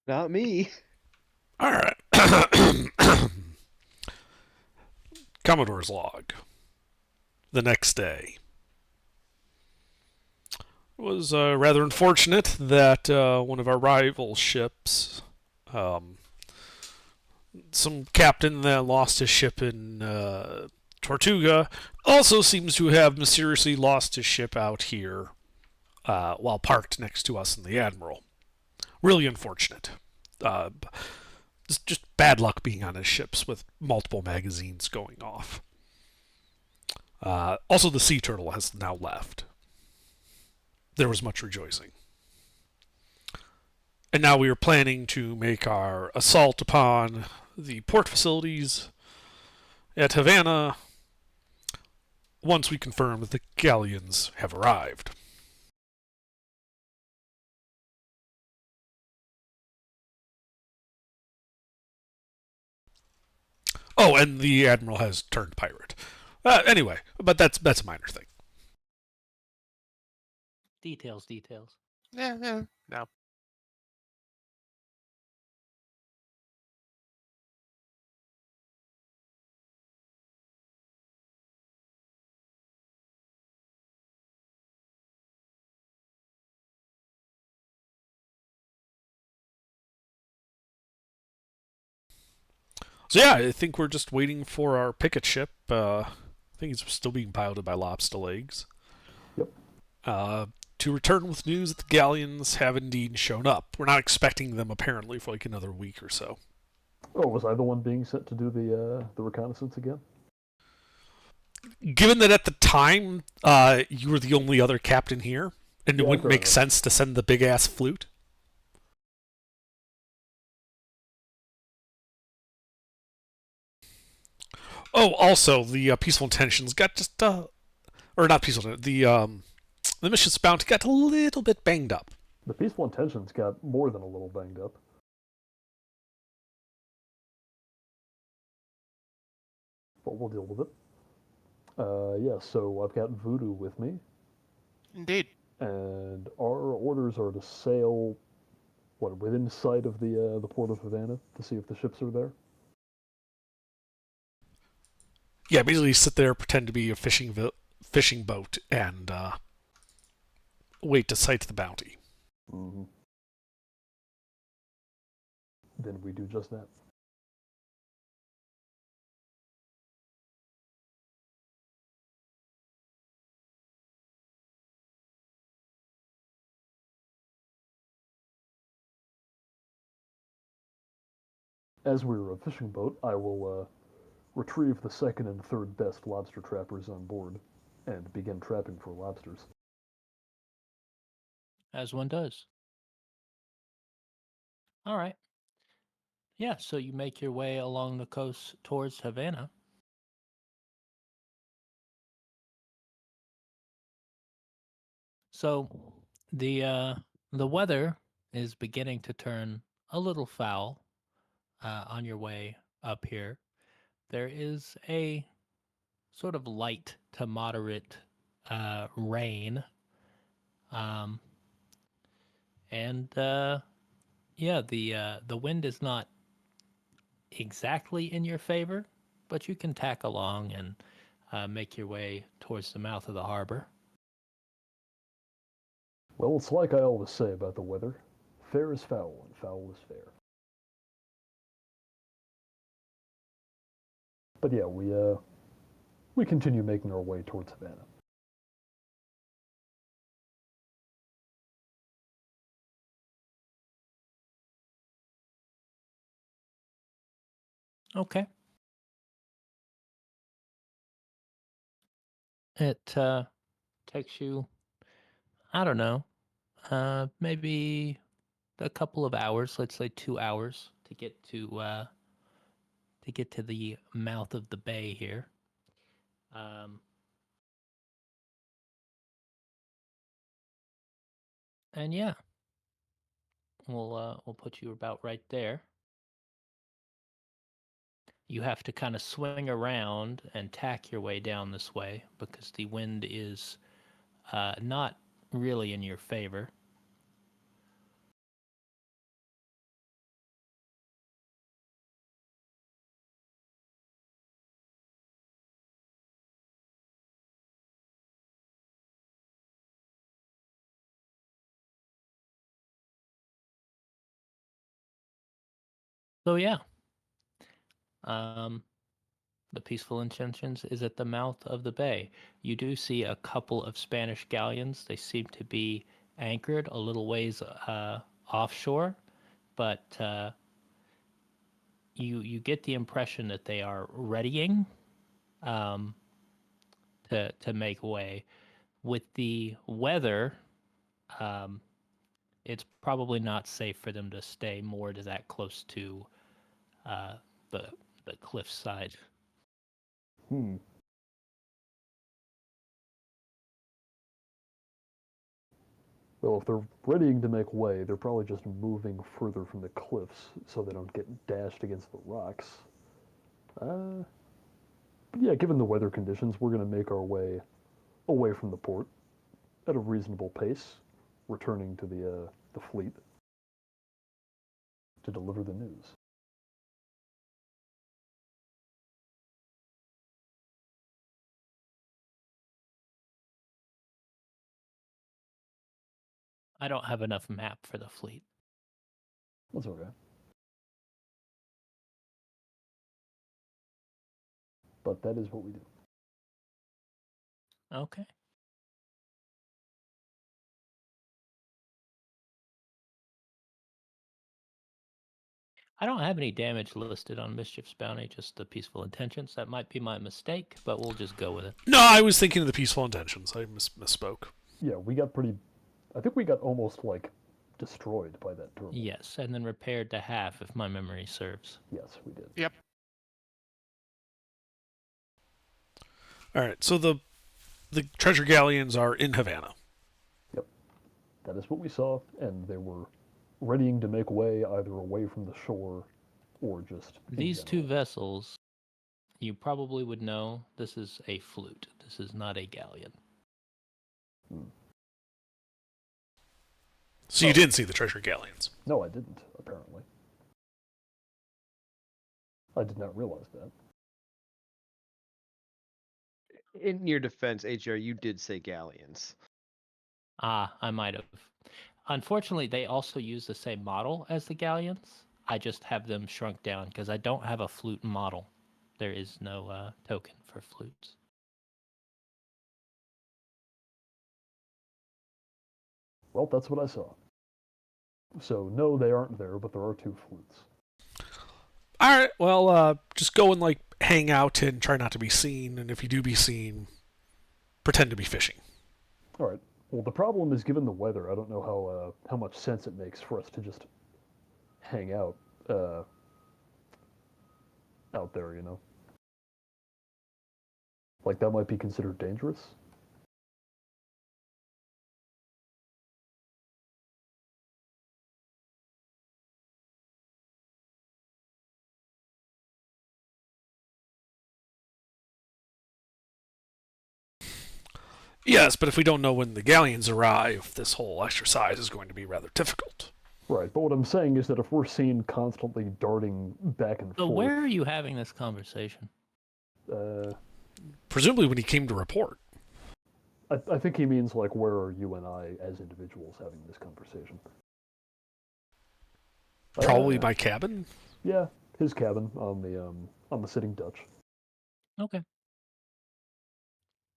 Not me. All right. Commodore's log. The next day. It was rather unfortunate that one of our rival ships, um, some captain that lost his ship in Tortuga, also seems to have mysteriously lost his ship out here while parked next to us in the Admiral. Really unfortunate. Uh, just bad luck being on his ships with multiple magazines going off. Also, the sea turtle has now left. There was much rejoicing. And now we are planning to make our assault upon the port facilities at Havana once we confirm that the galleons have arrived. Oh, and the admiral has turned pirate. Anyway, but that's a minor thing. Details, details. Yeah, yeah, no. So yeah, I think we're just waiting for our picket ship. I think it's still being piloted by lobster legs. Yep. To return with news that the galleons have indeed shown up. We're not expecting them apparently for like another week or so. Oh, was I the one being sent to do the reconnaissance again? Given that at the time you were the only other captain here, and it Yeah, wouldn't fair make enough. sense to send the big ass flute. Oh, also the peaceful intentions got just or not peaceful. The mission's bounty got a little bit banged up. The peaceful intentions got more than a little banged up. But we'll deal with it. Yeah, so I've got Voodoo with me, Indeed. and our orders are to sail, what, within sight of the port of Havana to see if the ships are there. Yeah, basically sit there, pretend to be a fishing boat, and wait to sight the bounty. Mm-hmm. Then we do just that. As we're a fishing boat, I will retrieve the second and third best lobster trappers on board and begin trapping for lobsters. As one does. All right. Yeah, so you make your way along the coast towards Havana. So the weather is beginning to turn a little foul on your way up here. There is a sort of light to moderate rain, um, and yeah, the wind is not exactly in your favor, but you can tack along and make your way towards the mouth of the harbor. Well, it's like I always say about the weather: fair is foul, and foul is fair. But yeah, we continue making our way towards Havana. Okay. It takes you, I don't know, maybe a couple of hours, let's say 2 hours to get to the mouth of the bay here. Um, and yeah, we'll put you about right there. You have to kind of swing around and tack your way down this way because the wind is not really in your favor. So yeah, um, the Peaceful Intentions is at the mouth of the bay. You do see a couple of Spanish galleons. They seem to be anchored a little ways offshore, but you get the impression that they are readying um, to make way. With the weather, um, it's probably not safe for them to stay moored that close to uh, the the cliff side. Hmm. Well, if they're readying to make way, they're probably just moving further from the cliffs so they don't get dashed against the rocks. Uh, yeah, given the weather conditions, we're going to make our way away from the port at a reasonable pace, returning to the fleet to deliver the news. I don't have enough map for the fleet. That's okay. But that is what we do. Okay. I don't have any damage listed on Mischief's Bounty, just the Peaceful Intentions. That might be my mistake, but we'll just go with it. No, I was thinking of the Peaceful Intentions. I misspoke. Yeah, we got pretty. I think we got almost like destroyed by that terminal. Yes, and then repaired to half, if my memory serves. Yes, we did. Yep. All right, so the treasure galleons are in Havana. Yep. That is what we saw, and they were readying to make way either away from the shore or just. These two vessels, you probably would know this is a flute. This is not a galleon. So you didn't see the treasure galleons. No, I didn't, apparently. I did not realize that. In your defense, HR, you did say galleons. Ah, I might have. Unfortunately, they also use the same model as the galleons. I just have them shrunk down because I don't have a flute model. There is no token for flutes. Well, that's what I saw. So, no, they aren't there, but there are two flutes. All right, well, just go and like hang out and try not to be seen. And if you do be seen, pretend to be fishing. All right. Well, the problem is, given the weather, I don't know how much sense it makes for us to just hang out out there. You know, like that might be considered dangerous. Yes, but if we don't know when the galleons arrive, this whole exercise is going to be rather difficult. Right. But what I'm saying is that if we're seen constantly darting back and So forth, where are you having this conversation? Presumably when he came to report. I think he means like where are you and I as individuals having this conversation? Probably my cabin. Yeah, his cabin on the Sitting Dutch. Okay.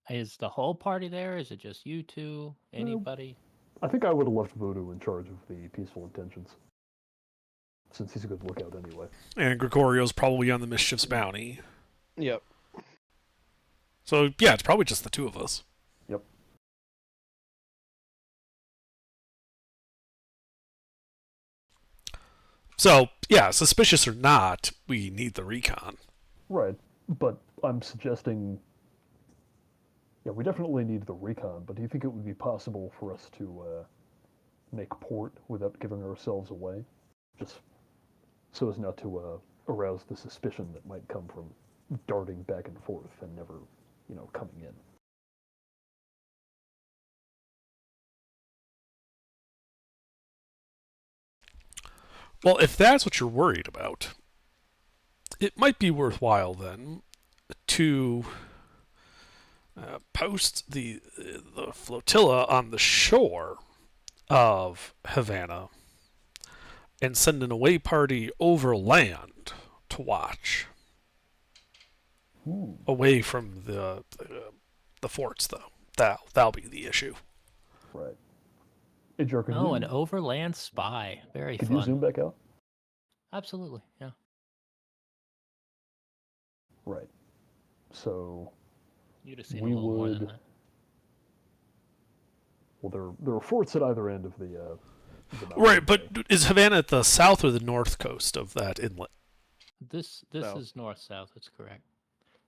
Is the whole party there? Is it just you two? Anybody? I think I would have left Voodoo in charge of the Peaceful Intentions, since he's a good lookout anyway. And Gregorio's probably on the Mischief's Bounty. Yep. So, yeah, it's probably just the two of us. Yep. So, yeah, suspicious or not, we need the recon. Right, but I'm suggesting. Yeah, we definitely need the recon, but do you think it would be possible for us to make port without giving ourselves away? Just so as not to arouse the suspicion that might come from darting back and forth and never, coming in. Well, if that's what you're worried about, it might be worthwhile then to post the flotilla on the shore of Havana and send an away party overland to watch, away from the forts, though. That'll be the issue. Right. Hey, Jar, Oh, an overland spy. Very could fun. you zoom back out? Absolutely, yeah. Right. So You'd have seen we a little more than would. that. Well, there are forts at either end of the mountain. Right, but is Havana at the south or the north coast of that inlet? This South. is north-south, that's correct.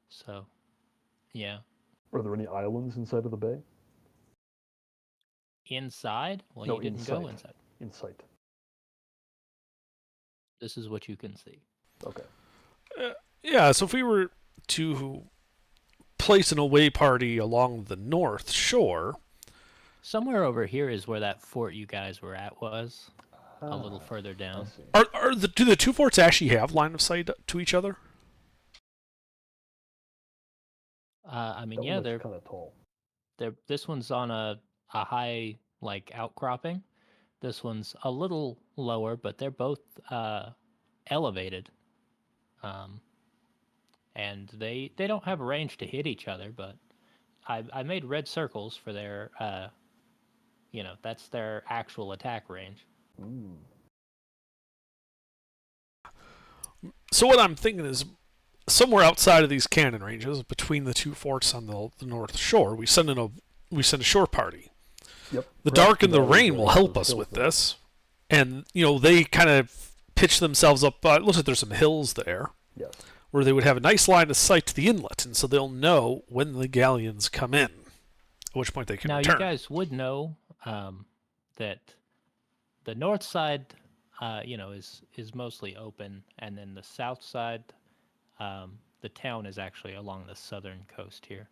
So, yeah. Are there any islands inside of the bay? Inside? Well, No, you didn't go inside. In sight. This is what you can see. Okay. Yeah, so if we were to place an away party along the north shore. Somewhere over here is where that fort you guys were at was. A little Ah, further I down. see. Do the two forts actually have line of sight to each other? I mean, That yeah, one looks kind of tall. this one's on a high like outcropping. This one's a little lower, but they're both elevated. And they don't have a range to hit each other, but I made red circles for their that's their actual attack range. Mm. So what I'm thinking is, somewhere outside of these cannon ranges, between the two forts on the north shore, we send a shore party. Yep. The Perhaps dark and the valley rain drains will help those us hills with there. this, and they kind of pitch themselves up. It looks like there's some hills there Yes. where they would have a nice line of sight to the inlet, and so they'll know when the galleons come in, at which point they can Now return. you guys would know that the north side, is mostly open, and then the south side, the town is actually along the southern coast here.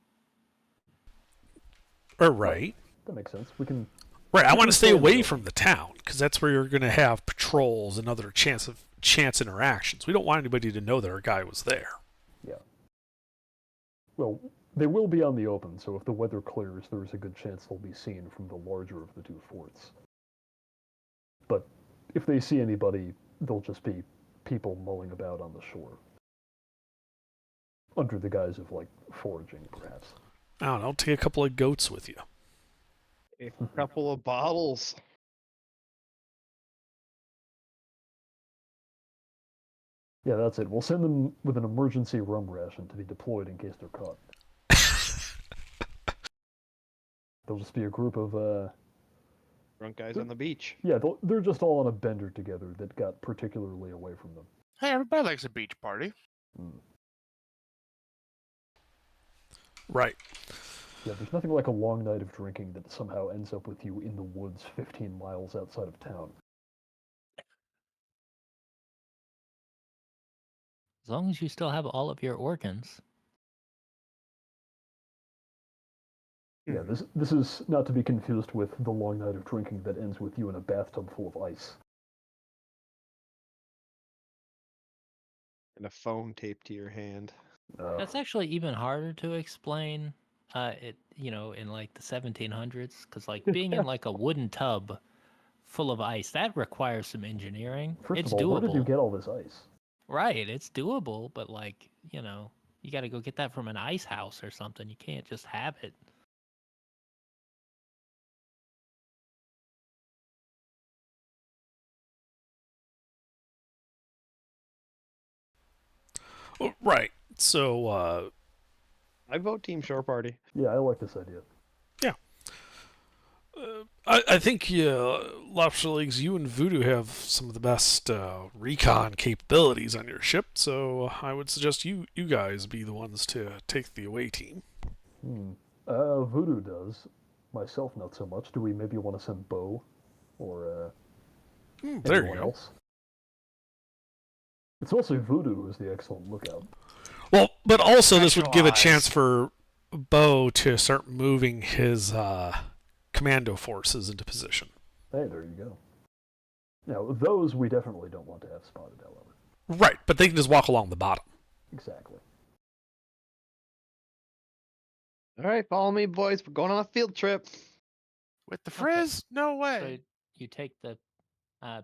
Right. That makes sense. We can. Right, I We want can to stay plan away those. from the town because that's where you're going to have patrols and other chance interactions. We don't want anybody to know that our guy was there. Yeah. Well, they will be on the open, so if the weather clears, there's a good chance they'll be seen from the larger of the two forts. But if they see anybody, they'll just be people mulling about on the shore. Under the guise of, like, foraging, perhaps. I don't know. Take a couple of goats with you. A couple of bottles. Yeah, that's it. We'll send them with an emergency rum ration to be deployed in case they're caught. They'll just be a group of, Drunk guys on the beach. yeah, they're just all on a bender together that got particularly away from them. Hey, everybody likes a beach party. Mm. Right. Yeah, there's nothing like a long night of drinking that somehow ends up with you in the woods 15 miles outside of town. As long as you still have all of your organs. Yeah, this is not to be confused with the long night of drinking that ends with you in a bathtub full of ice. And a phone taped to your hand. That's actually even harder to explain. In like the 1700s, because like being in like a wooden tub full of ice, that requires some engineering. First It's of all, where did you doable. get all this ice? Right, it's doable, but like, you got to go get that from an ice house or something. You can't just have it. Right. So, I vote Team Shore Party. Yeah, I like this idea. I think Lobster Legs, you and Voodoo have some of the best recon capabilities on your ship, so I would suggest you guys be the ones to take the away team. Voodoo does. Myself, not so much. Do we maybe want to send Bo? Or, There anyone you go. else? It's mostly Voodoo who's the excellent lookout. Well, but also this would give a Specialized. chance for Bo to start moving his commando forces into position. Hey, there you go. Now, those we definitely don't want to have spotted, however. Right, but they can just walk along the bottom. Exactly. All right, follow me, boys. We're going on a field trip. With the Okay. frizz? No So way. you take the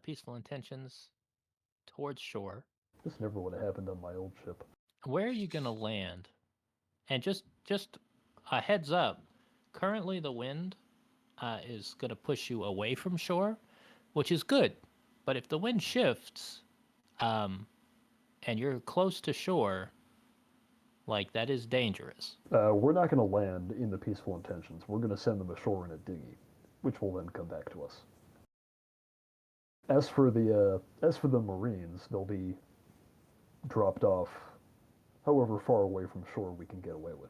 peaceful intentions towards shore. This never would have happened on my old ship. Where are you gonna land? And just a heads up. Currently, the wind is gonna push you away from shore, which is good. But if the wind shifts, and you're close to shore, like that is dangerous. We're not going to land in the peaceful intentions. We're going to send them ashore in a dinghy, which will then come back to us. As for the Marines, they'll be dropped off however far away from shore we can get away with.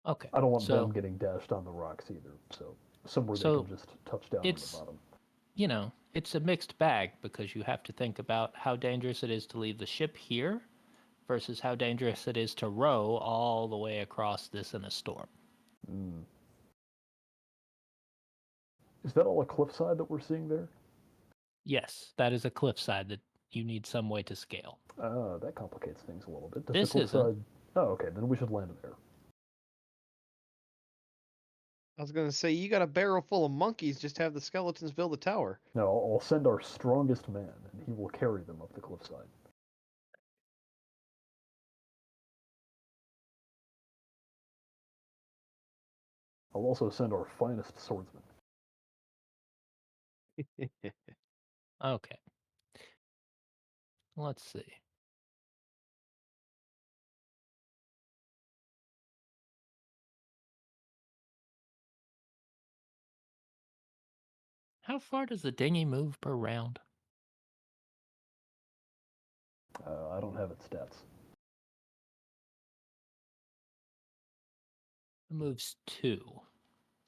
Okay. I don't want so, them getting dashed on the rocks either, so somewhere they So, can just touch down on the it's bottom. you know, it's a mixed bag because you have to think about how dangerous it is to leave the ship here versus how dangerous it is to row all the way across this in a storm. Mm. Is that all a cliffside that we're seeing there? Yes, that is a cliffside that you need some way to scale. That complicates things a little bit. Does This the isn't. cliffside... Oh, okay, then we should land there. I was gonna say you got a barrel full of monkeys. Just have the skeletons build a tower. No, I'll send our strongest man, and he will carry them up the cliffside. I'll also send our finest swordsman. Okay. Let's see. How far does the dinghy move per round? I don't have its stats. It moves 2.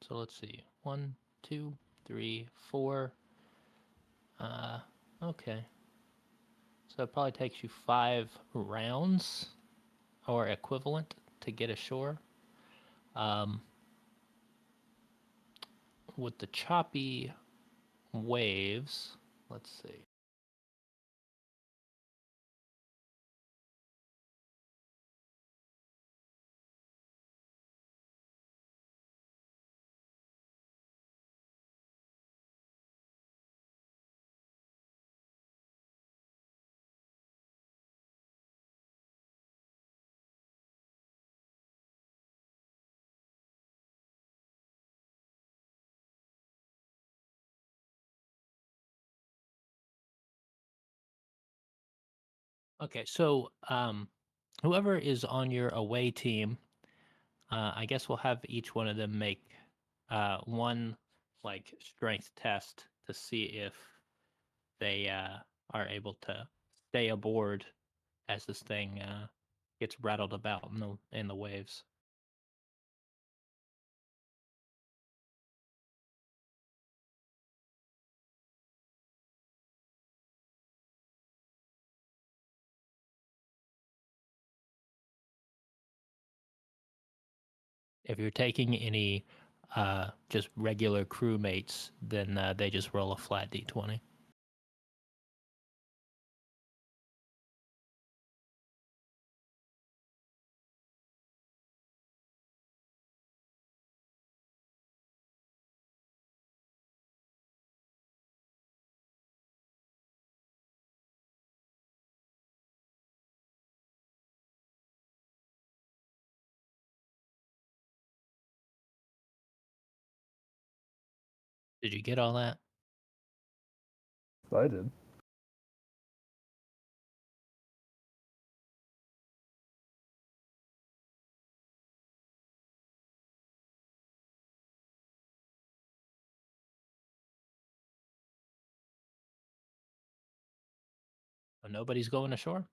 So let's see. 1, 2, 3, 4. Okay. So it probably takes you 5 rounds or equivalent to get ashore. With the choppy waves, let's see. Okay, so whoever is on your away team, I guess we'll have each one of them make one like strength test to see if they are able to stay aboard as this thing gets rattled about in the waves. If you're taking any just regular crewmates, then they just roll a flat d20. Did you get all that? I did. Oh, nobody's going ashore?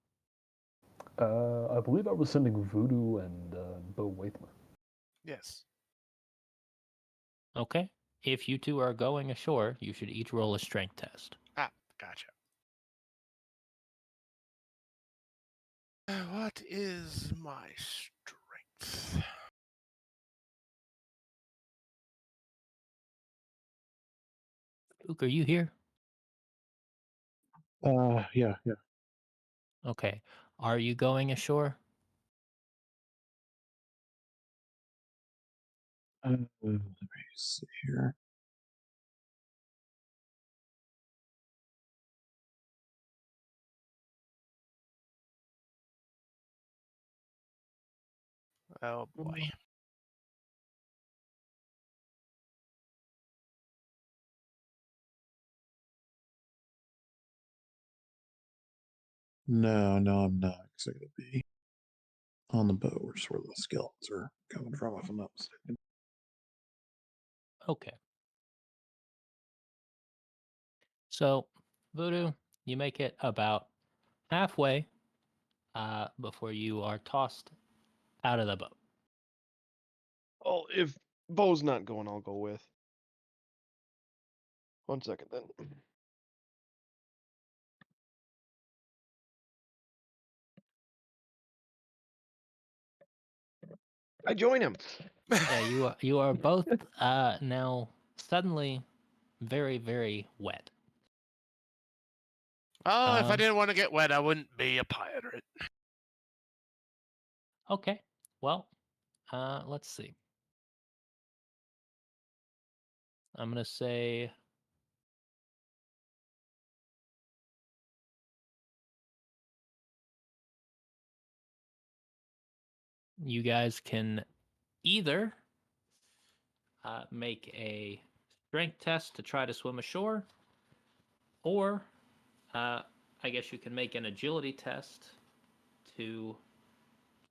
I believe I was sending Voodoo and Bo Waithmer. Yes. Okay. If you two are going ashore, you should each roll a strength test. Ah, gotcha. What is my strength? Luke, are you here? Yeah. Okay. Are you going ashore? Let me see here. Oh boy. No, I'm not. Because I'm going to be on the boat, which is where the skeletons are coming from, if I'm not mistaken. Okay. So, Voodoo, you make it about halfway before you are tossed out of the boat. Oh, if Bo's not going, I'll go with. 1 second then. I join him. Yeah, you are both now suddenly very, very wet. Oh, if I Um, didn't want to get wet, I wouldn't be a pirate. Okay. Well, let's see. I'm gonna say you guys can either make a strength test to try to swim ashore, or I guess you can make an agility test to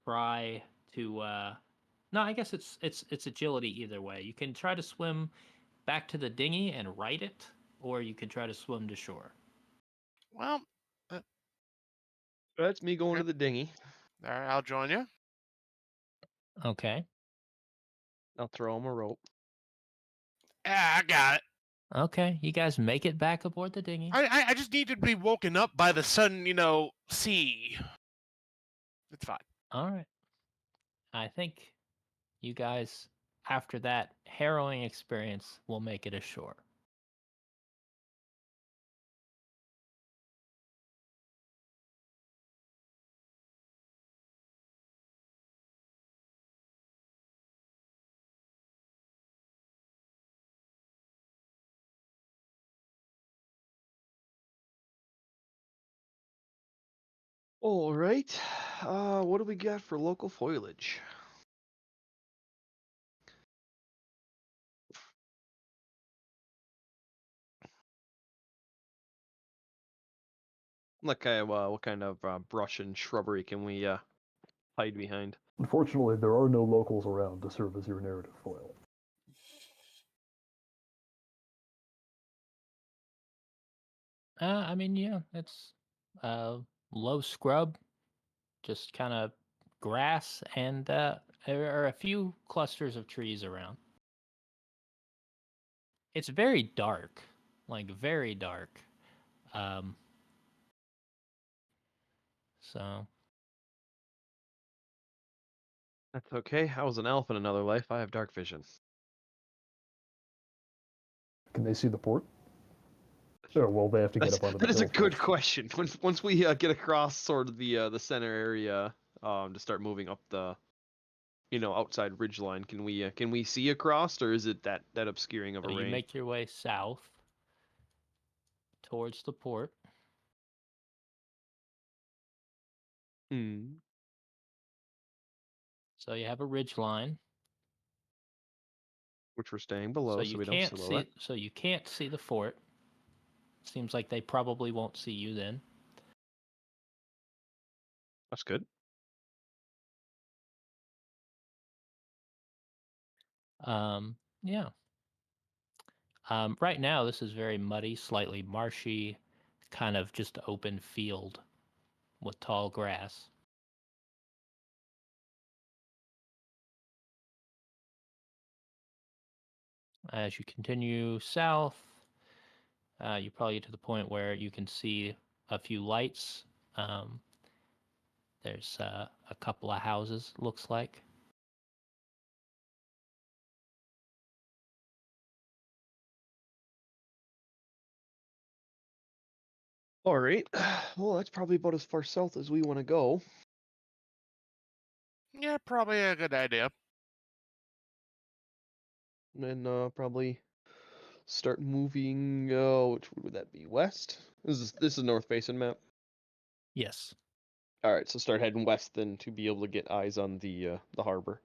try to. No, I guess it's agility either way. You can try to swim back to the dinghy and right it, or you can try to swim to shore. Well, That's me going to Yep. the dinghy. all right, I'll join you. Okay. I'll throw him a rope. Yeah, I got it. Okay. You guys make it back aboard the dinghy. I just need to be woken up by the sudden, sea. It's fine. All right. I think you guys, after that harrowing experience, will make it ashore. All right. What do we got for local foliage? What kind of brush and shrubbery can we hide behind? Unfortunately, there are no locals around to serve as your narrative foil. I mean, yeah, it's low scrub, just kind of grass, and there are a few clusters of trees around. It's very dark, like very dark. Um, so That's okay. I was an elf in another life. I have dark vision. Can they see the port? Or will they have to get up onto the That is a hill good first? question. Once we get across sort of the center area, to start moving up the, outside ridgeline, can we see across, or is it that obscuring of a so you rain? make your way south towards the port. Hmm. So you have a ridge line. Which we're staying below, so we don't silhouette. So you can't see the fort. Seems like they probably won't see you then. That's good. Yeah. Right now, this is very muddy, slightly marshy, kind of just open field with tall grass. As you continue south, you probably get to the point where you can see a few lights. Um, there's a couple of houses, looks like. All right. Well, that's probably about as far south as we want to go. Yeah, probably a good idea. and probably start moving. Which would that be? West. This is north facing map. Yes. All right, so start heading west then to be able to get eyes on the harbor.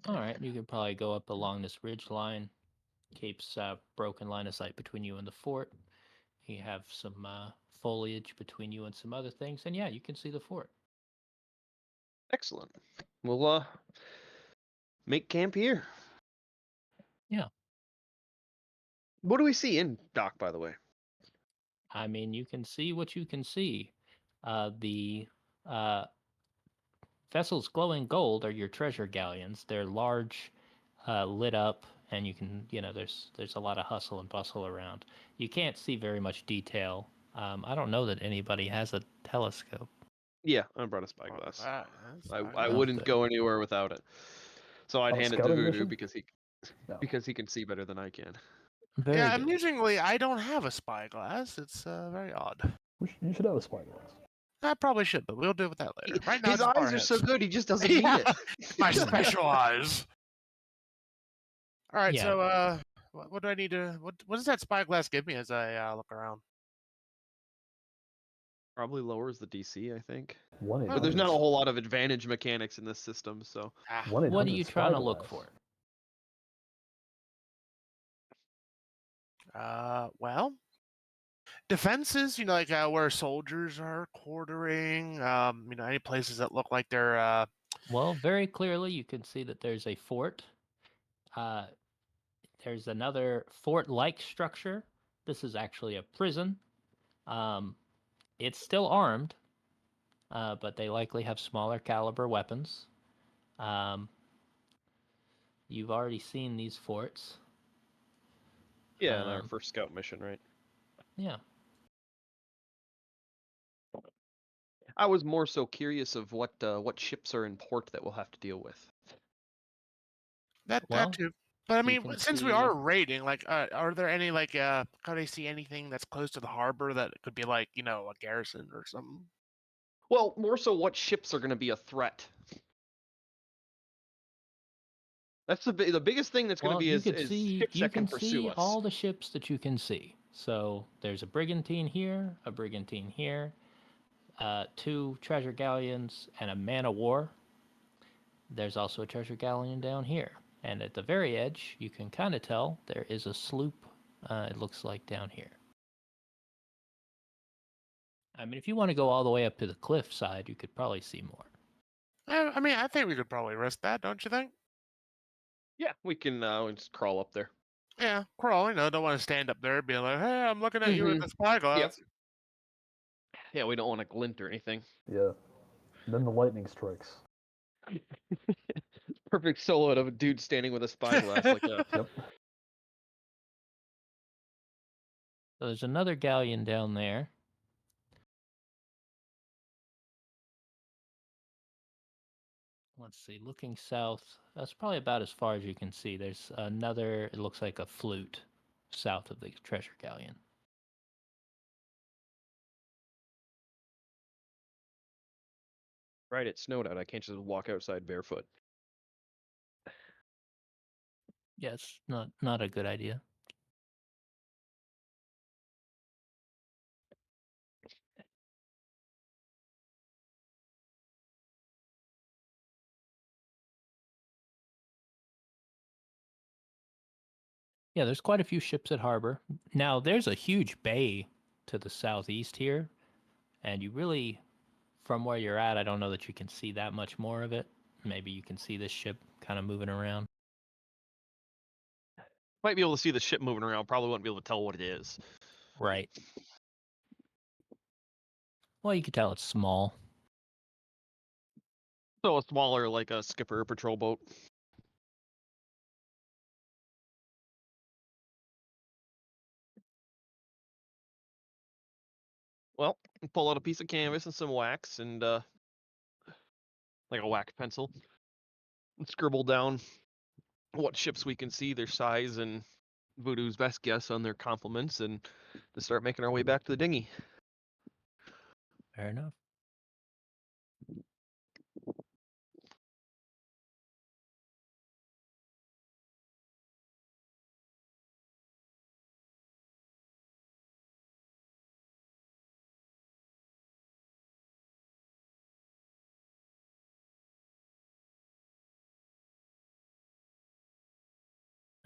All right. You could probably go up along this ridge line. Keeps broken line of sight between you and the fort. You have some foliage between you and some other things, and yeah, you can see the fort. Excellent. We'll make camp here. Yeah. What do we see in dock, by the way? I mean, you can see what you can see. The vessels glowing gold are your treasure galleons. They're large, lit up, and you can, there's a lot of hustle and bustle around. You can't see very much detail. I don't know that anybody has a telescope. Yeah, I brought a spyglass. That's I Oh, wouldn't good. go anywhere without it. So I'd On a hand it to scouting Voodoo mission? because No. he can see better than I can. Very Yeah, good. amusingly, I don't have a spyglass. It's very odd. You should have a spyglass. I probably should, but we'll deal with that later. Right now, His it's eyes are so Barheads. good, he just doesn't need Yeah, it. my special eyes. All right, Yeah. so what do I need to? What does that spyglass give me as I look around? Probably lowers the DC, I think. One But there's not a 800 whole lot of advantage mechanics in this system, so. Ah, 1 What are 800 you trying to look spyglass. for? well, defenses. Like where soldiers are quartering. Any places that look like they're. Well, very clearly you can see that there's a fort. There's another fort-like structure. This is actually a prison. Um, it's still armed, but they likely have smaller caliber weapons. You've already seen these forts. Yeah, in our Um, first scout mission, right? Yeah. I was more so curious of what ships are in port that we'll have to deal with. That Well, too. But I you mean, can since we see- are raiding, like, are there any can I see anything that's close to the harbor that could be like, a garrison or something? Well, more so what ships are going to be a threat. That's the biggest thing that's going to Well, be you is could see ships you that can can pursue see us. all the ships that you can see. So there's a brigantine here, a brigantine here, 2 treasure galleons, and a man of war. There's also a treasure galleon down here, and at the very edge, you can kind of tell there is a sloop. It looks like down here. I mean, if you want to go all the way up to the cliff side, you could probably see more. I mean, I think we could probably risk that, don't you think? Yeah, we can just crawl up there. Yeah, crawl. Don't want to stand up there and be like, "Hey, I'm looking at you with Mhm. a spyglass." Yeah, we don't want to glint or anything. Yeah. Then the lightning strikes. Perfect silhouette of a dude standing with a spyglass, like a. Yep. So there's another galleon down there. Let's see, looking south, that's probably about as far as you can see. There's another, it looks like a flute south of the treasure galleon. Right, it snowed out. I can't just walk outside barefoot. Yes, not a good idea. Yeah, there's quite a few ships at harbor. Now, there's a huge bay to the southeast here, and you really, from where you're at, I don't know that you can see that much more of it. Maybe you can see this ship kind of moving around. Might be able to see the ship moving around. Probably wouldn't be able to tell what it is. Right. Well, you can tell it's small. So a smaller, like a skipper patrol boat. Well, pull out a piece of canvas and some wax and like a wax pencil, and scribble down what ships we can see, their size, and Voodoo's best guess on their complements, and to start making our way back to the dinghy. Fair enough.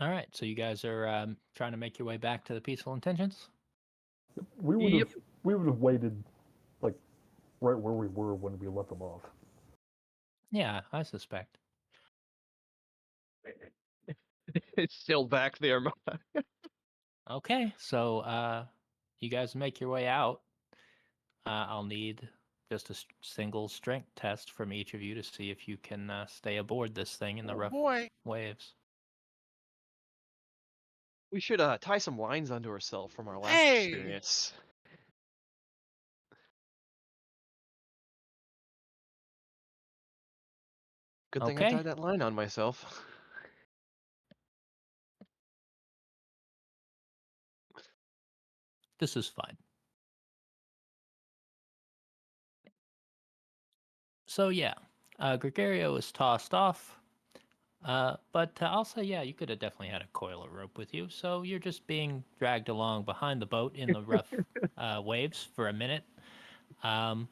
All right, so you guys are trying to make your way back to the Peaceful Intentions? We would Yep. have waited like right where we were when we let them off. Yeah, I suspect. It's still back there. Okay, so you guys make your way out. I'll need just a single strength test from each of you to see if you can stay aboard this thing in the Oh rough boy. waves. We should tie some lines onto ourselves from our last Hey! experience. Good thing I Okay. tied that line on myself. This is fine. So yeah, Gregario is tossed off. But I'll say, yeah, you could have definitely had a coil of rope with you. So you're just being dragged along behind the boat in the rough waves for a minute. Go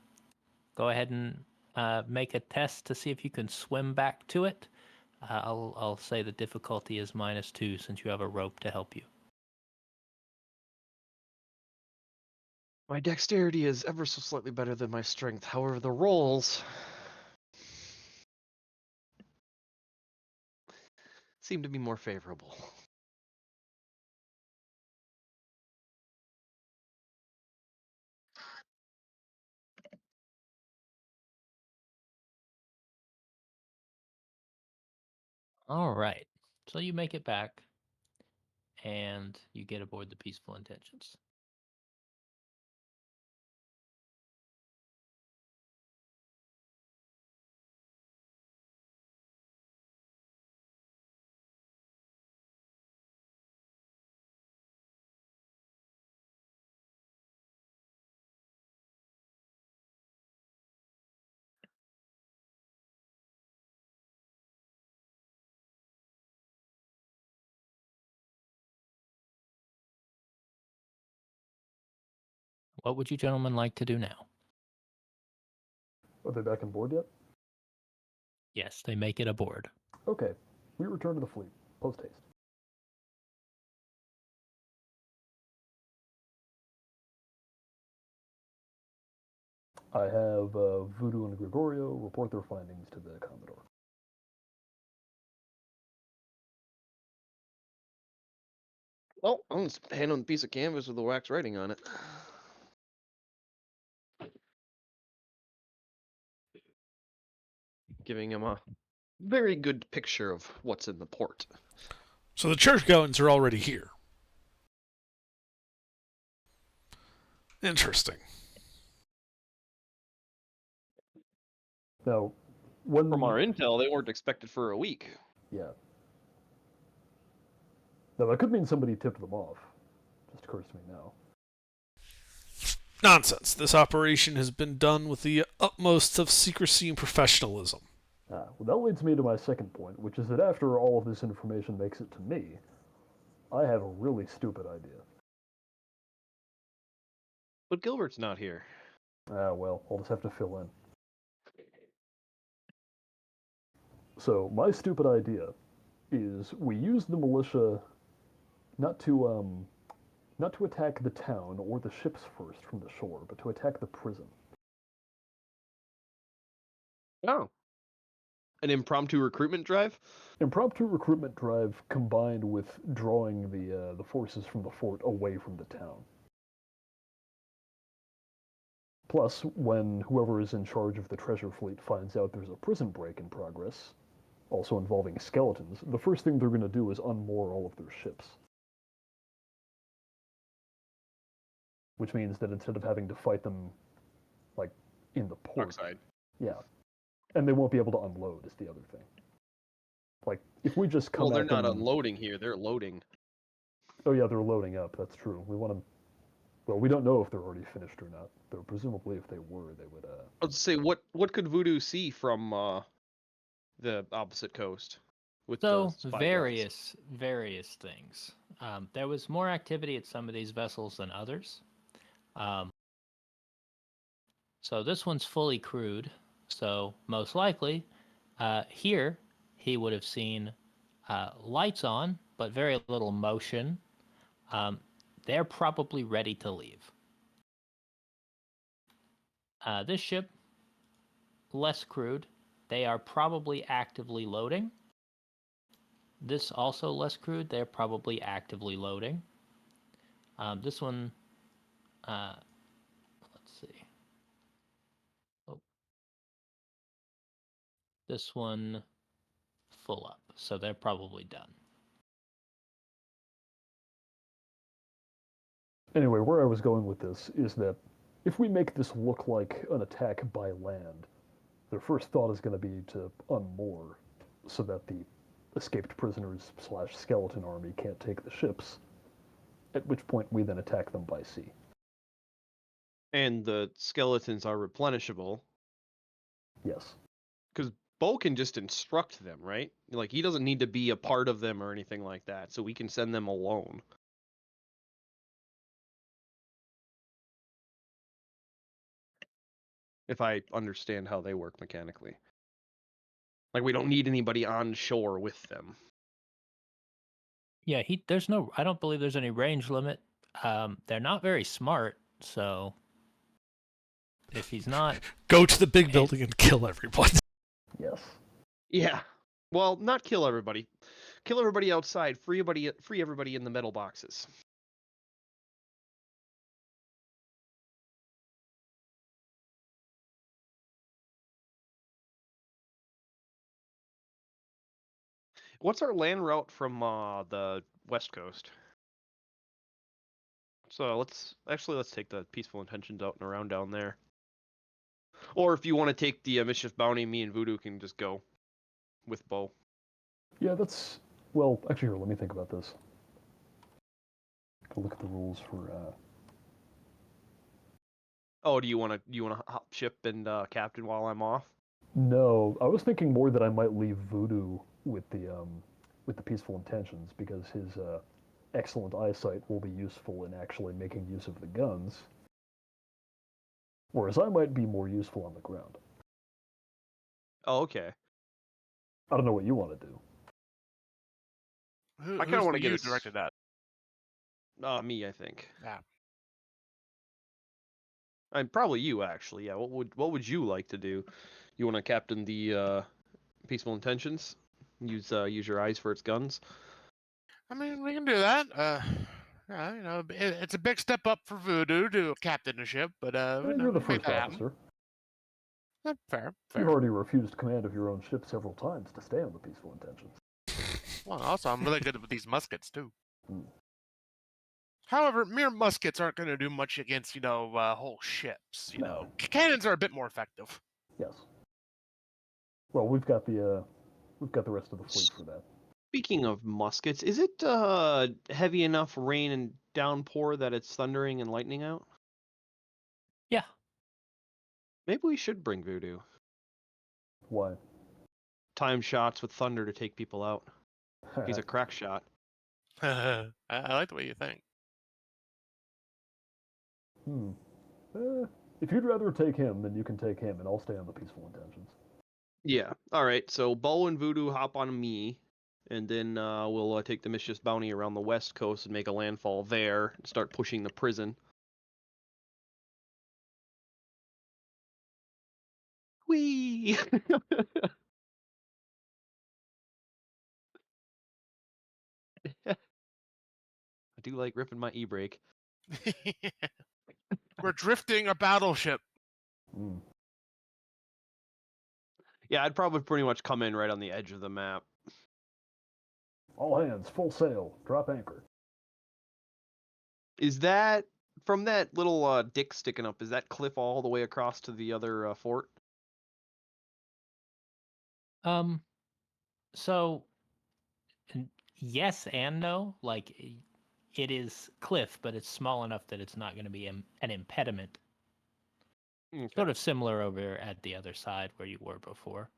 ahead and make a test to see if you can swim back to it. I'll say the difficulty is -2 since you have a rope to help you. My dexterity is ever so slightly better than my strength. However, the rolls seem to be more favorable. All right. So you make it back, and you get aboard the Peaceful Intentions. What would you gentlemen like to do now? Are they back on board yet? Yes, they make it aboard. Okay. We return to the fleet. Post haste. I have Voodoo and Gregorio report their findings to the Commodore. Well, I'm just hand on a piece of canvas with the wax writing on it. Giving him a very good picture of what's in the port. So the churchgoings are already here. Interesting. Now, when From our intel, they weren't expected for a week. yeah. Now that could mean somebody tipped them off. Just occurs to me now. Nonsense. This operation has been done with the utmost of secrecy and professionalism. Well, that leads me to my second point, which is that after all of this information makes it to me, I have a really stupid idea. But Gilbert's not here. Well, I'll just have to fill in. So, my stupid idea is we use the militia not to attack the town or the ships first from the shore, but to attack the prison. Oh. An impromptu recruitment drive? Impromptu recruitment drive combined with drawing the forces from the fort away from the town. Plus, when whoever is in charge of the treasure fleet finds out there's a prison break in progress, also involving skeletons, the first thing they're going to do is unmoor all of their ships. Which means that instead of having to fight them, like, in the port... Dockside. Yeah. And they won't be able to unload, is the other thing. Like, if we just come Well, they're at not them... unloading here. They're loading. Oh yeah, they're loading up, that's true. We want to... Well, we don't know if they're already finished or not, though presumably if they were, they would... Let's say, what could Voodoo see from the opposite coast? With So the spyglass? various things. There was more activity at some of these vessels than others. So this one's fully crewed. So most likely, here he would have seen lights on but very little motion. They're probably ready to leave. This ship, less crewed. They are probably actively loading. This also less crewed. They're probably actively loading. This one, let's see. Oh, this one full up, so they're probably done. Anyway, where I was going with this is that if we make this look like an attack by land, their first thought is going to be to unmoor so that the escaped prisoners / skeleton army can't take the ships, at which point we then attack them by sea. And the skeletons are replenishable. Yes. Because Bo can just instruct them, right? Like, he doesn't need to be a part of them or anything like that, so we can send them alone. If I understand how they work mechanically. Like, we don't need anybody on shore with them. Yeah, there's no. I don't believe there's any range limit. They're not very smart, so if he's not, Go to the big building and kill everyone. Yes. Yeah. Well, not kill everybody. Kill everybody outside. Free everybody in the metal boxes. What's our land route from the west coast? So let's take the peaceful intentions out and around down there. Or if you want to take the mischief bounty, me and Voodoo can just go with Bo. Yeah, that's... Well, actually, here, let me think about this. Go look at the rules for... Oh, do you want to hop ship and captain while I'm off? No, I was thinking more that I might leave Voodoo with the peaceful intentions, because his excellent eyesight will be useful in actually making use of the guns, whereas I might be more useful on the ground. Oh, okay. I don't know what you want to do. Who, I kinda who's wanna the get you us- directed at? Me, I think. Yeah. And probably you, actually. Yeah. What would you like to do? You want to captain the peaceful intentions? Use your eyes for its guns. I mean, we can do that. Yeah, it's a big step up for Voodoo to captain a ship, but You're the we can make first that happen. officer. Fair. You've already refused command of your own ship several times to stay on the peaceful intentions. Well, also, I'm really good with these muskets too. Hmm. However, mere muskets aren't going to do much against, whole ships. No. Cannons are a bit more effective. Yes. Well, we've got the rest of the fleet for that. Speaking of muskets, is it heavy enough rain and downpour that it's thundering and lightning out? yeah, Maybe we should bring Voodoo. Why? Time shots with thunder to take people out. He's a crack shot. I like the way you think. If you'd rather take him, then you can take him, and I'll stay on the peaceful intentions. Yeah. All right. So Bo and Voodoo hop on me, and then we'll take the Mischief's Bounty around the west coast and make a landfall there and start pushing the prison. Whee! I do like ripping my e-brake. We're drifting a battleship. Hmm. Yeah, I'd probably pretty much come in right on the edge of the map. All hands, full sail, drop anchor. Is that from that little dick sticking up? Is that cliff all the way across to the other fort? So yes and no. Like it is cliff, but it's small enough that it's not going to be an impediment. Okay. Sort of similar over at the other side where you were before.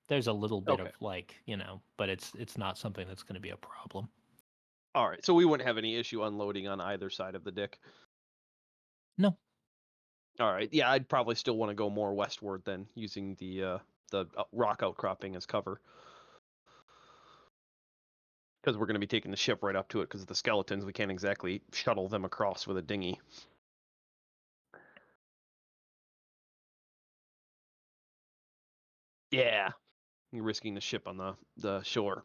There's a little bit Okay. of but it's not something that's going to be a problem. All right, so we wouldn't have any issue unloading on either side of the dick. No. All right, yeah, I'd probably still want to go more westward than using the rock outcropping as cover. Because we're going to be taking the ship right up to it because of the skeletons. We can't exactly shuttle them across with a dinghy. Yeah. You're risking the ship on the shore.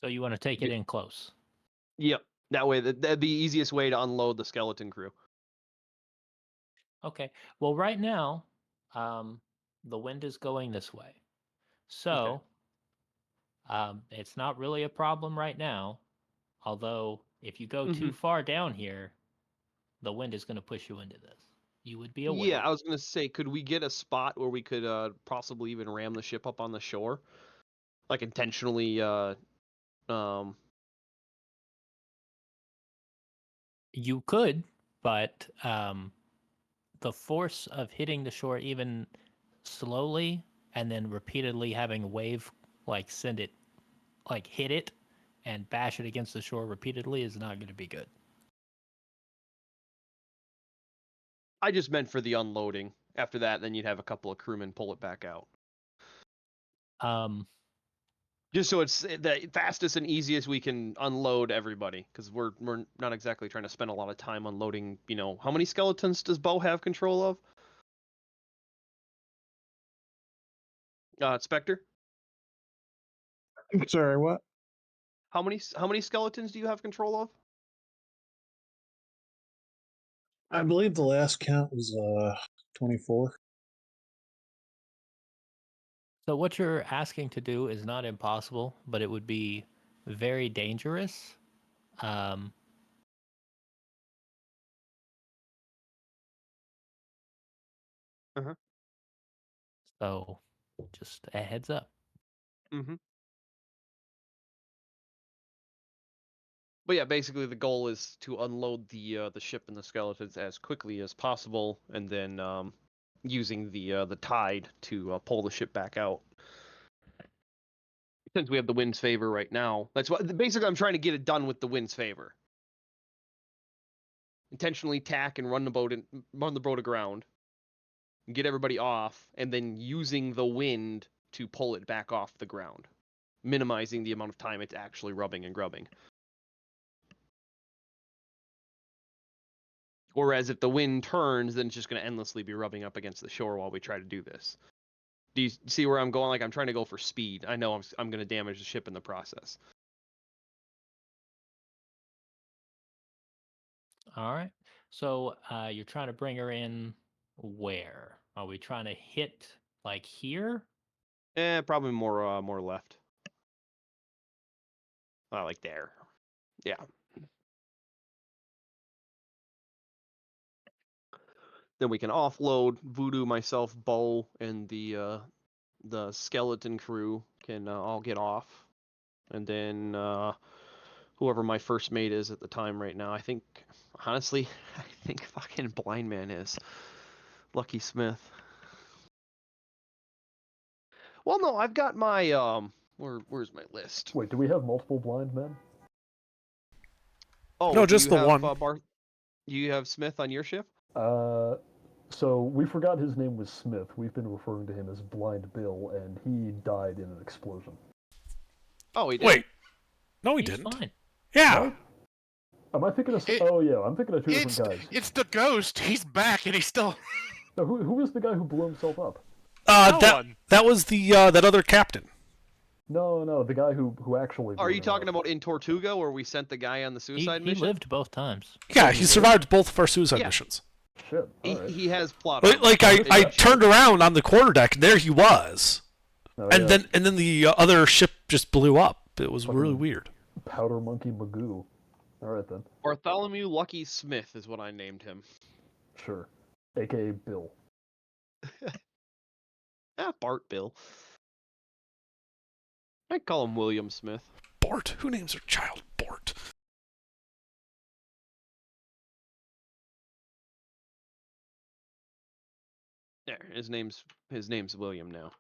So you want to take it in close. Yep. That way, that'd be the easiest way to unload the skeleton crew. Okay. Well, right now, the wind is going this way. So it's not really a problem right now. Although, if you go too far down here, the wind is going to push you into this. You would be aware. Yeah, I was going to say, could we get a spot where we could possibly even ram the ship up on the shore? Like intentionally, You could, but the force of hitting the shore even slowly and then repeatedly having a wave like send it, like hit it and bash it against the shore repeatedly is not going to be good. I just meant for the unloading. After that, then you'd have a couple of crewmen pull it back out. Just so it's the fastest and easiest we can unload everybody, because we're not exactly trying to spend a lot of time unloading. You know, how many skeletons does Bo have control of? Spectre. Sorry, what? How many skeletons do you have control of? I believe the last count was 24. So what you're asking to do is not impossible, but it would be very dangerous. Um, So just a heads up. But yeah, basically the goal is to unload the ship and the skeletons as quickly as possible, and then using the tide to pull the ship back out. Since we have the wind's favor right now, that's what basically I'm trying to get it done with the wind's favor. Intentionally tack and run the boat aground, get everybody off, and then using the wind to pull it back off the ground, minimizing the amount of time it's actually rubbing and grubbing. Whereas if the wind turns, then it's just going to endlessly be rubbing up against the shore while we try to do this. Do you see where I'm going? Like, I'm trying to go for speed. I know I'm going to damage the ship in the process. All right. So you're trying to bring her in where? Are we trying to hit like here? Probably more left. Like there. Yeah. Then we can offload Voodoo, myself, Bo, and the skeleton crew can all get off, and then whoever my first mate is at the time right now, I think honestly, I think fucking Blind Man is Lucky Smith. Well, no, I've got my where's my list? Wait, do we have multiple blind men? Oh, No, do just you the have, one. You have Smith on your ship? So we forgot his name was Smith. We've been referring to him as Blind Bill, and he died in an explosion. Oh, he did. Wait, no, he He's didn't. fine. Yeah. No? Am I thinking of? Oh yeah, I'm thinking of two different guys. It's the ghost. He's back and he's still. No, who was the guy who blew himself up? That was the that other captain. No, the guy who actually. Are you blew him talking up. about in Tortuga, where we sent the guy on the suicide He mission? lived both times. Yeah, he survived both of our suicide Yeah. missions. Shit. All right. He has plot. Like I turned around on the quarterdeck, and there he was. Oh, And yeah. then the other ship just blew up. It was really Fucking- weird. Powder Monkey Magoo. All right then. Bartholomew Lucky Smith is what I named him. Sure. AKA Bill. Bart Bill. I'd call him William Smith. Bort. Who names their child Bort? There, his name's William now.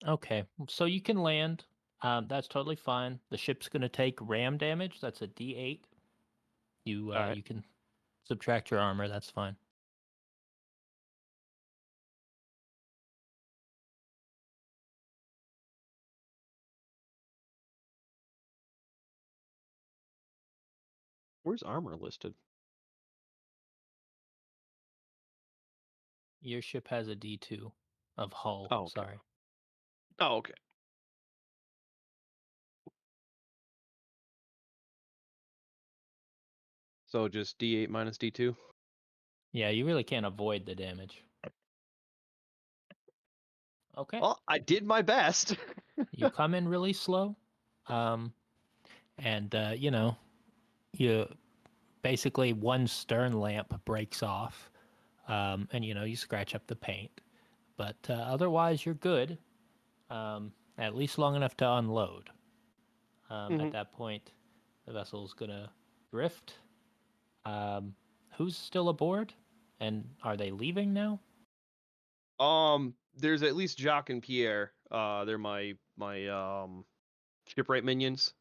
Okay, so you can land. That's totally fine. The ship's going to take ram damage. That's a D8. You Alright. you can Subtract your armor. That's fine. Where's armor listed? Your ship has a D2 of hull. Oh, okay. Sorry. Oh, okay. So just D8 minus D2? Yeah, you really can't avoid the damage. Okay. Well, I did my best. You come in really slow, and you basically one stern lamp breaks off, and you scratch up the paint, but otherwise you're good, at least long enough to unload. At that point, the vessel's gonna drift. Who's still aboard, and are they leaving now? There's at least Jacques and Pierre. They're my shipwright minions.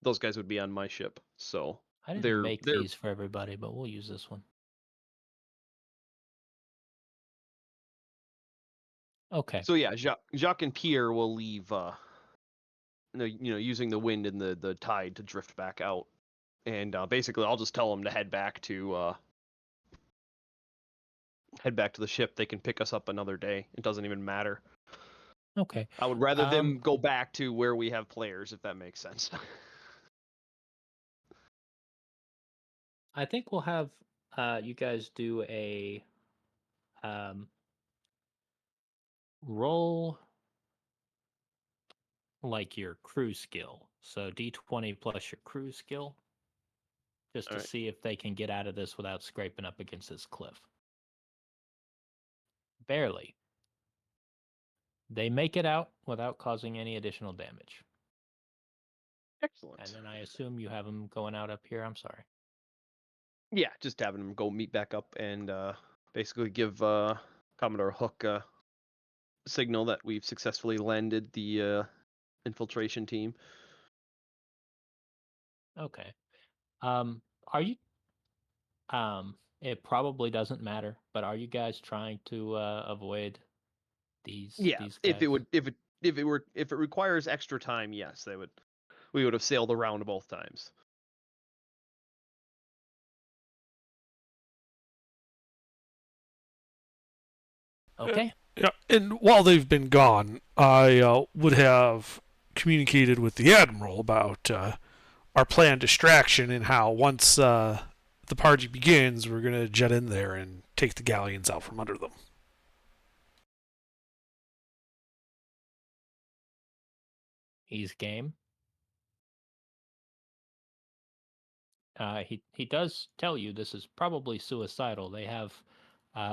Those guys would be on my ship. So I didn't they're make these for everybody, but we'll use this one. Okay. So yeah, Jacques and Pierre will leave. Using the wind and the tide to drift back out, and basically I'll just tell them to head back to the ship. They can pick us up another day. It doesn't even matter. Okay. I would rather them go back to where we have players, if that makes sense. I think we'll have you guys do a roll like your crew skill. So D20 plus your crew skill, just to Alright. see if they can get out of this without scraping up against this cliff. Barely. They make it out without causing any additional damage. Excellent. And then I assume you have them going out up here. I'm sorry. Yeah, just having them go meet back up and basically give Commodore Hook a signal that we've successfully landed the infiltration team. Okay. Are you it probably doesn't matter, but are you guys trying to avoid these guys? If it requires extra time, yes, we would have sailed around both times. Okay. Yeah, and while they've been gone, I would have communicated with the admiral about our planned distraction and how once the party begins, we're gonna jet in there and take the galleons out from under them. He's game. He does tell you this is probably suicidal. They have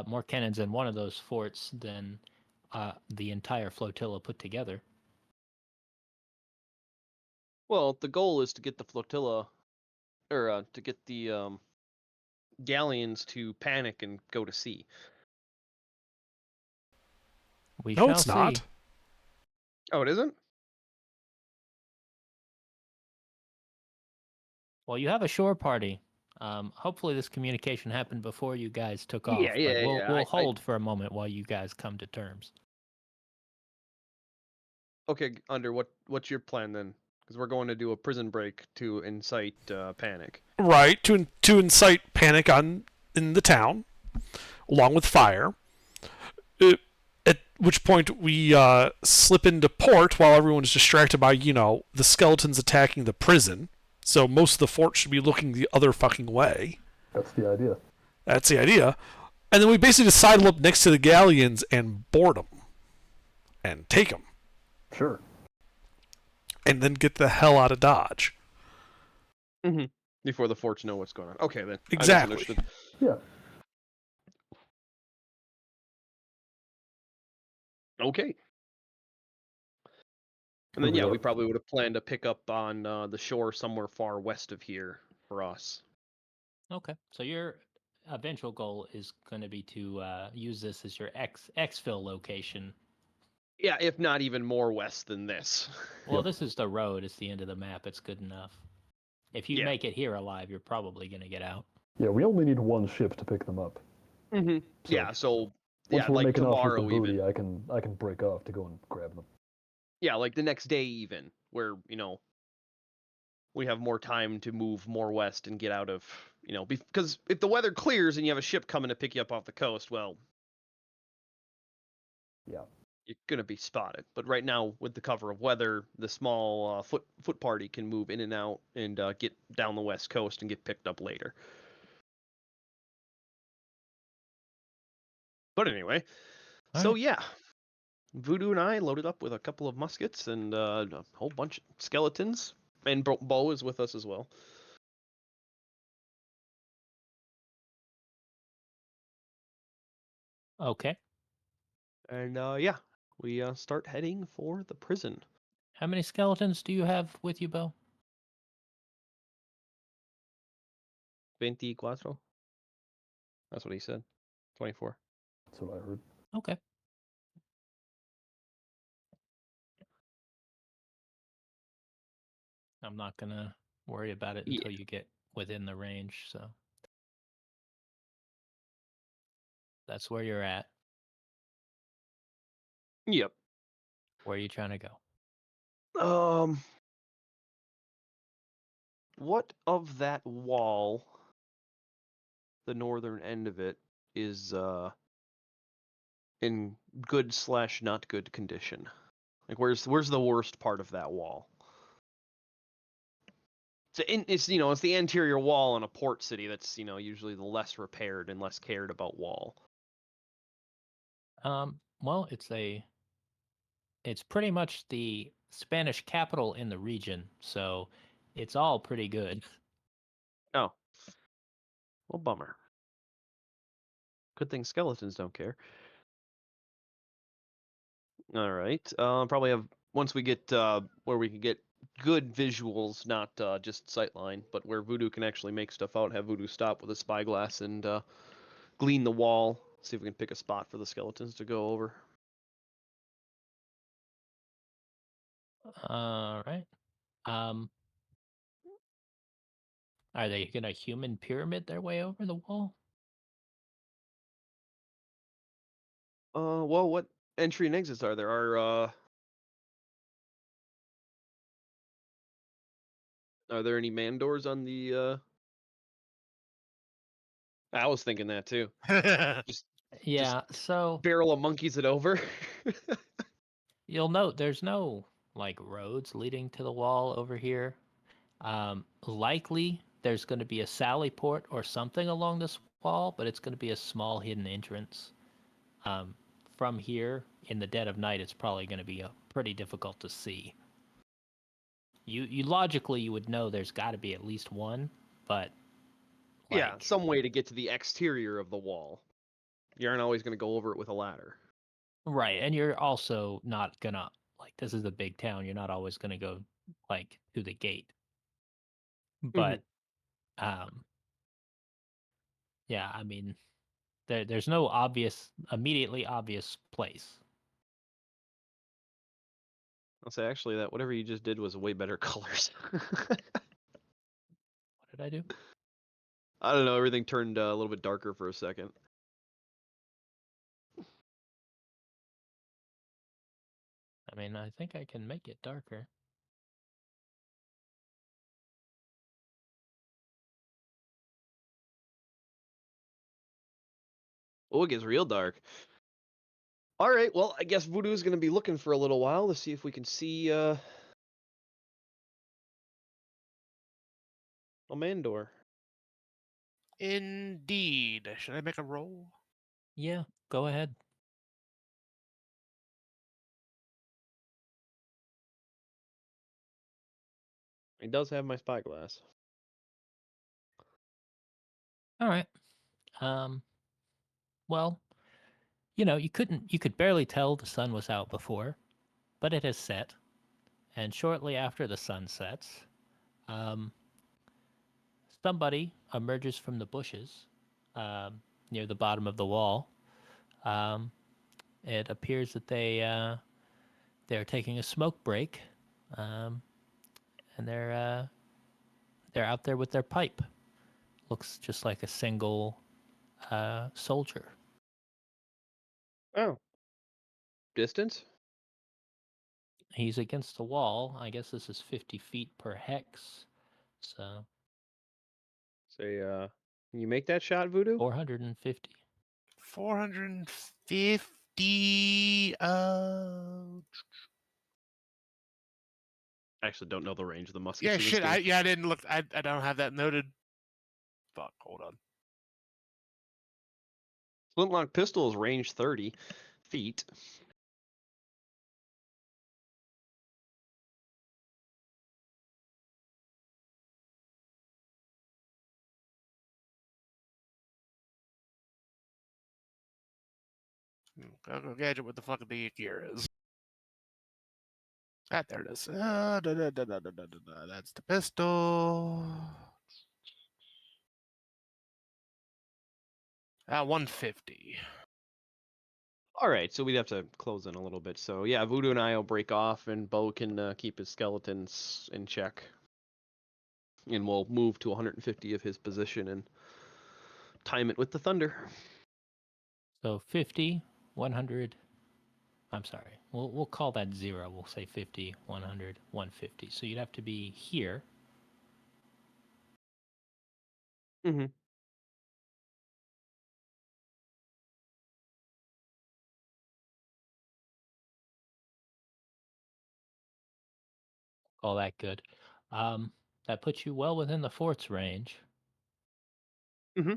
more cannons in one of those forts than the entire flotilla put together. Well, the goal is to get the flotilla, or to get the galleons to panic and go to sea. We No, shall it's see. not. Oh, it isn't? Well, you have a shore party. Hopefully, this communication happened before you guys took off. Yeah, but we'll I- hold for a moment while you guys come to terms. Okay, Under, what's your plan then? Because we're going to do a prison break to incite panic. Right, to incite panic in the town, along with fire. At which point we slip into port while everyone's distracted by, the skeletons attacking the prison. So most of the fort should be looking the other fucking way. That's the idea. That's the idea. And then we basically just sidle up next to the galleons and board them. And take them. Sure. And then get the hell out of Dodge. Mm-hmm. Before the forts know what's going on. Okay, then. Exactly. I misunderstood. Yeah. Okay. And then, we probably would have planned to pick up on the shore somewhere far west of here for us. Okay. So your eventual goal is going to be to use this as your exfil location. Yeah, if not even more west than this. Well, this is the road. It's the end of the map. It's good enough. If you make it here alive, you're probably going to get out. Yeah, we only need one ship to pick them up. Mm-hmm. So Yeah. So once yeah, we're like making off with the tomorrow booty, even. I can break off to go and grab them. Yeah, like the next day even, where we have more time to move more west and get out of because if the weather clears and you have a ship coming to pick you up off the coast, well, Yeah. you're gonna be spotted. But right now, with the cover of weather, the small foot party can move in and out and get down the west coast and get picked up later. But anyway, All so right. yeah, Voodoo and I loaded up with a couple of muskets and a whole bunch of skeletons, and Bo is with us as well. Okay. And yeah, we start heading for the prison. How many skeletons do you have with you, Bo? 24. That's what he said. 24. That's what I heard. Okay. I'm not gonna worry about it Yeah. until you get within the range, so that's where you're at. Yep. Where are you trying to go? What of that wall, the northern end of it, is in good / not good condition? Like where's the worst part of that wall? It's it's the interior wall in a port city that's usually the less repaired and less cared about wall. Well, it's pretty much the Spanish capital in the region, so it's all pretty good. Oh, well, bummer. Good thing skeletons don't care. All right. Probably have once we get where we can get good visuals, not just sightline, but where Voodoo can actually make stuff out. Have Voodoo stop with a spyglass and glean the wall. See if we can pick a spot for the skeletons to go over. All right. Are they gonna human pyramid their way over the wall? Well, what entry and exits are there? Are there any man doors on the? I was thinking that too. Just Yeah, so barrel of monkeys it over. you'll note there's no like roads leading to the wall over here. Likely there's going to be a sally port or something along this wall, but it's going to be a small hidden entrance. Um, from here in the dead of night, it's probably going to be pretty difficult to see. You logically you would know there's got to be at least one, but Yeah, like some way to get to the exterior of the wall. You aren't always going to go over it with a ladder. right, and you're also not gonna like this is a big town. You're not always gonna go like to the gate, but um, yeah, I mean there's no immediately obvious place. I'll say actually that whatever you just did was way better colors. What did I do? I don't know. Everything turned a little bit darker for a second. I mean, I think I can make it darker. Oh, it gets real dark. All right. Well, I guess Voodoo's going to be looking for a little while to see if we can see a man door. Indeed. Should I make a roll? Yeah, go ahead. He does have my spyglass. All right. Um, well, you could barely tell the sun was out before, but it has set, and shortly after the sun sets, um, somebody emerges from the bushes near the bottom of the wall. Um, it appears that they're taking a smoke break, um, and they're out there with their pipe, looks just like a single soldier. Oh. Distance? He's against the wall. I guess this is 50 feet per hex. So Say, can you make that shot, Voodoo? 450. 450. I actually don't know the range of the muskets Yeah, in this shit. game. I didn't look. I don't have that noted. Fuck. Hold on. Flintlock pistol is range 30 feet. Go gadget. What the fuck the gear is? Ah, there it is. That's the pistol. 150. All right, so we'd have to close in a little bit. So yeah, Voodoo and I will break off, and Bo can keep his skeletons in check, and we'll move to 150 of his position and time it with the thunder. So 50, 100. I'm sorry. We'll call that 0. We'll say 50, 100, 150. So you'd have to be here. Mm-hmm. Call that good. That puts you well within the fort's range. Mm-hmm.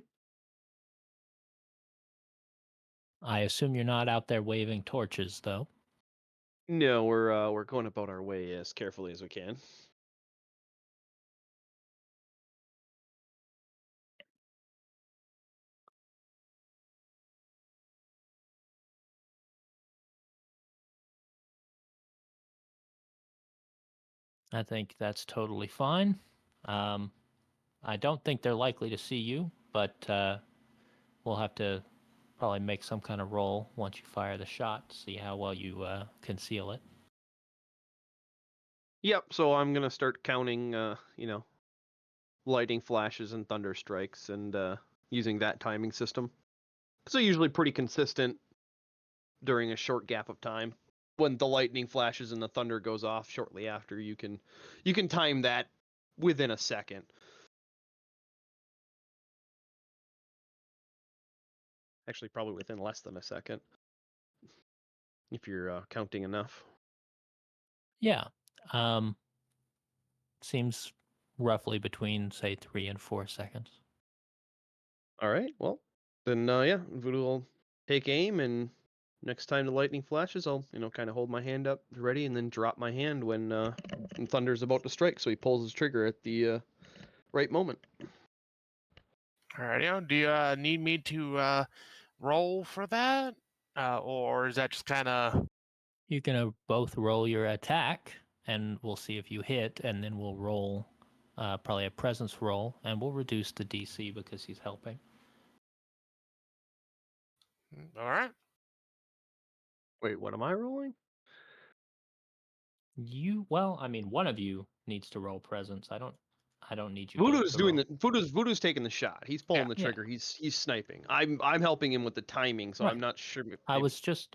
I assume you're not out there waving torches, though. No, we're going about our way as carefully as we can. I think that's totally fine. I don't think they're likely to see you, but we'll have to probably make some kind of roll once you fire the shot, see how well you conceal it. Yep. So I'm gonna start counting, lightning flashes and thunder strikes, and using that timing system. So usually pretty consistent during a short gap of time. When the lightning flashes and the thunder goes off shortly after, you can time that within a second. Actually, probably within less than a second, if you're counting enough. Yeah. Seems roughly between, say, 3 and 4 seconds. All right. Well, then yeah, Voodoo will take aim, and next time the lightning flashes, I'll kind of hold my hand up ready, and then drop my hand when thunder's about to strike. So he pulls his trigger at the right moment. Alrighty. Do you need me to roll for that, or is that just kind of? You're going to both roll your attack, and we'll see if you hit, and then we'll roll probably a presence roll, and we'll reduce the DC because he's helping. All right. Wait, what am I rolling? Well, I mean, one of you needs to roll presence. I don't need you both Voodoo's to doing roll. Voodoo's taking the shot. He's pulling the Yeah. trigger. He's sniping. I'm helping him with the timing, so Right. I'm not sure. I was just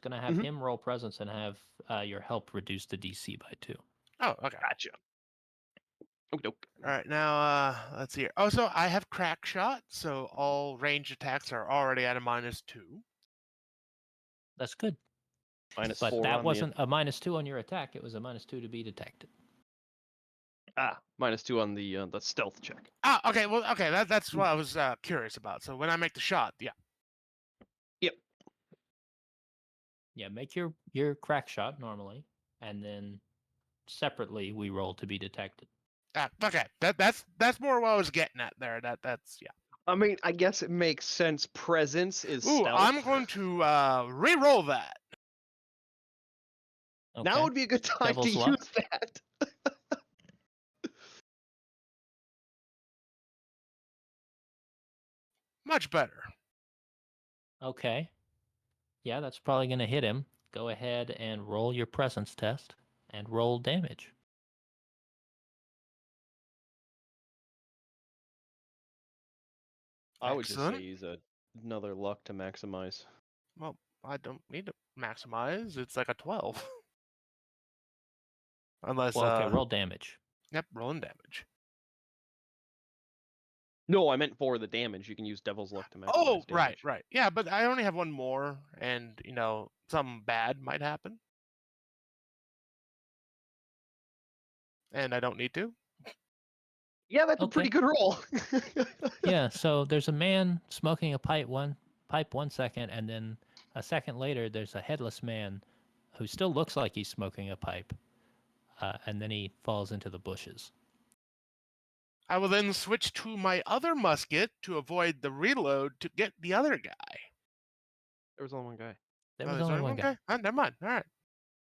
gonna have Mhm. him roll presence and have your help reduce the DC by 2. Oh, okay. Gotcha. Okay. All right. Now, let's see here. Oh, so I have crack shot, so all range attacks are already at a -2. That's good. Minus But 4 that on wasn't a -2 on your attack. It was a -2 to be detected. minus 2 on the stealth check. Ah, okay. Well, okay. That's what I was curious about. So when I make the shot, yeah. Yep. Yeah, make your crack shot normally, and then separately we roll to be detected. Okay. That's more what I was getting at there. That's yeah. I mean, I guess it makes sense. Presence is Ooh, stealth. I'm going to re-roll that. Okay. Now would be a good time Devil's to luck. use that. Much better. Okay. Yeah, that's probably gonna hit him. Go ahead and roll your presence test and roll damage. I would just Excellent. say use another luck to maximize. Well, I don't need to maximize. It's like a 12. Unless, Well, okay, roll damage. Yep, rolling damage. No, I meant for the damage. You can use Devil's Luck to maximize Oh, damage. right. Yeah, but I only have one more, and, something bad might happen. And I don't need to. Yeah, that's a pretty good roll. Yeah, so there's a man smoking a pipe 1 second, and then a second later there's a headless man who still looks like he's smoking a pipe, and then he falls into the bushes. I will then switch to my other musket to avoid the reload to get the other guy. There was only one guy. There Oh, was there's only one guy. Oh, never mind. All right.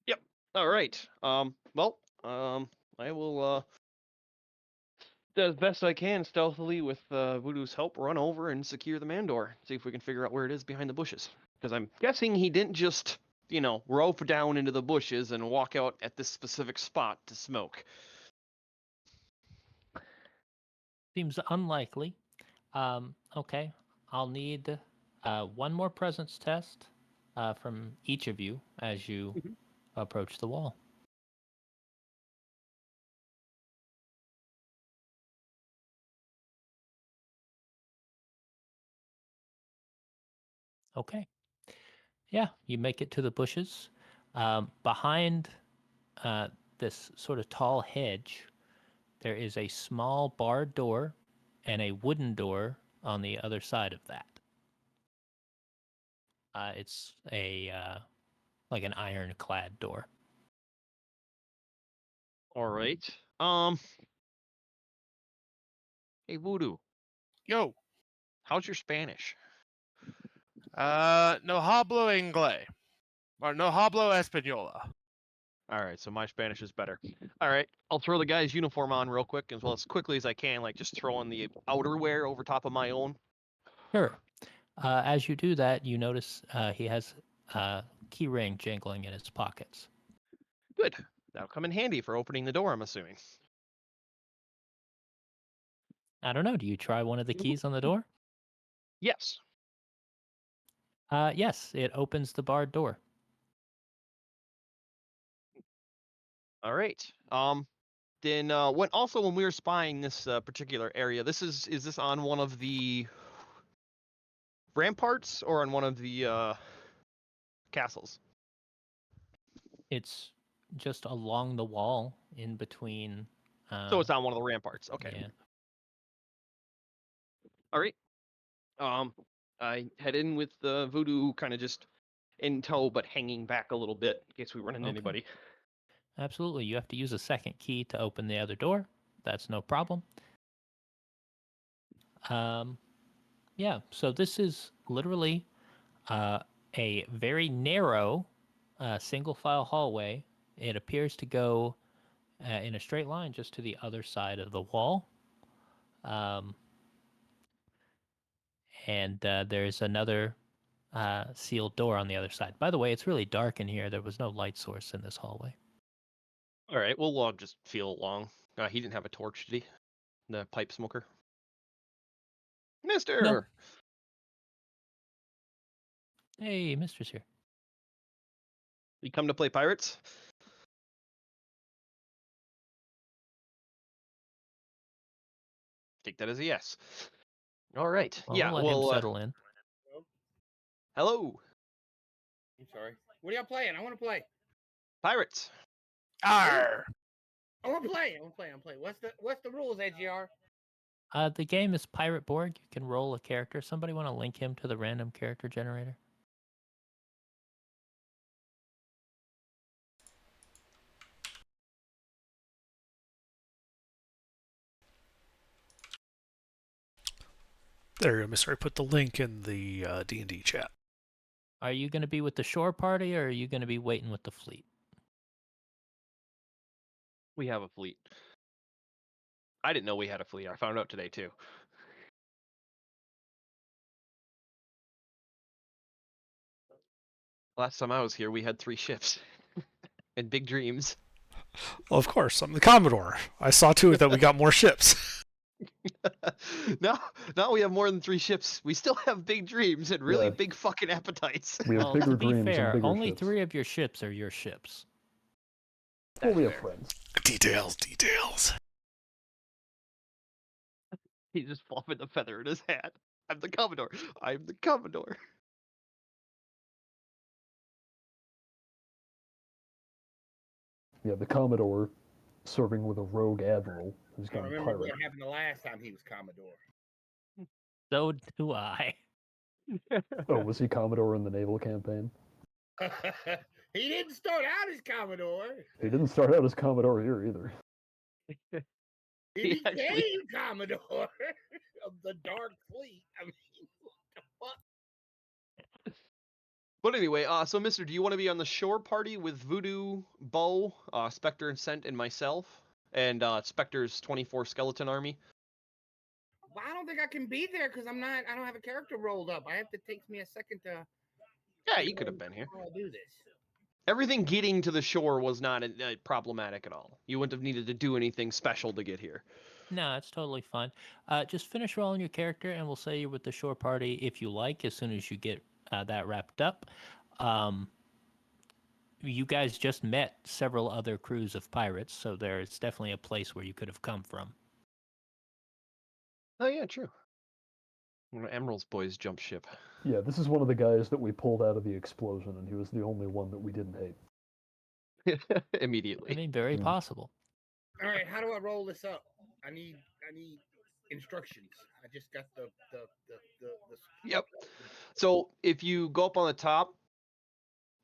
Yep. All right. Well, I will as best I can stealthily with Voodoo's help run over and secure the man door. See if we can figure out where it is behind the bushes. Because I'm guessing he didn't just, rope down into the bushes and walk out at this specific spot to smoke. Seems unlikely. Okay, I'll need one more presence test from each of you as you approach the wall. Okay. Yeah, you make it to the bushes. Behind this sort of tall hedge, there is a small barred door and a wooden door on the other side of that. It's a like an ironclad door. All right. Hey Voodoo, Yo. how's your Spanish? No hablo inglés. Or no hablo española. All right, so my Spanish is better. All right, I'll throw the guy's uniform on real quick, as well as quickly as I can, like just throwing the outerwear over top of my own. Sure. As you do that, you notice he has a key ring jingling in his pockets. Good. That'll come in handy for opening the door, I'm assuming. I don't know. Do you try one of the keys on the door? Yes. Yes, it opens the barred door. All right. Then when we were spying this particular area, is this on one of the ramparts or on one of the castles? It's just along the wall in between. So it's on one of the ramparts. Okay. Yeah. All right. I head in with the Voodoo kind of just in tow, but hanging back a little bit in case we run into Okay. anybody. Absolutely. You have to use a second key to open the other door. That's no problem. Yeah, so this is literally a very narrow single file hallway. It appears to go in a straight line just to the other side of the wall. And there's another sealed door on the other side. By the way, it's really dark in here. There was no light source in this hallway. All right, we'll just feel along. He didn't have a torch, did he? The pipe smoker. Mister! No. Hey, Mistress here. You come to play pirates? Take that as a yes. All right. Well, yeah, we'll let him well, settle in. hello, I'm sorry. What are y'all playing? I want to play. pirates. Arr! I want to play. I want to play. What's the rules, AGR? The game is Pirate Borg. You can roll a character. Somebody want to link him to the random character generator? There you go, Mr. I put the link in the D&D chat. Are you going to be with the shore party, or are you going to be waiting with the fleet? We have a fleet. I didn't know we had a fleet. I found out today too. Last time I was here, we had 3 ships and big dreams. Well, of course, I'm the Commodore. I saw to it that we got more ships. now we have more than 3 ships. We still have big dreams and really Yeah. big fucking appetites. We have Well, bigger to be dreams and fair, bigger only ships. 3 of your ships are your ships. Well, we have fair. friends. Details. He's just flopping the feather in his hat. I'm the Commodore. I'm the Commodore. Yeah, the Commodore serving with a rogue admiral who's I gone remember pirate. what happened the last time he was Commodore. So do I. Oh, was he Commodore in the naval campaign? He didn't start out as Commodore. He didn't start out as Commodore here either. He He became actually- Commodore of the Dark Fleet. I mean, what the fuck? But anyway, so Mister, do you want to be on the shore party with Voodoo, Bo, Spectre and Scent, and myself, and Spectre's 24 skeleton army? Well, I don't think I can be there because I don't have a character rolled up. It takes me a second to. Yeah, you could have been here. I'll do this. Everything getting to the shore was not problematic at all. You wouldn't have needed to do anything special to get here. No, it's totally fine. Just finish rolling your character, and we'll say you're with the shore party if you like. As soon as you get that wrapped up, you guys just met several other crews of pirates, so there's definitely a place where you could have come from. Oh yeah, true. One of Emerald's boys jump ship. Yeah, this is one of the guys that we pulled out of the explosion, and he was the only one that we didn't hate. Immediately. I mean, very Mm. possible. All right, how do I roll this up? I need instructions. I just got the Yep. So if you go up on the top,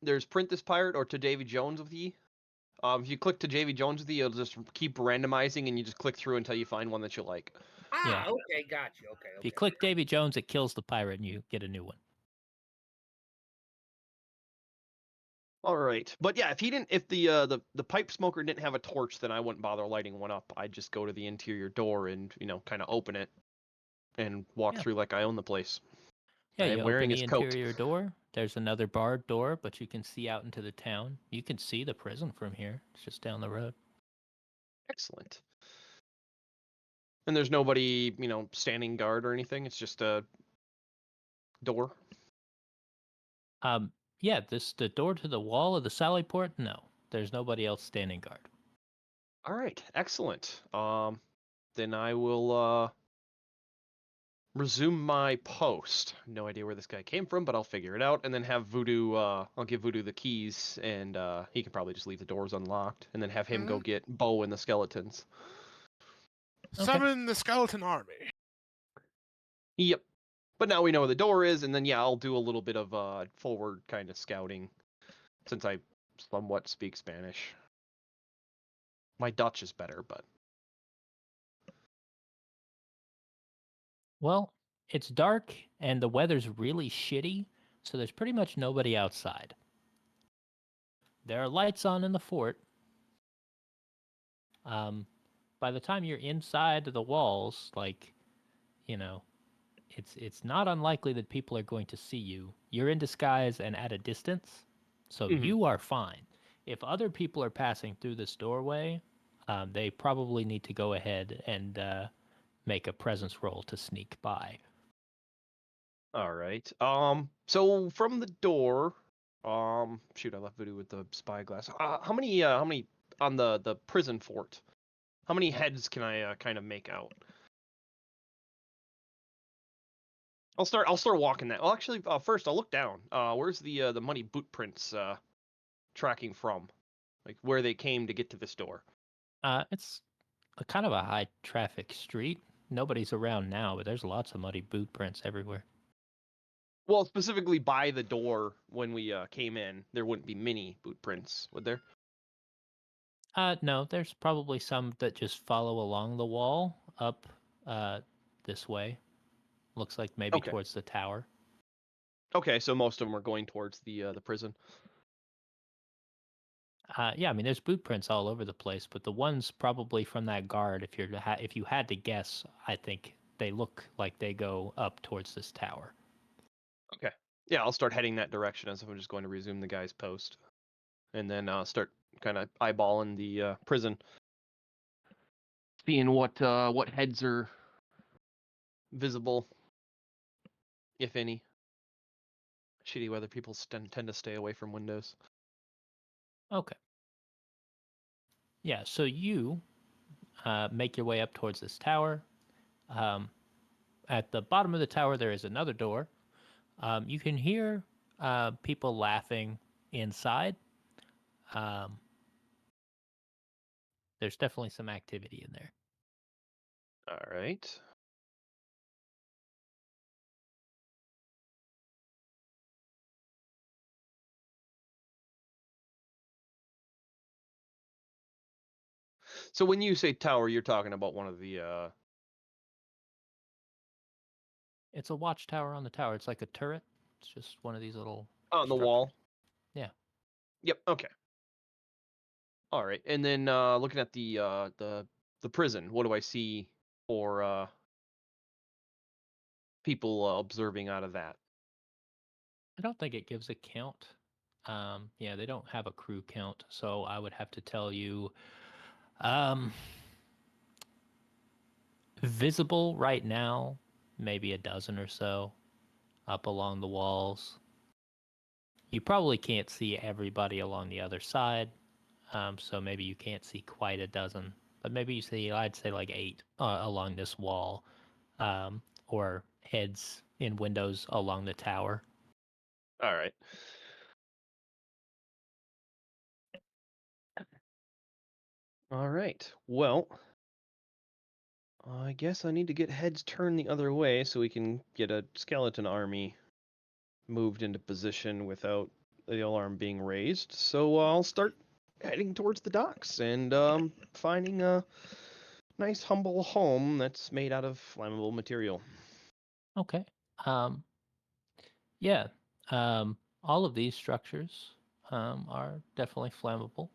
there's print this pirate or to Davy Jones with ye. If you click to Davy Jones with ye, it'll just keep randomizing, and you just click through until you find one that you like. Yeah. Okay, got you. Okay. If you click Davy Jones, it kills the pirate, and you get a new one. All right, but yeah, if the pipe smoker didn't have a torch, then I wouldn't bother lighting one up. I'd just go to the interior door and kind of open it and walk Yeah. through like I own the place. Yeah, I you am open wearing the his coat. interior door. There's another barred door, but you can see out into the town. You can see the prison from here. It's just down the road. Excellent. And there's nobody, standing guard or anything. It's just a door. Yeah, the door to the wall of the sally port. No, there's nobody else standing guard. All right, excellent. Then I will resume my post. No idea where this guy came from, but I'll figure it out, and then have Voodoo. I'll give Voodoo the keys, and he can probably just leave the doors unlocked, and then have him go get Bo and the skeletons. Okay. Summon the skeleton army. Yep. But now we know where the door is, and then yeah, I'll do a little bit of forward kind of scouting, since I somewhat speak Spanish. My Dutch is better, but Well, it's dark and the weather's really shitty, so there's pretty much nobody outside. There are lights on in the fort. By the time you're inside the walls, it's not unlikely that people are going to see you. You're in disguise and at a distance, so you are fine. If other people are passing through this doorway, they probably need to go ahead and make a presence roll to sneak by. all right. So from the door, shoot, I left Voodoo with the spyglass. How many on the prison fort? How many heads can I kind of make out? I'll start walking that. Well, actually, first I'll look down. Where's the muddy boot prints tracking from? Like where they came to get to this door. It's a kind of a high traffic street. Nobody's around now, but there's lots of muddy boot prints everywhere. Well, specifically by the door when we came in, there wouldn't be many boot prints, would there? No, there's probably some that just follow along the wall up this way. Looks like maybe Okay. towards the tower. Okay, so most of them are going towards the prison. Yeah, I mean there's boot prints all over the place, but the ones probably from that guard, if you had to guess, I think they look like they go up towards this tower. Okay. Yeah, I'll start heading that direction as if I'm just going to resume the guy's post, and then start kind of eyeballing the prison, seeing what heads are visible, if any. Shitty weather, people tend to stay away from windows. Okay. Yeah, so you make your way up towards this tower. At the bottom of the tower, there is another door. You can hear people laughing inside. There's definitely some activity in there. All right. So when you say tower, you're talking about one of the It's a watchtower on the tower. It's like a turret. It's just one of these little on the structures. wall. Yeah. Yep. Okay. All right. And then looking at the prison, what do I see for people observing out of that? I don't think it gives a count. Yeah, they don't have a crew count, so I would have to tell you visible right now, maybe a dozen or so up along the walls. You probably can't see everybody along the other side, so maybe you can't see quite a dozen, but maybe you see, I'd say like 8 along this wall, or heads in windows along the tower. All right. All right. Well, I guess I need to get heads turned the other way so we can get a skeleton army moved into position without the alarm being raised. So I'll start heading towards the docks and finding a nice humble home that's made out of flammable material. Okay. Yeah. All of these structures are definitely flammable.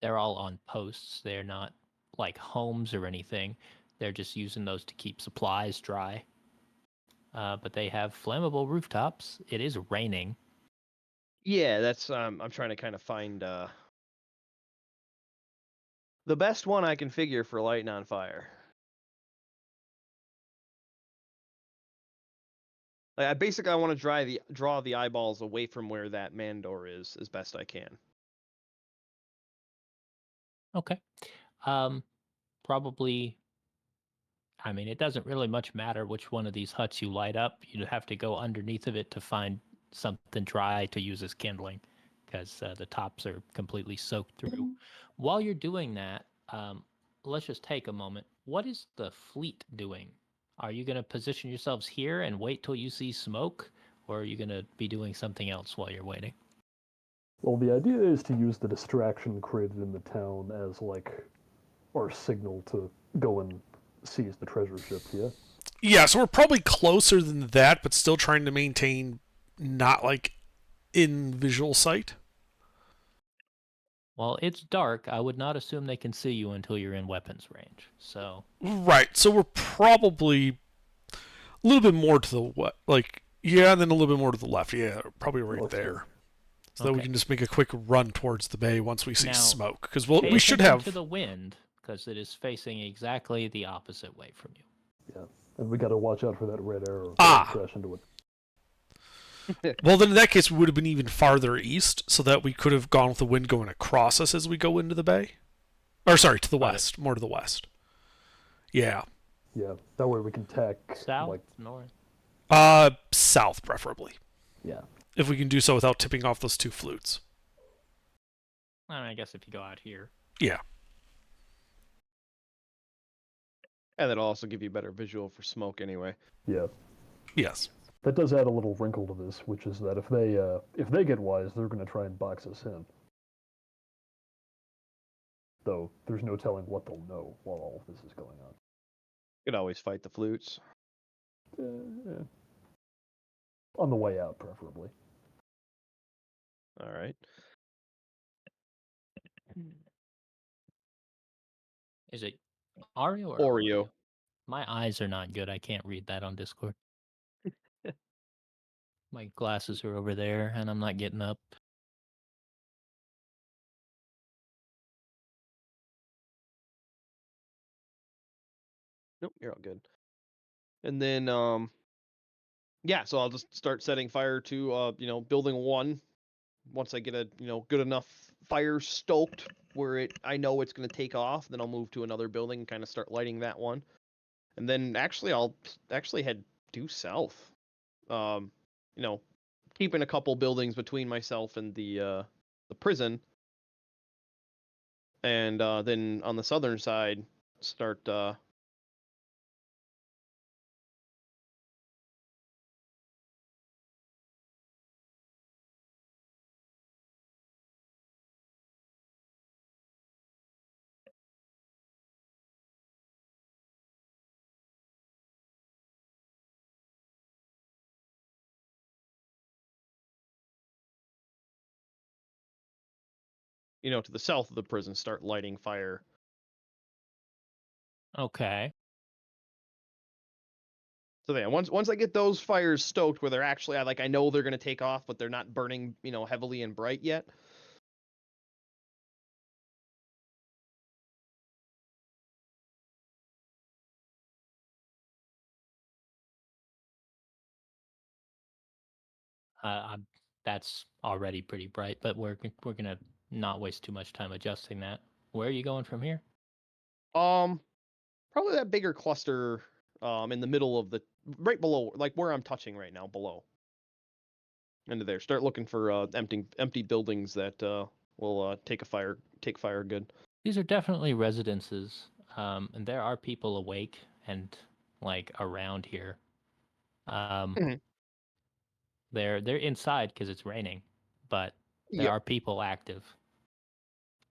They're all on posts. They're not like homes or anything. They're just using those to keep supplies dry. But they have flammable rooftops. It is raining. Yeah, that's I'm trying to kind of find the best one I can figure for lighting on fire. Like, I want to draw the eyeballs away from where that man door is as best I can. Okay. Probably. I mean, it doesn't really much matter which one of these huts you light up. You'd have to go underneath of it to find something dry to use as kindling, because the tops are completely soaked through. While you're doing that, let's just take a moment. What is the fleet doing? Are you going to position yourselves here and wait till you see smoke, or are you going to be doing something else while you're waiting? Well, the idea is to use the distraction created in the town as like our signal to go and seize the treasure ship. Yeah. Yeah, so we're probably closer than that, but still trying to maintain not like in visual sight. Well, it's dark. I would not assume they can see you until you're in weapons range. So Right. So we're probably a little bit more to the yeah, and then a little bit more to the left. Yeah, probably right Let's there. see. So that we Okay. can just make a quick run towards the bay once we see Now, smoke, because pay we should attention have. to the wind, because it is facing exactly the opposite way from you. Yeah, and we got to watch out for that red arrow. Ah. Crash into it. Well, then in that case, we would have been even farther east, so that we could have gone with the wind going across us as we go into the bay. Or sorry, to the Got it. west, more to the west. Yeah. Yeah, that way we can tack South, like north. South preferably, yeah. if we can do so without tipping off those 2 flutes. I guess if you go out here. Yeah. And that'll also give you better visual for smoke anyway. Yeah. Yes. That does add a little wrinkle to this, which is that if they get wise, they're going to try and box us in. Though there's no telling what they'll know while all of this is going on. You could always fight the flutes. Yeah. On the way out, preferably. All right. Is it Ario or Oreo. My eyes are not good. I can't read that on Discord. My glasses are over there, and I'm not getting up. Nope, you're all good. And then yeah, so I'll just start setting fire to building 1. Once I get a good enough fire stoked where I know it's going to take off, then I'll move to another building and kind of start lighting that one. And then I'll head due south. Keeping a couple buildings between myself and the prison. And then on the southern side, start to the south of the prison, start lighting fire. Okay. So yeah, once I get those fires stoked where they're actually I know they're gonna take off, but they're not burning heavily and bright yet. That's already pretty bright, but we're gonna not waste too much time adjusting that. Where are you going from here? Probably that bigger cluster in the middle of right below, like where I'm touching right now, below. Into there. Start looking for empty buildings that will take fire good. These are definitely residences, and there are people awake and around here. Mhm. They're inside because it's raining, but there Yep. are people active.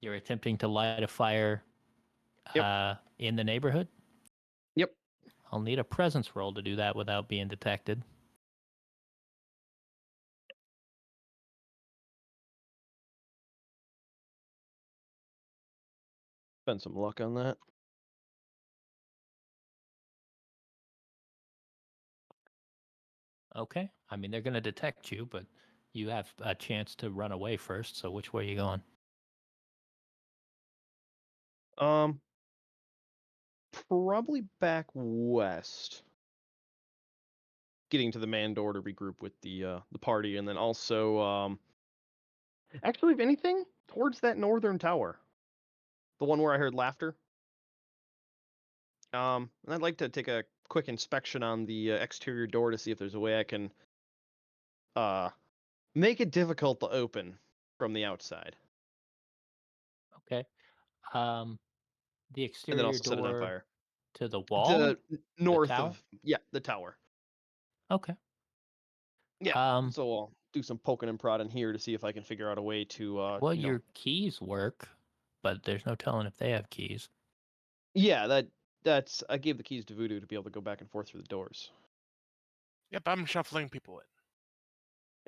You're attempting to light a fire Yep. in the neighborhood? Yep. I'll need a presence roll to do that without being detected. Spend some luck on that. Okay. I mean, they're going to detect you, but you have a chance to run away first. So which way are you going? Probably back west. Getting to the man door to regroup with the party, and then also actually, if anything, towards that northern tower, the one where I heard laughter. And I'd like to take a quick inspection on the exterior door to see if there's a way I can make it difficult to open from the outside, Okay. The and then exterior also set it on door fire. to the wall, To north tower? of the tower. Okay. Yeah. So I'll do some poking and prodding here to see if I can figure out a way to well, your keys work, but there's no telling if they have keys. Yeah, that's I gave the keys to Voodoo to be able to go back and forth through the doors. Yep, I'm shuffling people in.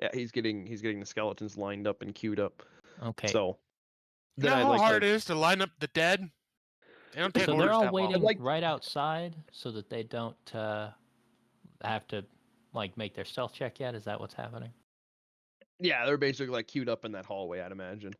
Yeah, he's getting the skeletons lined up and queued up. Okay. So You then know I'd how like hard to. it is to line up the dead? They don't take So they're orders all that well. waiting like- right outside so that they don't have to make their stealth check yet. Is that what's happening? Yeah, they're basically queued up in that hallway, I'd imagine.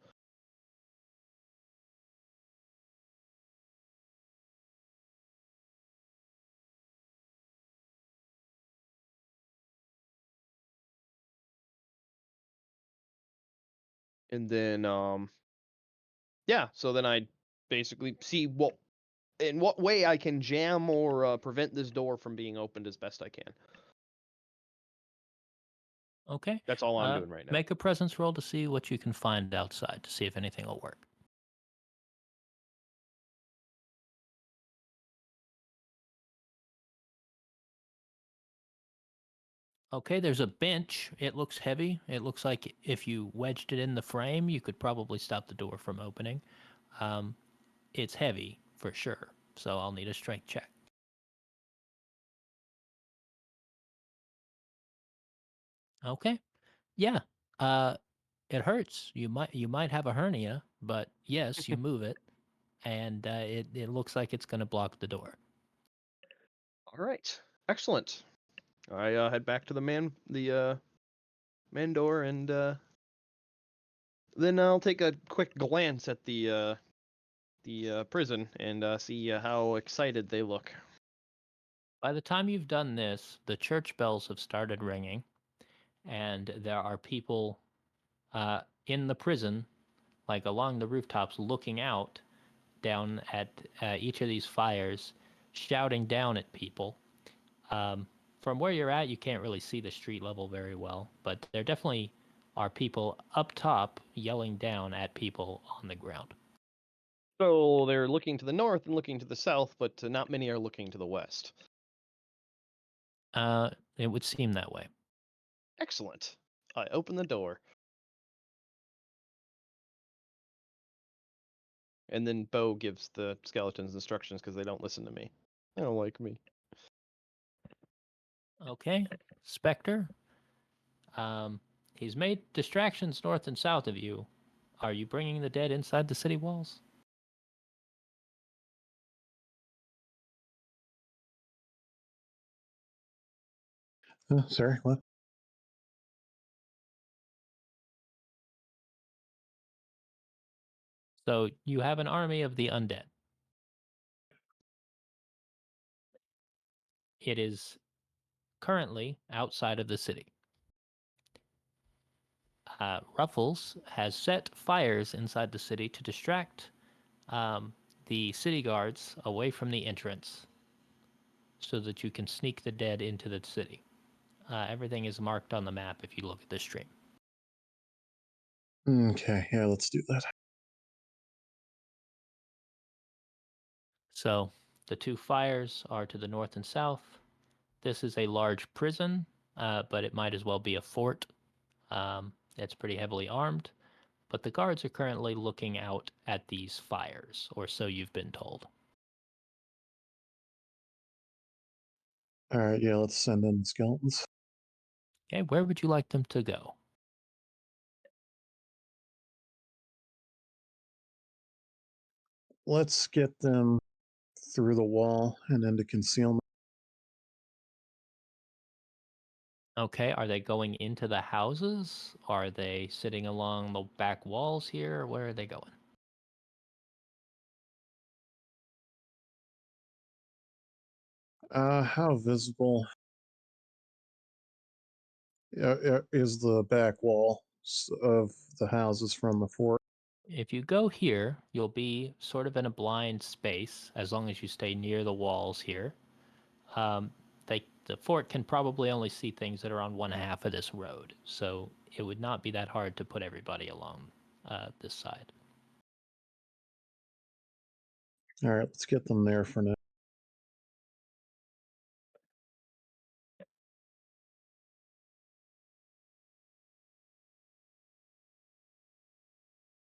And then yeah, so then I'd basically see in what way I can jam or prevent this door from being opened as best I can. Okay. That's all I'm doing right now. Make a presence roll to see what you can find outside to see if anything will work. Okay, there's a bench. It looks heavy. It looks like if you wedged it in the frame, you could probably stop the door from opening. It's heavy for sure, so I'll need a strength check. Okay. Yeah. It hurts. You might have a hernia, but yes, you move it, and it looks like it's going to block the door. All right, excellent. I head back to the man door, and then I'll take a quick glance at the prison and see how excited they look. By the time you've done this, the church bells have started ringing, and there are people in the prison, like along the rooftops, looking out down at each of these fires, shouting down at people. From where you're at, you can't really see the street level very well, but there definitely are people up top yelling down at people on the ground. So they're looking to the north and looking to the south, but not many are looking to the west. It would seem that way. Excellent. I open the door. And then Bo gives the skeletons instructions because they don't listen to me. They don't like me. Okay, Spectre. He's made distractions north and south of you. Are you bringing the dead inside the city walls? Sorry, what? So you have an army of the undead. It is currently outside of the city. Ruffles has set fires inside the city to distract the city guards away from the entrance so that you can sneak the dead into the city. Everything is marked on the map if you look at the stream. Okay, yeah, let's do that. So the two fires are to the north and south. This is a large prison, but it might as well be a fort. It's pretty heavily armed, but the guards are currently looking out at these fires, or so you've been told. All right, yeah, let's send in the skeletons. Okay, where would you like them to go? Let's get them through the wall and into concealment. Okay, are they going into the houses? Are they sitting along the back walls here? Where are they going? How visible is the back wall of the houses from the fort? If you go here, you'll be sort of in a blind space as long as you stay near the walls here. The fort can probably only see things that are on one half of this road, so it would not be that hard to put everybody along this side. All right, let's get them there for now.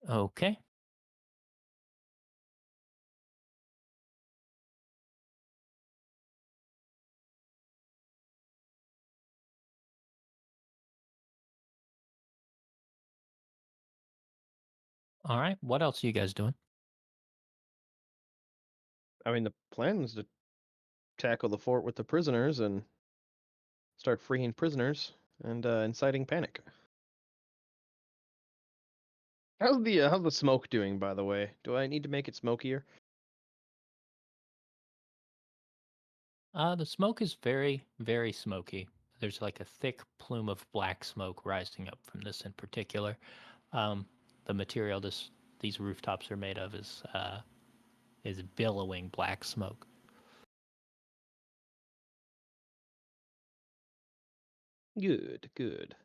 Okay. All right. What else are you guys doing? I mean, the plan is to tackle the fort with the prisoners and start freeing prisoners and inciting panic. How's the smoke doing, by the way? Do I need to make it smokier? The smoke is very, very smoky. There's like a thick plume of black smoke rising up from this in particular. Um, the material these rooftops are made of is billowing black smoke. Good, good.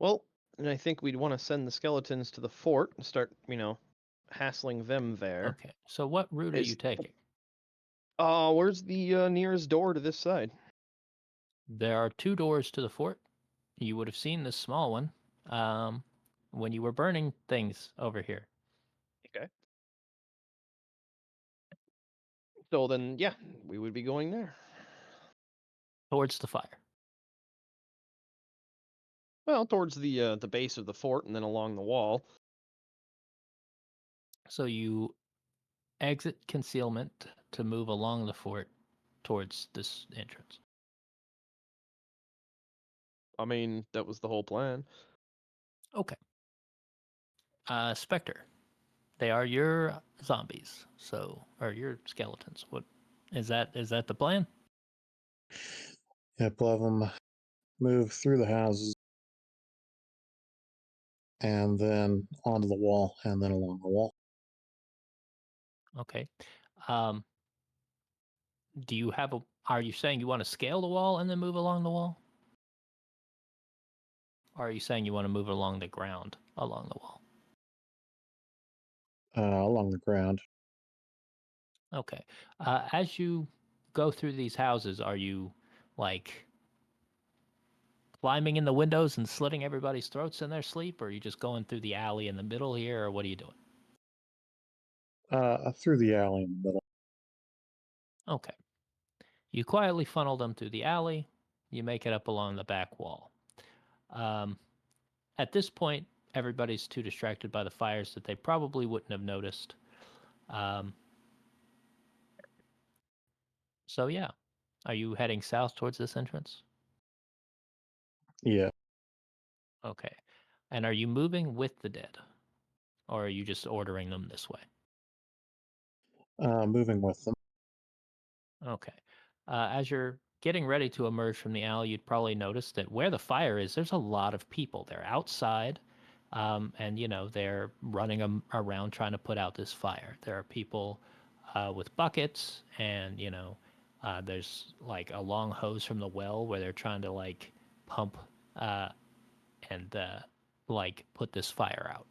Well, and I think we'd want to send the skeletons to the fort and start, hassling them there. Okay. So what route are you taking? Where's the nearest door to this side? There are two doors to the fort. You would have seen this small one when you were burning things over here. Okay. So then, yeah, we would be going there. Towards the fire. Well, towards the base of the fort and then along the wall. So you exit concealment to move along the fort towards this entrance. I mean, that was the whole plan. Okay. Spectre. They are your zombies, or your skeletons. What is that? Is that the plan? Yep, we'll have them move through the houses and then onto the wall and then along the wall. Okay. Um, do you have a? Are you saying you want to scale the wall and then move along the wall? Or are you saying you want to move along the ground along the wall? Along the ground. Okay. As you go through these houses, are you like climbing in the windows and slitting everybody's throats in their sleep, or are you just going through the alley in the middle here, or what are you doing? Through the alley in the middle. Okay. You quietly funnel them through the alley. You make it up along the back wall. Um, at this point, everybody's too distracted by the fires that they probably wouldn't have noticed. Um, so yeah, are you heading south towards this entrance? Yeah. Okay. And are you moving with the dead? Or are you just ordering them this way? Moving with them. Okay. As you're getting ready to emerge from the alley, you'd probably notice that where the fire is, there's a lot of people. They're outside, and they're running around trying to put out this fire. There are people with buckets, and there's like a long hose from the well where they're trying to like pump uh, and like put this fire out.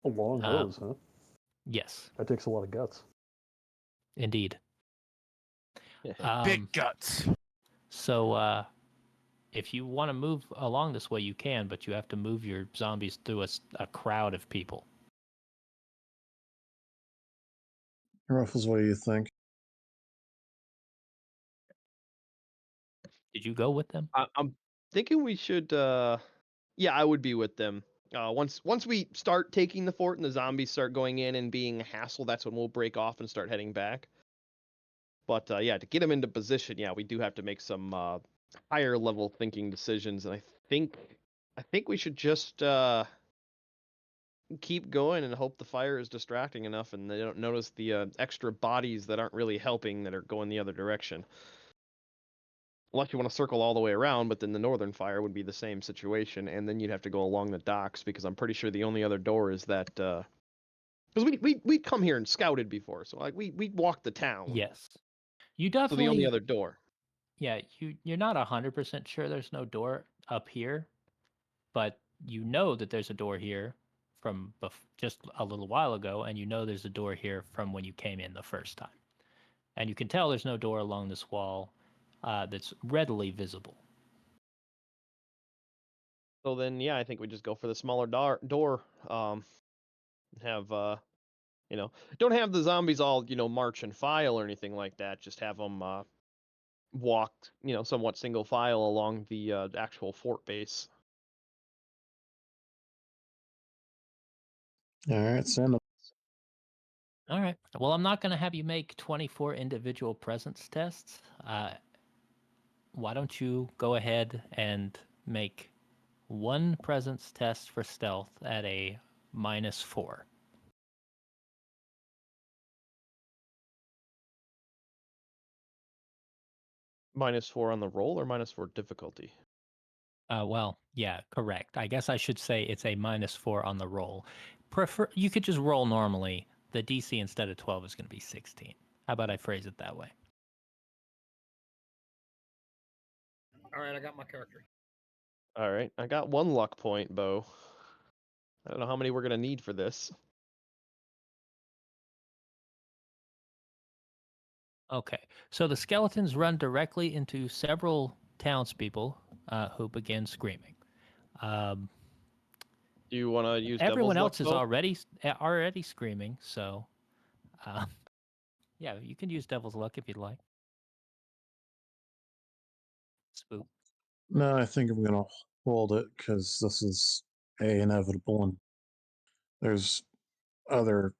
A long Um, hose, huh? yes, That takes a lot of guts. indeed. Yeah. Big Um, guts. so if you want to move along this way, you can, but you have to move your zombies through a crowd of people. Ruffles, what do you think? Did you go with them? I'm thinking we should. Yeah, I would be with them. Once we start taking the fort and the zombies start going in and being a hassle, that's when we'll break off and start heading back. But yeah, to get them into position, yeah, we do have to make some higher level thinking decisions, and I think we should just keep going and hope the fire is distracting enough and they don't notice the extra bodies that aren't really helping that are going the other direction. Unless you want to circle all the way around, but then the northern fire would be the same situation, and then you'd have to go along the docks because I'm pretty sure the only other door is that. Because we'd come here and scouted before, so like we walked the town. Yes. You So the only definitely, other door. yeah, you're not 100% sure there's no door up here, but you know that there's a door here from just a little while ago, and you know there's a door here from when you came in the first time. And you can tell there's no door along this wall that's readily visible. So then, yeah, I think we just go for the smaller door. Have don't have the zombies all march and file or anything like that. Just have them walk somewhat single file along the actual fort base. All right, send them. All right. Well, I'm not going to have you make 24 individual presence tests. Why don't you go ahead and make one presence test for stealth at a -4? -4 on the roll or -4 difficulty. Well, yeah, correct. I guess I should say it's a -4 on the roll. You could just roll normally. The DC instead of 12 is going to be 16. How about I phrase it that way? All right, I got my character. All right, I got 1 luck point, Bo. I don't know how many we're gonna need for this. Okay, so the skeletons run directly into several townspeople who begin screaming. Um, Do you want to use everyone Devil's Luck, else is Bo? already screaming, so uh, yeah, you can use Devil's Luck if you'd like. Spook. No, I think I'm gonna hold it because this is inevitable, and there's other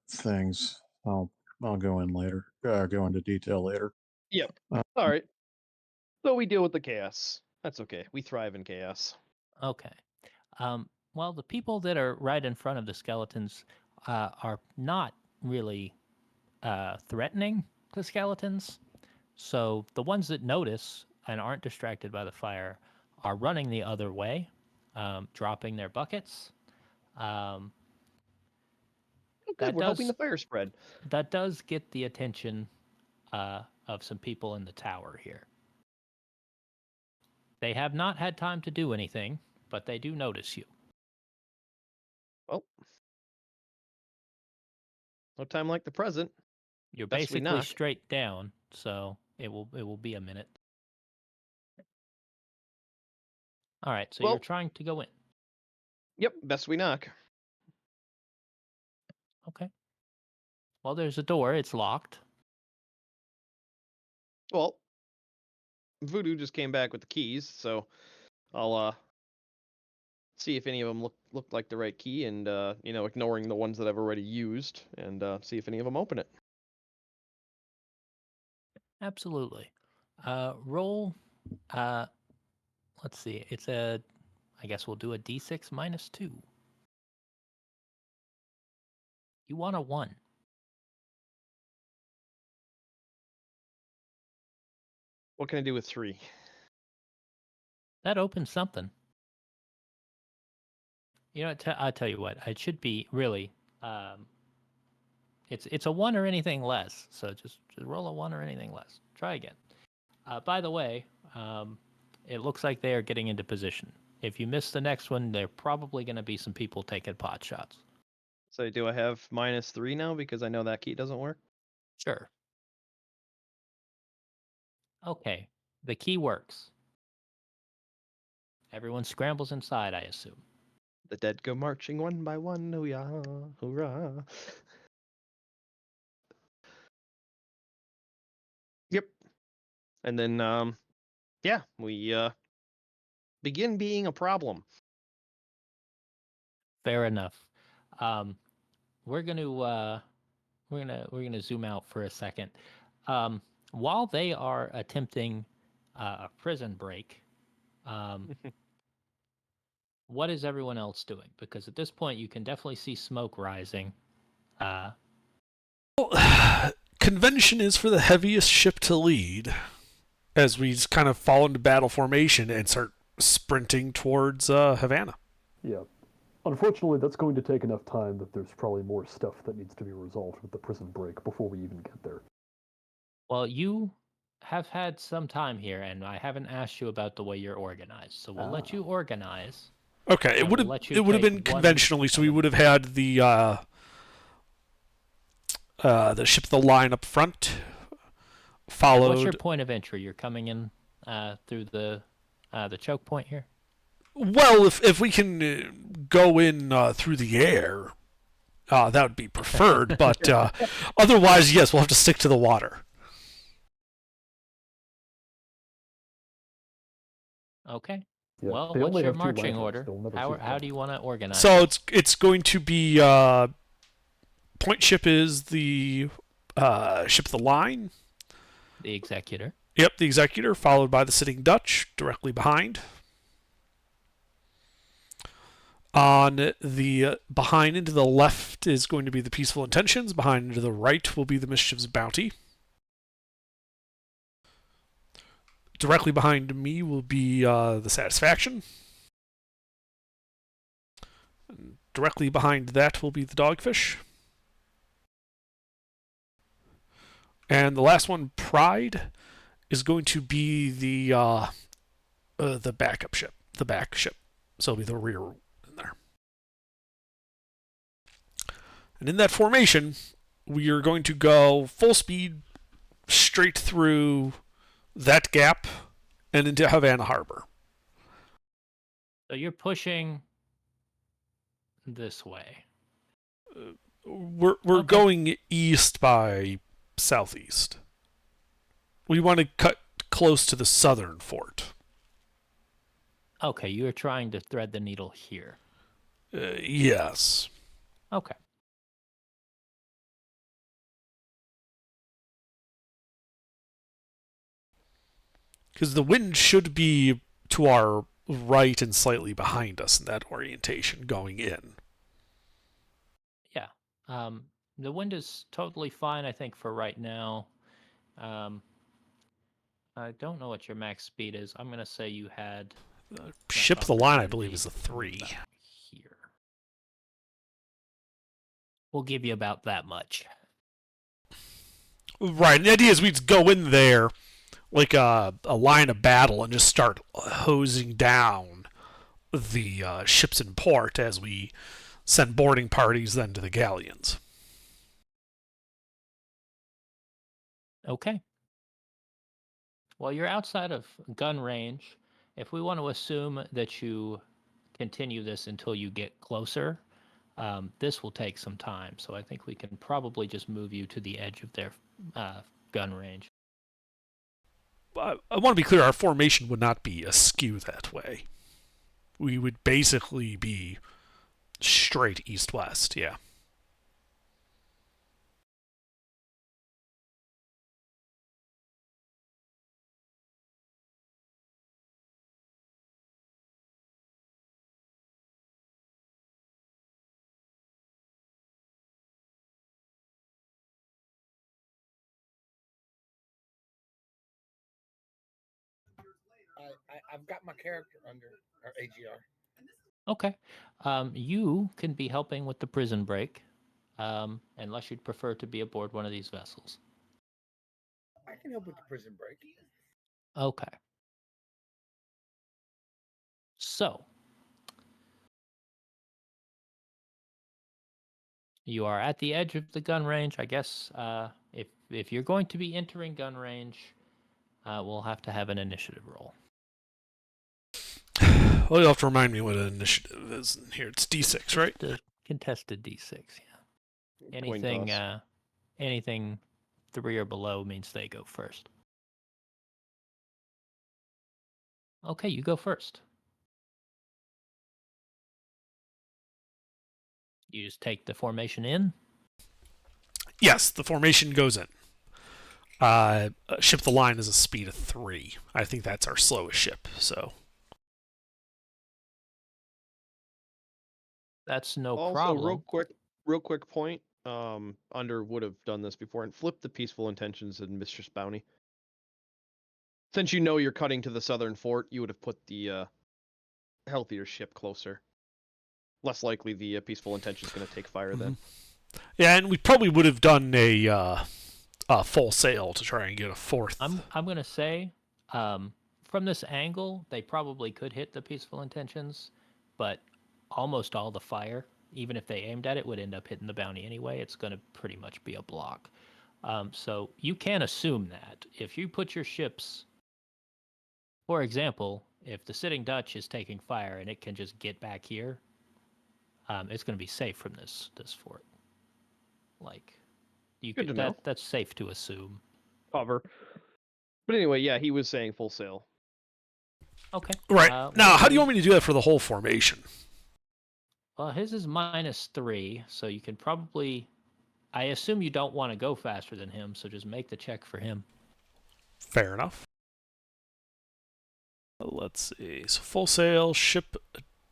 things. I'll go in later. Go into detail later. Yep. Uh, All right. So we deal with the chaos. That's okay. We thrive in chaos. Okay. Well, the people that are right in front of the skeletons are not really threatening the skeletons. So the ones that notice and aren't distracted by the fire are running the other way, dropping their buckets. Um, Oh, good. that We're helping does the fire spread. that does get the attention of some people in the tower here. They have not had time to do anything, but they do notice you. Well, no time like the present. You're Best we basically knock. straight down, so it will be a minute. All right, so you're Well, trying to go in. yep. Best we knock. Okay. Well, there's a door. It's locked. Well, Voodoo just came back with the keys, so I'll see if any of them look like the right key, and ignoring the ones that I've already used, and see if any of them open it. Absolutely. Roll. Let's see. It's a. I guess we'll do a d6 minus 2. You want a 1. What can I do with 3? That opens something. You know, I'll tell you what. It should be really. It's a 1 or anything less. So just roll a 1 or anything less. Try again. By the way, it looks like they are getting into position. If you miss the next one, there are probably going to be some people taking pot shots. So do I have -3 now because I know that key doesn't work? Sure. Okay. The key works. Everyone scrambles inside, I assume. The dead go marching one by one. Hoo-yah, hoorah. Yep. And then yeah, we begin being a problem. Fair enough. We're gonna zoom out for a second. While they are attempting a prison break, what is everyone else doing? Because at this point, you can definitely see smoke rising. Convention is for the heaviest ship to lead, as we just kind of fall into battle formation and start sprinting towards Havana. Yeah. Unfortunately, that's going to take enough time that there's probably more stuff that needs to be resolved with the prison break before we even get there. Well, you have had some time here, and I haven't asked you about the way you're organized. So we'll let you organize. Okay, it And would we'll have let you it would have take been one conventionally, so we of would have had the ship of the line up front, followed. What's your point of entry? You're coming in through the choke point here. Well, if we can go in through the air, that would be preferred. But otherwise, yes, we'll have to stick to the water. Okay. Yeah, Well, they what's only your have two marching lanterns. order? They'll never How see how them. do you want to organize? So this? it's going to be point ship is the ship of the line. The executor. Yep, the executor, followed by the sitting Dutch directly behind. On the behind and to the left is going to be the peaceful intentions. Behind and to the right will be the mischief's bounty. Directly behind me will be the satisfaction. And directly behind that will be the dogfish. And the last one, pride, is going to be the backup ship, the back ship. So it'll be the rear in there. And in that formation, we are going to go full speed straight through that gap and into Havana Harbor. So you're pushing this way. We're Okay. going east by southeast. We want to cut close to the southern fort. Okay, you are trying to thread the needle here. Yes. Okay. Because the wind should be to our right and slightly behind us in that orientation going in. Yeah. The wind is totally fine, I think, for right now. I don't know what your max speed is. I'm going to say you had... Ship the line, I believe, is a 3. Here. We'll give you about that much. Right, and the idea is we'd go in there like a line of battle and just start hosing down the ships in port as we send boarding parties then to the galleons. Okay. Well, you're outside of gun range. If we want to assume that you continue this until you get closer, this will take some time. So I think we can probably just move you to the edge of their gun range. I want to be clear, our formation would not be askew that way. We would basically be straight east-west, yeah. I've got my character under our AGR. Okay. You can be helping with the prison break, unless you'd prefer to be aboard one of these vessels. I can help with the prison break. Okay. So, you are at the edge of the gun range. I guess if you're going to be entering gun range, we'll have to have an initiative roll. Well, you'll have to remind me what an initiative is in here. It's D6, right? The contested D6, yeah. Coin toss. Anything 3 or below means they go first. Okay, you go first. You just take the formation in. Yes, the formation goes in. Ship the line is a speed of 3. I think that's our slowest ship, so... That's no Also, problem. real quick point. Under would have done this before and flipped the peaceful intentions and Mistress Bounty. Since you know you're cutting to the southern fort, you would have put the healthier ship closer. Less likely the peaceful intention is going to take fire then. Yeah, and we probably would have done a full sail to try and get a fourth. I'm going to say, from this angle, they probably could hit the peaceful intentions, but almost all the fire, even if they aimed at it, would end up hitting the bounty anyway. It's going to pretty much be a block. So you can assume that if you put your ships, for example, if the Sitting Dutch is taking fire and it can just get back here, it's going to be safe from this fort. Like, you Good could, to know. that's safe to assume. Cover. But anyway, yeah, he was saying full sail. Okay. Right. Now, how do you well, want me to do that for the whole formation? Well, his is -3, so you can probably... I assume you don't want to go faster than him, so just make the check for him. Fair enough. Let's see. So full sail, ship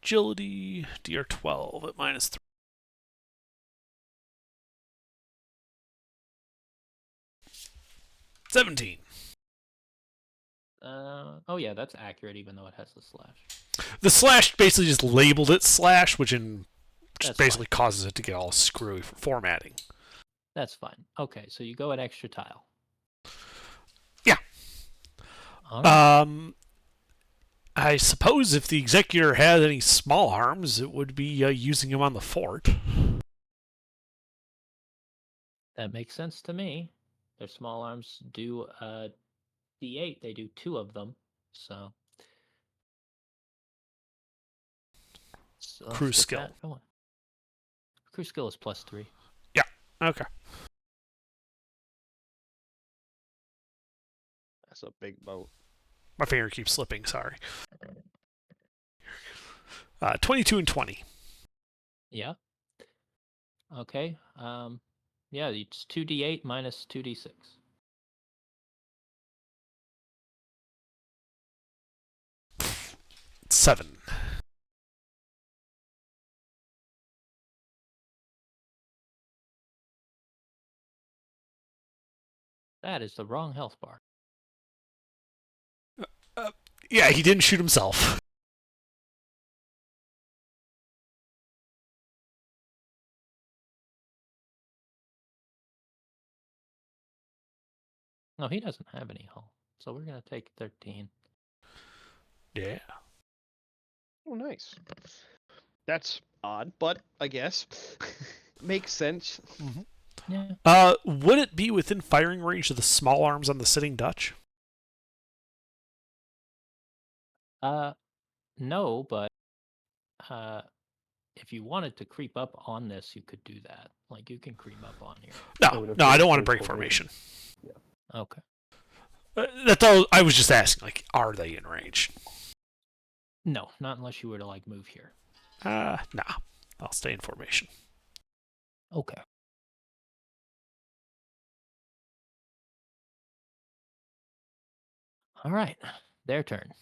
agility, DR12 at -3. $17. Oh yeah, that's accurate, even though it has the slash. The slash basically just labeled it slash, which just That's basically fine. causes it to get all screwy for formatting. That's fine. Okay, so you go at extra tile. Yeah. All right. I suppose if the executor had any small arms, it would be using them on the fort. That makes sense to me. Their small arms do D8. They do 2 of them. So let's Crew get skill. that going. Crew skill is +3. Yeah. Okay. That's a big boat. My finger keeps slipping. Sorry. 22 and 20. Yeah. Okay. Yeah, it's 2d8 minus 2d6. 7. That is the wrong health bar. Yeah, he didn't shoot himself. No, he doesn't have any health. So we're going to take 13. Yeah. Oh, nice. That's odd, but I guess makes sense. Yeah. Would it be within firing range of the small arms on the sitting Dutch? No, but if you wanted to creep up on this, you could do that. Like, you can creep up on here. No, I don't want to break formation. Okay. That's all. I was just asking, like, are they in range? No, not unless you were to, like, move here. Nah. I'll stay in formation. Okay. All right. Their turn.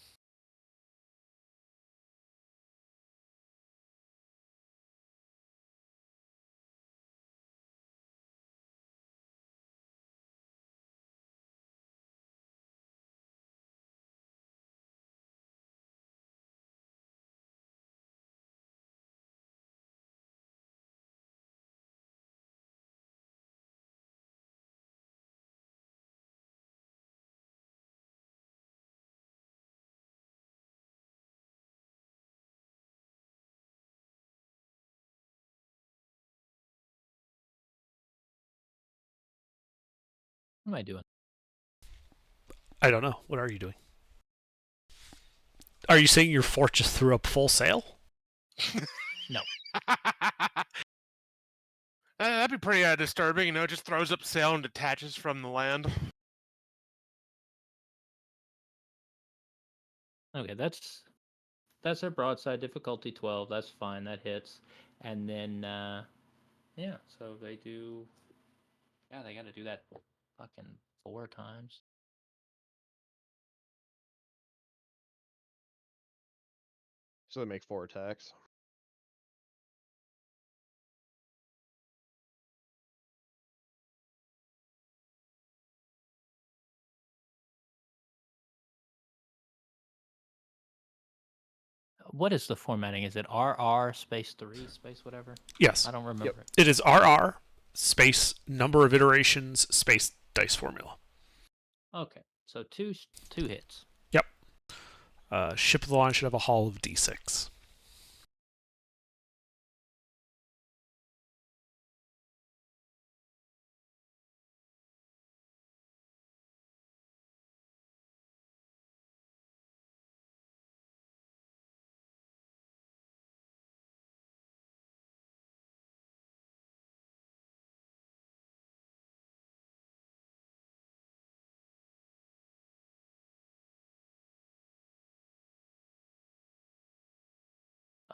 What am I doing? I don't know. What are you doing? Are you saying your fort just threw up full sail? No. That'd be pretty disturbing, you know, it just throws up sail and detaches from the land. Okay, that's a broadside difficulty 12. That's fine. That hits. And then, yeah, so they do... Yeah, they got to do that fucking 4 times. So they make 4 attacks. What is the formatting? Is it RR space 3 space whatever? Yes. I don't remember it. It is RR space number of iterations space dice formula. Okay, so two hits. Yep. Ship of the line should have a hull of D6.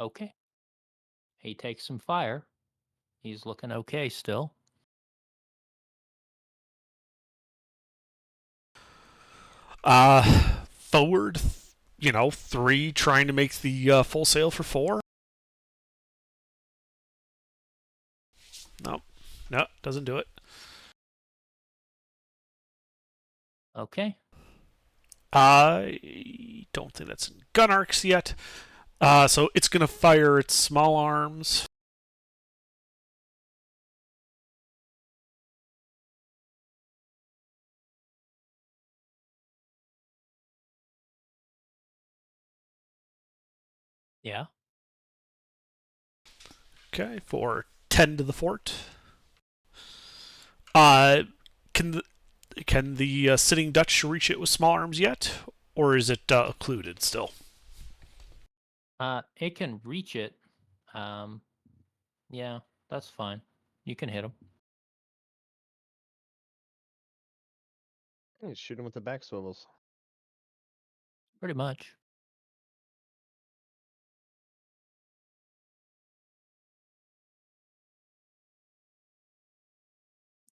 Okay. He takes some fire. He's looking okay still. Forward, 3 trying to make the full sail for 4. No, doesn't do it. Okay. I don't think that's in gun arcs yet. So it's going to fire its small arms. Yeah. Okay, for 10 to the fort. Can the sitting Dutch reach it with small arms yet, or is it occluded still? It can reach it. Yeah, that's fine. You can hit him. Yeah, shoot him with the back swivels. Pretty much.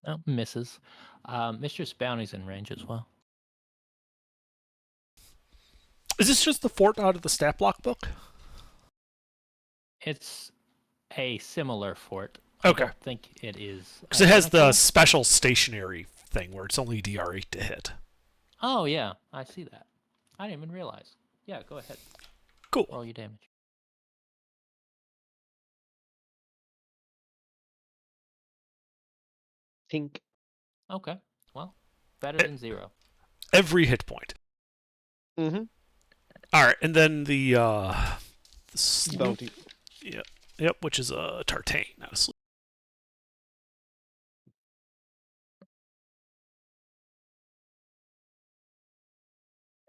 Oh, misses. Mistress Bounty's in range as well. Is this just the fort out of the stat block book? It's a similar fort. Okay. I don't think it is. Because it has the identical. special stationary thing where it's only DR8 to hit. Oh, yeah. I see that. I didn't even realize. Yeah, go ahead. Cool. Roll your damage. Tink. Okay. Well, better than 0. Every hit point. Mm-hmm. All right, and then the sloop. Bounty. Yep, which is a tartane, not a sloop.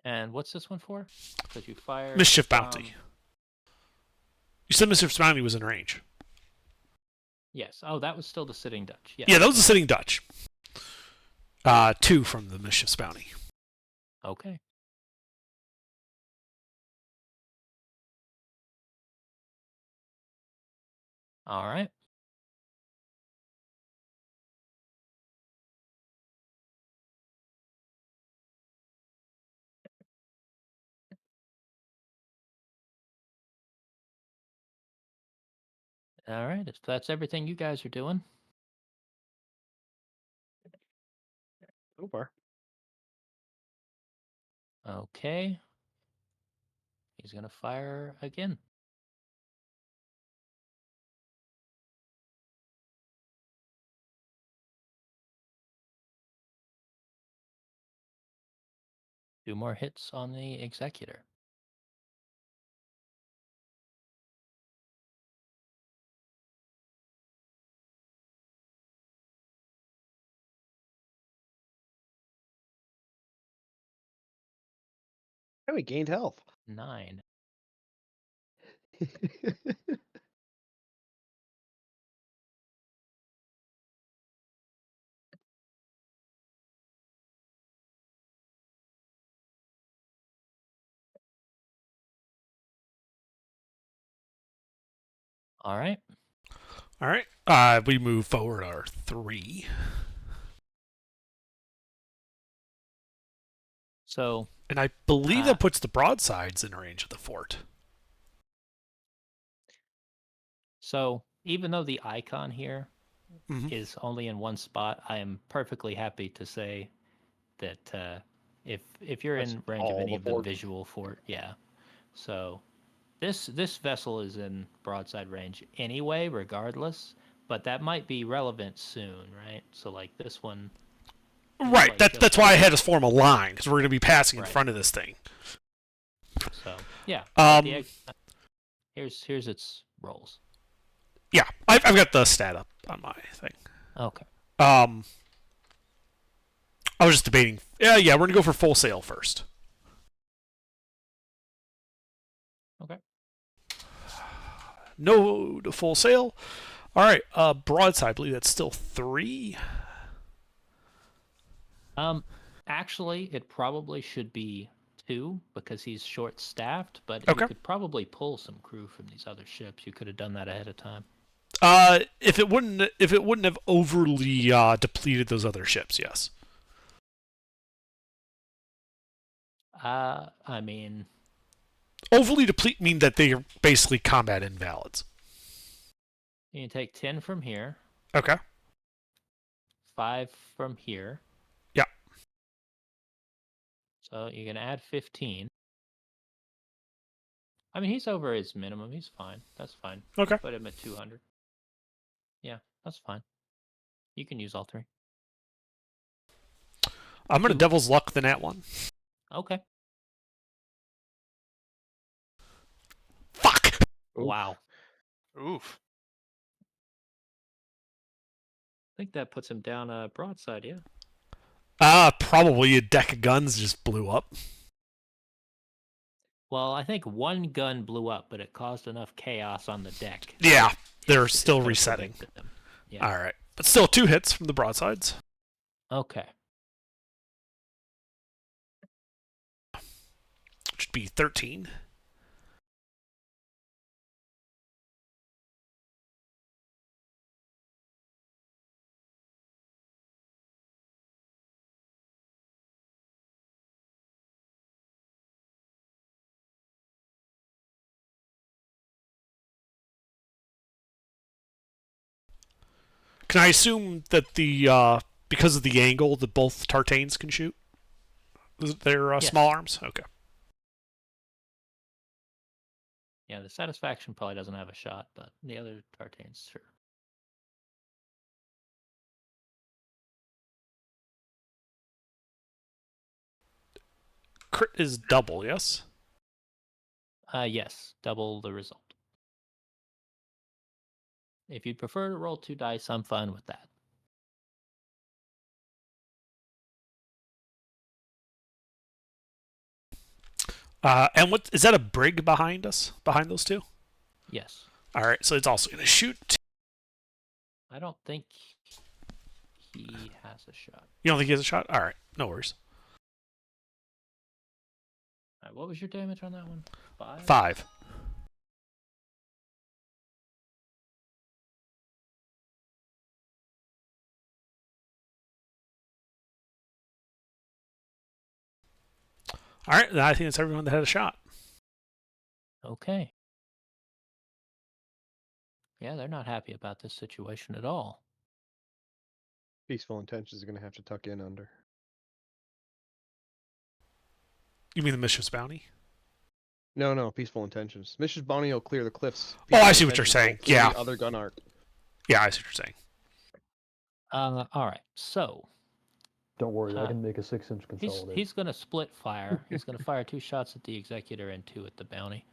And what's this one for? Because you fired. Mischief Bounty. You said Mischief Bounty was in range. Yes. Oh, that was still the sitting Dutch. Yes. Yeah, that was a sitting Dutch. 2 from the Mischief's Bounty. Okay. All right. All right. If that's everything you guys are doing, So far. okay. He's going to fire again. Two more hits on the executor. Oh, we gained health. 9. All right. All right. We move forward our 3. So, And I believe that puts the broadsides in range of the fort. so even though the icon here Mhm. is only in one spot, I am perfectly happy to say that if you're That's in range of all any the of the fort. visual fort, yeah. So this vessel is in broadside range anyway, regardless. But that might be relevant soon, right? So like this one. Right. like That's just why I like- had us form a line because we're going to be passing in Right. front of this thing. So yeah. but Um. here's its rolls. Yeah, I've got the stat up on my thing. Okay. I was just debating. Yeah, we're gonna go for full sail first. Okay. No to full sail. All right. Broadside. I believe that's still 3. Actually, it probably should be 2 because he's short-staffed. But Okay. you could probably pull some crew from these other ships. You could have done that ahead of time. If it wouldn't have overly depleted those other ships, yes. I mean, Overly deplete mean that they are basically combat invalids. you can take 10 from here, Okay. 5 from here. Yeah. So you can add 15. I mean, he's over his minimum. He's fine. That's fine. Okay. Put him at 200. Yeah, that's fine. You can use all 3. I'm gonna devil's luck the nat 1. Okay. Fuck. Oof. Wow. Oof. I think that puts him down broadside, yeah. Probably a deck of guns just blew up. Well, I think one gun blew up, but it caused enough chaos on the deck. Yeah, they're It's still kinda resetting. prevented them. Yeah. All right, but still 2 hits from the broadsides. Okay. Which would be 13. Can I assume that the because of the angle that both Tartanes can shoot their Yes. small arms? Okay. Yeah, the Satisfaction probably doesn't have a shot, but the other Tartanes, sure. Crit is double, yes? Yes, double the result. If you'd prefer to roll 2 dice, I'm fine with that. And what is that a brig behind us? Behind those two? Yes. All right, so it's also going to shoot. I don't think he has a shot. You don't think he has a shot? All right, no worries. All right, what was your damage on that one? 5? 5. All right, I think that's everyone that had a shot. Okay. Yeah, they're not happy about this situation at all. Peaceful Intentions is going to have to tuck in under. You mean the Mischief's Bounty? No, Peaceful Intentions. Mrs. Bonnie will clear the cliffs. Oh, I Peaceful see what you're Intentions saying. will clear Yeah. The other gun arc. Yeah, I see what you're saying. All right, so Don't worry, I can make a 6-inch he's consolidate. going to split fire. He's going to fire 2 shots at the Executor and 2 at the Bounty.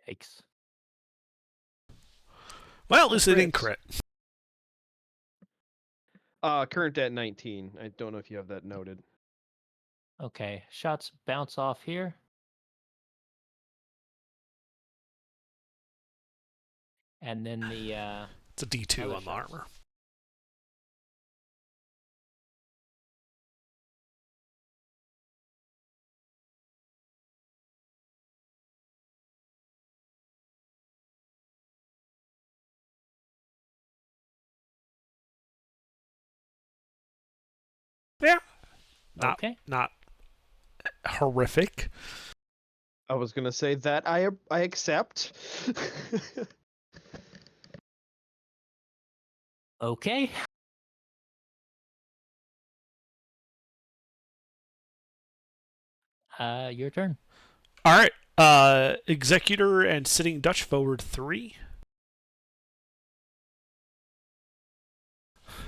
Yikes. Well, at least they didn't crits. crit. Current at 19. I don't know if you have that noted. Okay, shots bounce off here. And then the It's a D2 other on the shots. armor. Yeah. Okay. Not horrific. I was going to say that I accept. Okay. Your turn. All right. Executor and Sitting Dutch forward 3.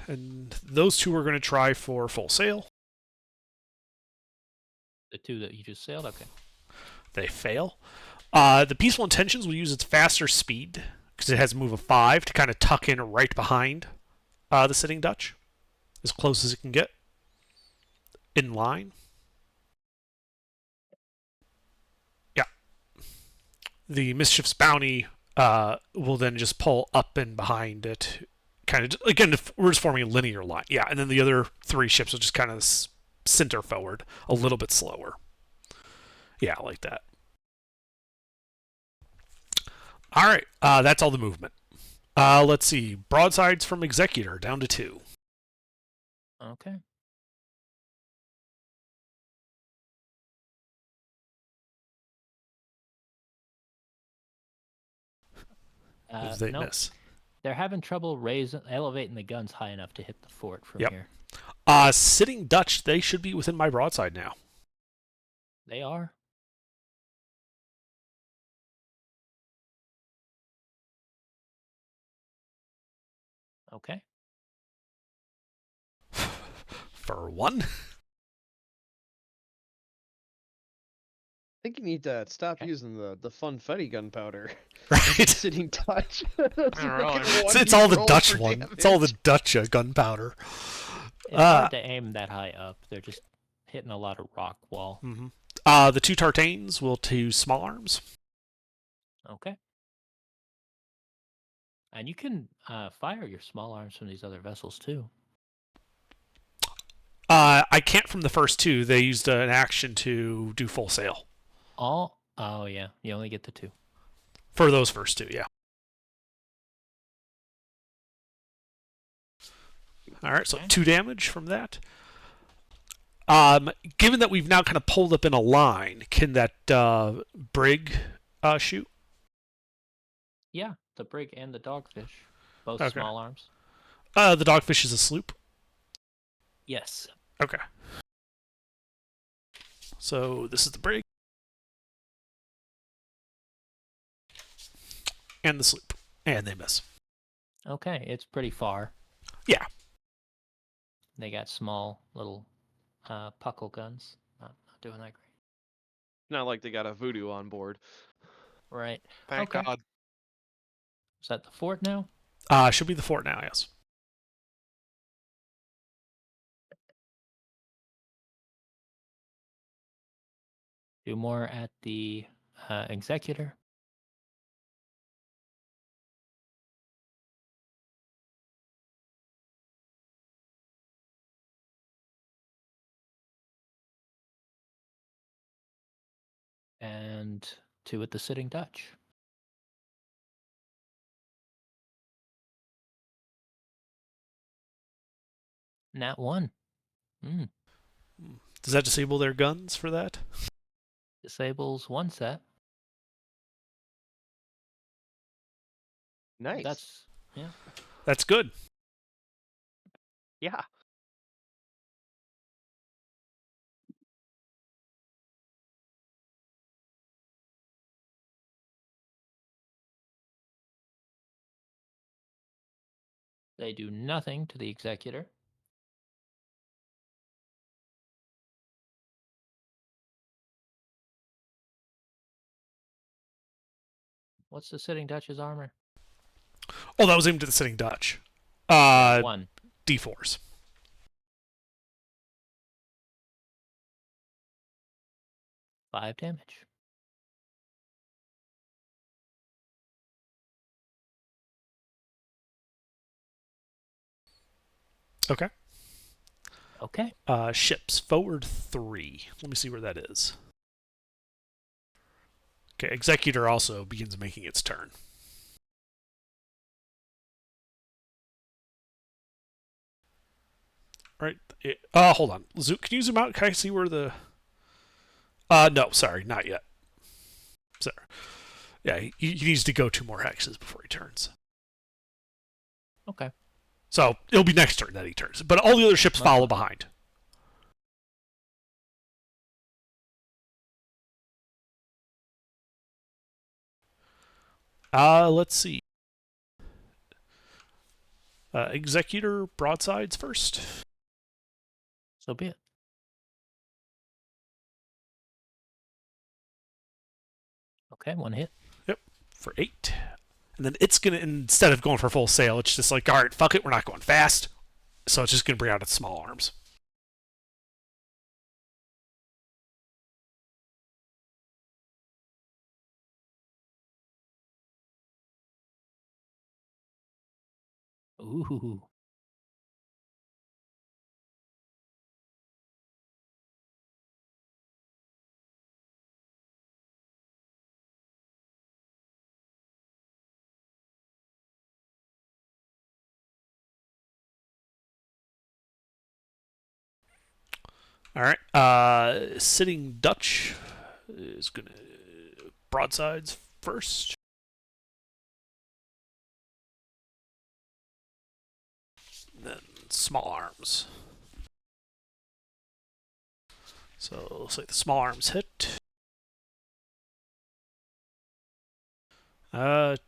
And those two are going to try for full sail. The 2 that you just sailed? Okay. They fail. The Peaceful Intentions will use its faster speed, because it has a move of 5, to kind of tuck in right behind the Sitting Dutch, as close as it can get, in line. Yeah. The Mischief's Bounty will then just pull up and behind it, kind of, again, we're just forming a linear line. Yeah, and then the other 3 ships will just kind of center forward a little bit slower. Yeah, like that. All right, that's all the movement. Let's see. Broadsides from Executor down to 2. Okay. They Nope. miss. They're having trouble elevating the guns high enough to hit the fort from Yep. here. Sitting Dutch, they should be within my broadside now. They are. Okay. For 1. I think you need to stop Okay. using the funfetti gunpowder. Right? Sitting Dutch. It's all the Dutch one. It's all the Dutch gunpowder. It's hard to aim that high up. They're just hitting a lot of rock wall. Mm-hmm. The 2 Tartanes will to small arms. Okay. And you can fire your small arms from these other vessels too. I can't from the first 2. They used an action to do full sail. Oh yeah. You only get the 2. For those first two, yeah. All right, so Okay. 2 damage from that. Given that we've now kind of pulled up in a line, can that brig shoot? Yeah, the brig and the dogfish, both Okay. small arms. The dogfish is a sloop. Yes. Okay. So this is the brig and the sloop, and they miss. Okay, it's pretty far. Yeah. They got small little puckle guns. Not doing that great. Not like they got a voodoo on board. Right. Thank Okay. God. Is that the fort now? Should be the fort now, yes. Do more at the executor. And 2 at the sitting Dutch. Nat 1. Does that disable their guns for that? Disables 1 set. Nice. That's yeah. That's good. Yeah. They do nothing to the executor. What's the sitting Dutch's armor? Oh, that was aimed at the sitting Dutch. 1. D4s. 5 damage. Okay. Okay. Ships forward 3. Let me see where that is. Okay, executor also begins making its turn. Right. Hold on. Can you zoom out? Can I see where the? No, sorry, not yet. Sorry. Yeah, he needs to go 2 more hexes before he turns. Okay. So it'll be next turn that he turns, but all the other ships follow behind. Let's see. Executor broadsides first. So be it. Okay, 1 hit. Yep, for 8. And then it's going to, instead of going for full sail, it's just like, all right, fuck it, we're not going fast. So it's just going to bring out its small arms. Ooh. All right. Sitting Dutch is going to broadsides first. Then small arms. So looks like the small arms hit. 2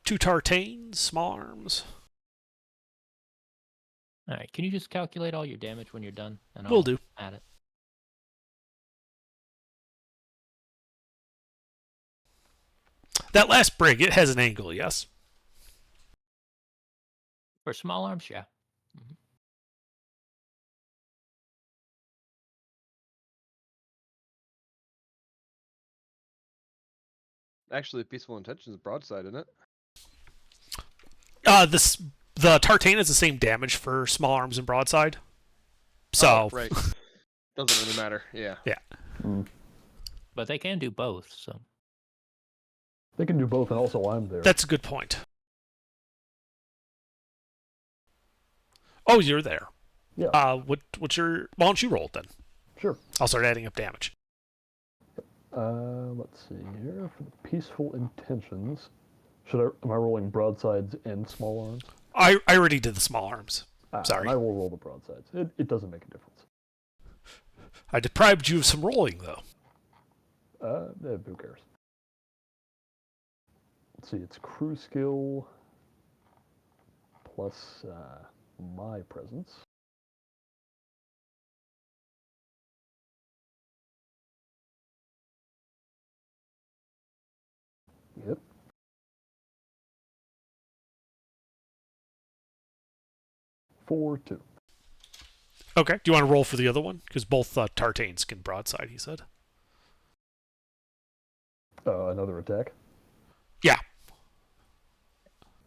tartanes, small arms. All right. Can you just calculate all your damage when you're done? And Will I'll do. add it. That last brig, it has an angle, yes? For small arms, yeah. Actually, Peaceful Intentions broadside, isn't it? The tartane is the same damage for small arms and broadside. So right. Doesn't really matter. Yeah. Yeah. Mm. But they can do both, so. They can do both, and also I'm there. That's a good point. Oh, you're there. Yeah. What's your? Why don't you roll it then? Sure. I'll start adding up damage. Let's see here. For the peaceful intentions, am I rolling broadsides and small arms? I already did the small arms. Sorry. I will roll the broadsides. It doesn't make a difference. I deprived you of some rolling, though. Who cares? Let's see, it's crew skill plus my presence. Yep. Four, 2. Okay. Do you want to roll for the other one? Because both Tartanes can broadside, he said. Another attack? Yeah.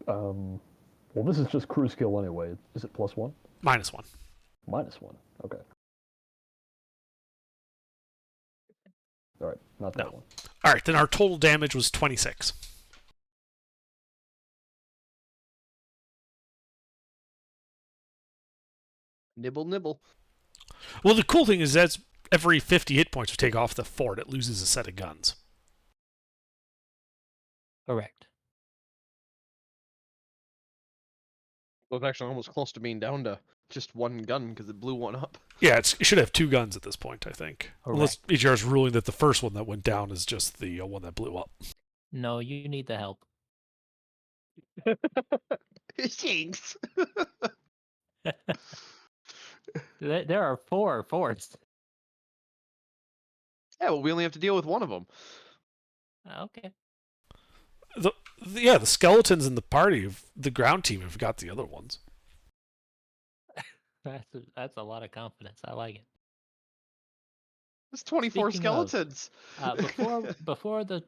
Well, this is just crew skill anyway. Is it +1? -1. -1. Okay. All right, not that one. All right, then our total damage was 26. Nibble, nibble. Well, the cool thing is that's every 50 hit points we take off the fort, it loses a set of guns. Correct. It was actually almost close to being down to just one gun because it blew one up. Yeah, it should have 2 guns at this point, I think. Correct. Unless HR's ruling that the first one that went down is just the one that blew up. No, you need the help. Thanks. There are 4 forts. Yeah, well, we only have to deal with one of them. Okay. The skeletons in the party of the ground team have got the other ones. That's a lot of confidence. I like it. It's 24 Speaking of, skeletons. Before the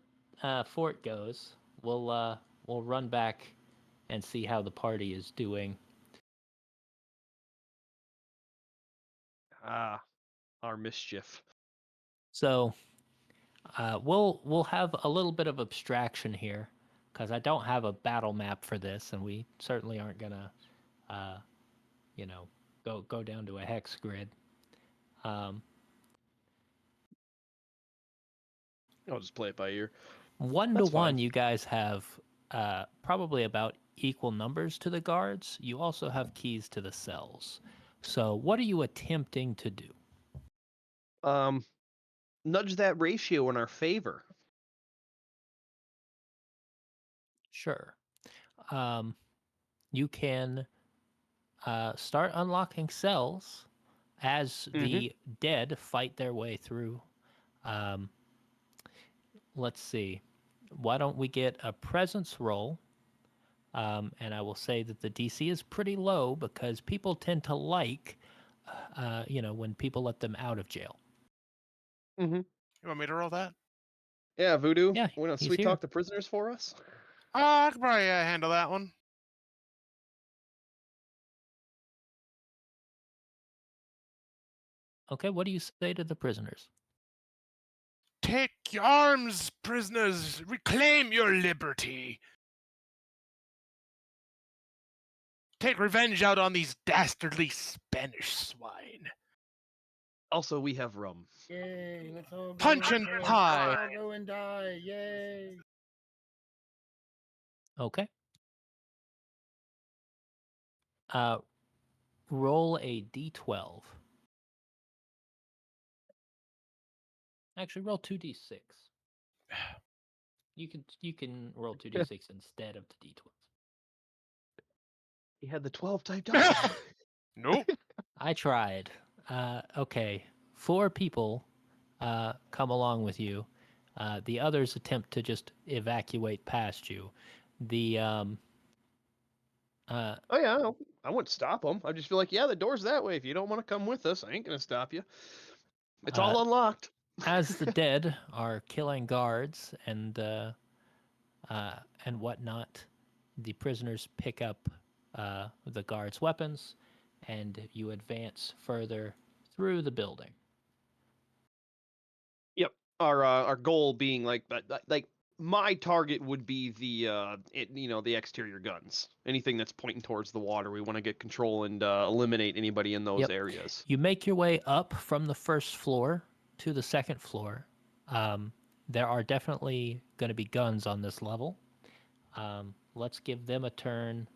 fort goes, we'll run back and see how the party is doing. Our mischief. So we'll have a little bit of abstraction here because I don't have a battle map for this, and we certainly aren't gonna go down to a hex grid. I'll just play it by ear. 1 That's to 1, fine. you guys have probably about equal numbers to the guards. You also have keys to the cells. So what are you attempting to do? Nudge that ratio in our favor. Sure. You can start unlocking cells as the dead fight their way through. Let's see. Why don't we get a presence roll? And I will say that the DC is pretty low because people tend to like, when people let them out of jail. You want me to roll that? Yeah, Voodoo. Yeah, Want to he's sweet here. talk the prisoners for us? I could probably handle that one. Okay, what do you say to the prisoners? Take your arms, prisoners. Reclaim your liberty. Take revenge out on these dastardly Spanish swine. Also, we have rum. Yay, let's all go Punch and pie. Let's all go and die. Yay. Okay. Roll a d12. Actually, roll 2d6. You can roll 2d6 instead of the d12. He had the 12 typed up. Nope. I tried. Okay, 4 people come along with you. The others attempt to just evacuate past you. The Oh yeah, I wouldn't stop them. I just feel like, yeah, the door's that way. If you don't want to come with us, I ain't gonna stop you. It's all unlocked. as the dead are killing guards and whatnot, the prisoners pick up the guards' weapons, and you advance further through the building. Yep. Our goal being like my target would be the the exterior guns. Anything that's pointing towards the water, we want to get control and eliminate anybody in those Yep. areas. You make your way up from the first floor to the second floor. There are definitely going to be guns on this level. Let's give them a turn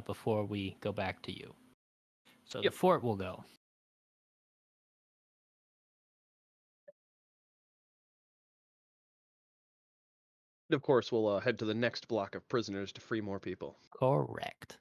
before we go back to you. So Yep. the fort will go. Of course, we'll head to the next block of prisoners to free more people. Correct.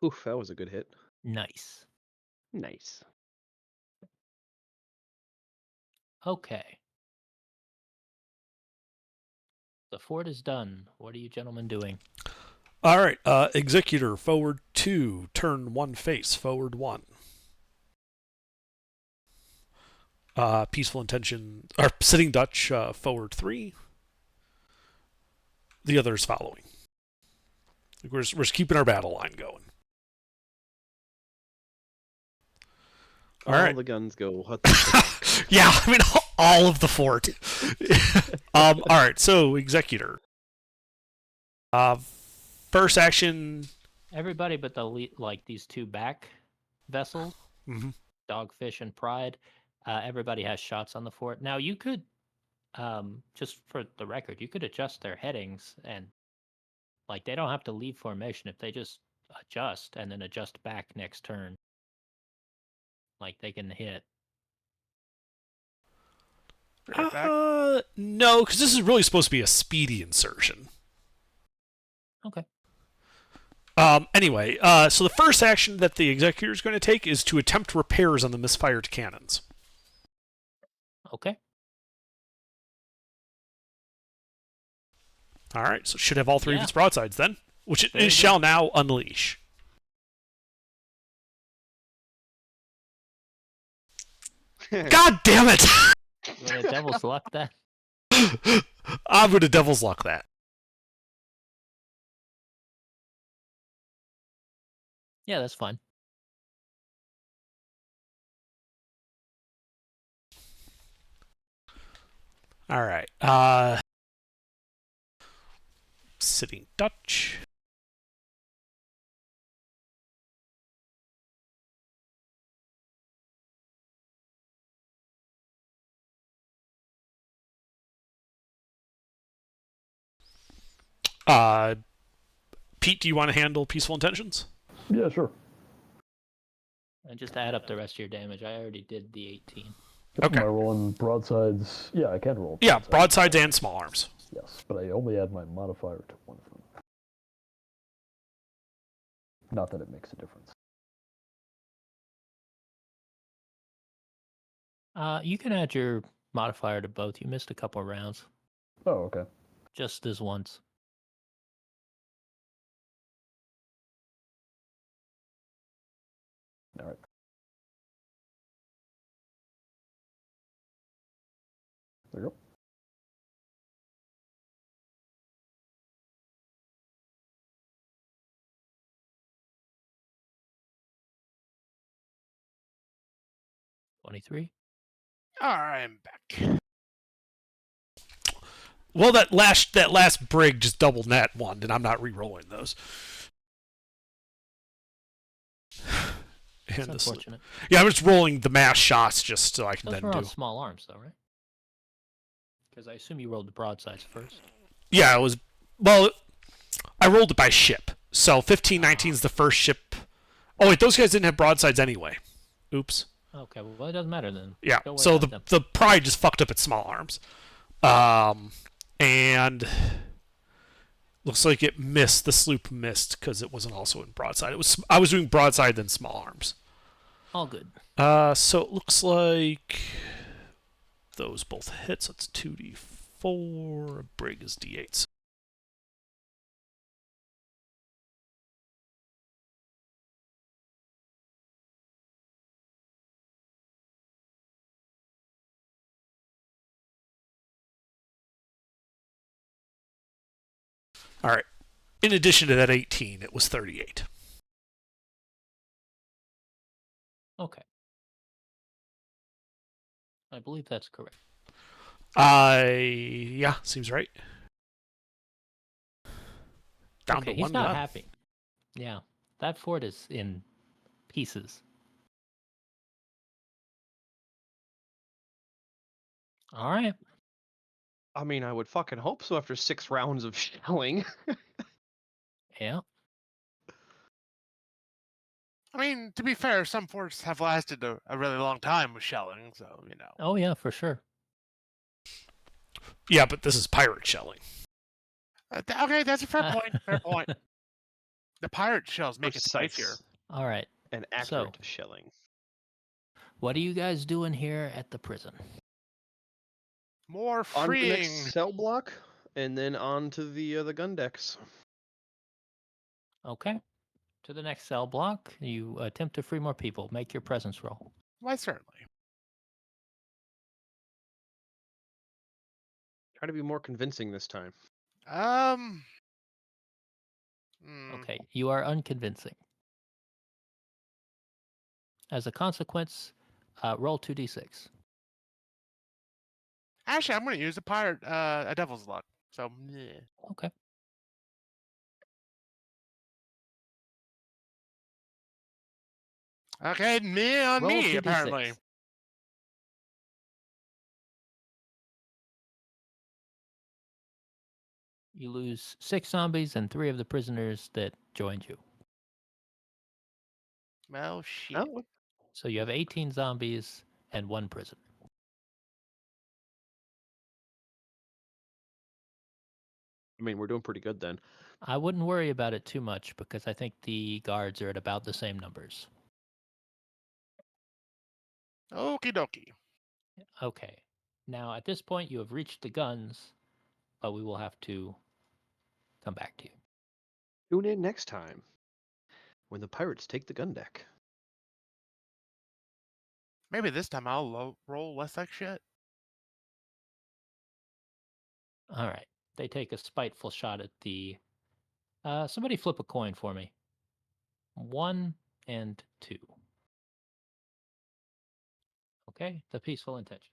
Oof, that was a good hit. Nice. Nice. Okay. The fort is done. What are you gentlemen doing? All right. Executor, forward 2. Turn 1 face, forward 1. Peaceful intention, or sitting Dutch, forward 3. The others following. We're just keeping our battle line going. All right. the guns go. Yeah, I mean, all of the fort. All right, so Executor. First action. Everybody but these two back vessels, Mhm. Dogfish and Pride. Everybody has shots on the fort. Now you could, just for the record, you could adjust their headings and they don't have to leave formation if they just adjust and then adjust back next turn. They can hit. Right back. No, because this is really supposed to be a speedy insertion. Okay. Anyway, so the first action that the Executor is going to take is to attempt repairs on the misfired cannons. Okay. All right, so it should have all 3 of Yeah. its broadsides then, which Very it good. shall now unleash. God damn it! You want a devil's luck then? I'm going to Devil's Luck that. Yeah, that's fine. All right. Sitting Dutch. Pete, do you want to handle Peaceful Intentions? Yeah, sure. And just add up the rest of your damage. I already did the 18. Okay. Am I rolling broadsides? Yeah, I can roll. Yeah, broadsides and small arms. Yes, but I only add my modifier to one of them. Not that it makes a difference. You can add your modifier to both. You missed a couple of rounds. Oh, okay. Just this once. All right. There you go. $23. All right, I'm back. Well, that last brig just double net one, and I'm not re-rolling those. It's And this, unfortunate. yeah, I'm just rolling the mass shots just so I can Those then were do. on small arms, though, right? Because I assume you rolled the broadsides first. Yeah, it was. Well, I rolled it by ship. So 1519 is the first ship. Oh wait, those guys didn't have broadsides anyway. Oops. Okay, well, it doesn't matter then. Yeah. Don't worry So about the them. Pride just fucked up its small arms. And looks like it missed. The sloop missed because it wasn't also in broadside. I was doing broadside then small arms. All good. So it looks like those both hits. That's 2d4. A brig is d8. All right. In addition to that 18, it was 38. Okay. I believe that's correct. Yeah, seems right. Down okay, to he's one not gun. happy. Yeah, that fort is in pieces. All right. I mean, I would fucking hope so after 6 rounds of shelling. Yeah. I mean, to be fair, some forts have lasted a really long time with shelling, so, you know. Oh yeah, for sure. Yeah, but this is pirate shelling. Okay, that's a fair point. Fair point. The pirate shells make it Precise spicier. All right. and So- accurate shelling. What are you guys doing here at the prison? More On to the freeing. next cell block, and then on to the gun decks. Okay. To the next cell block, you attempt to free more people. Make your presence roll. Why, certainly. Try to be more convincing this time. Okay, you are unconvincing. As a consequence, roll 2d6. Actually, I'm going to use a devil's luck. So, yeah. Okay. Okay, me on Roll me, 2d6. apparently. You lose 6 zombies and 3 of the prisoners that joined you. Well, shit. Oh, So you have 18 zombies and 1 prisoner. I mean, we're doing pretty good then. I wouldn't worry about it too much because I think the guards are at about the same numbers. Okie dokie. Okay. Now, at this point, you have reached the guns, but we will have to come back to you. Tune in next time when the pirates take the gun deck. Maybe this time I'll roll less like shit. All right. They take a spiteful shot at the. Somebody flip a coin for me. 1 and 2. Okay. The peaceful intention.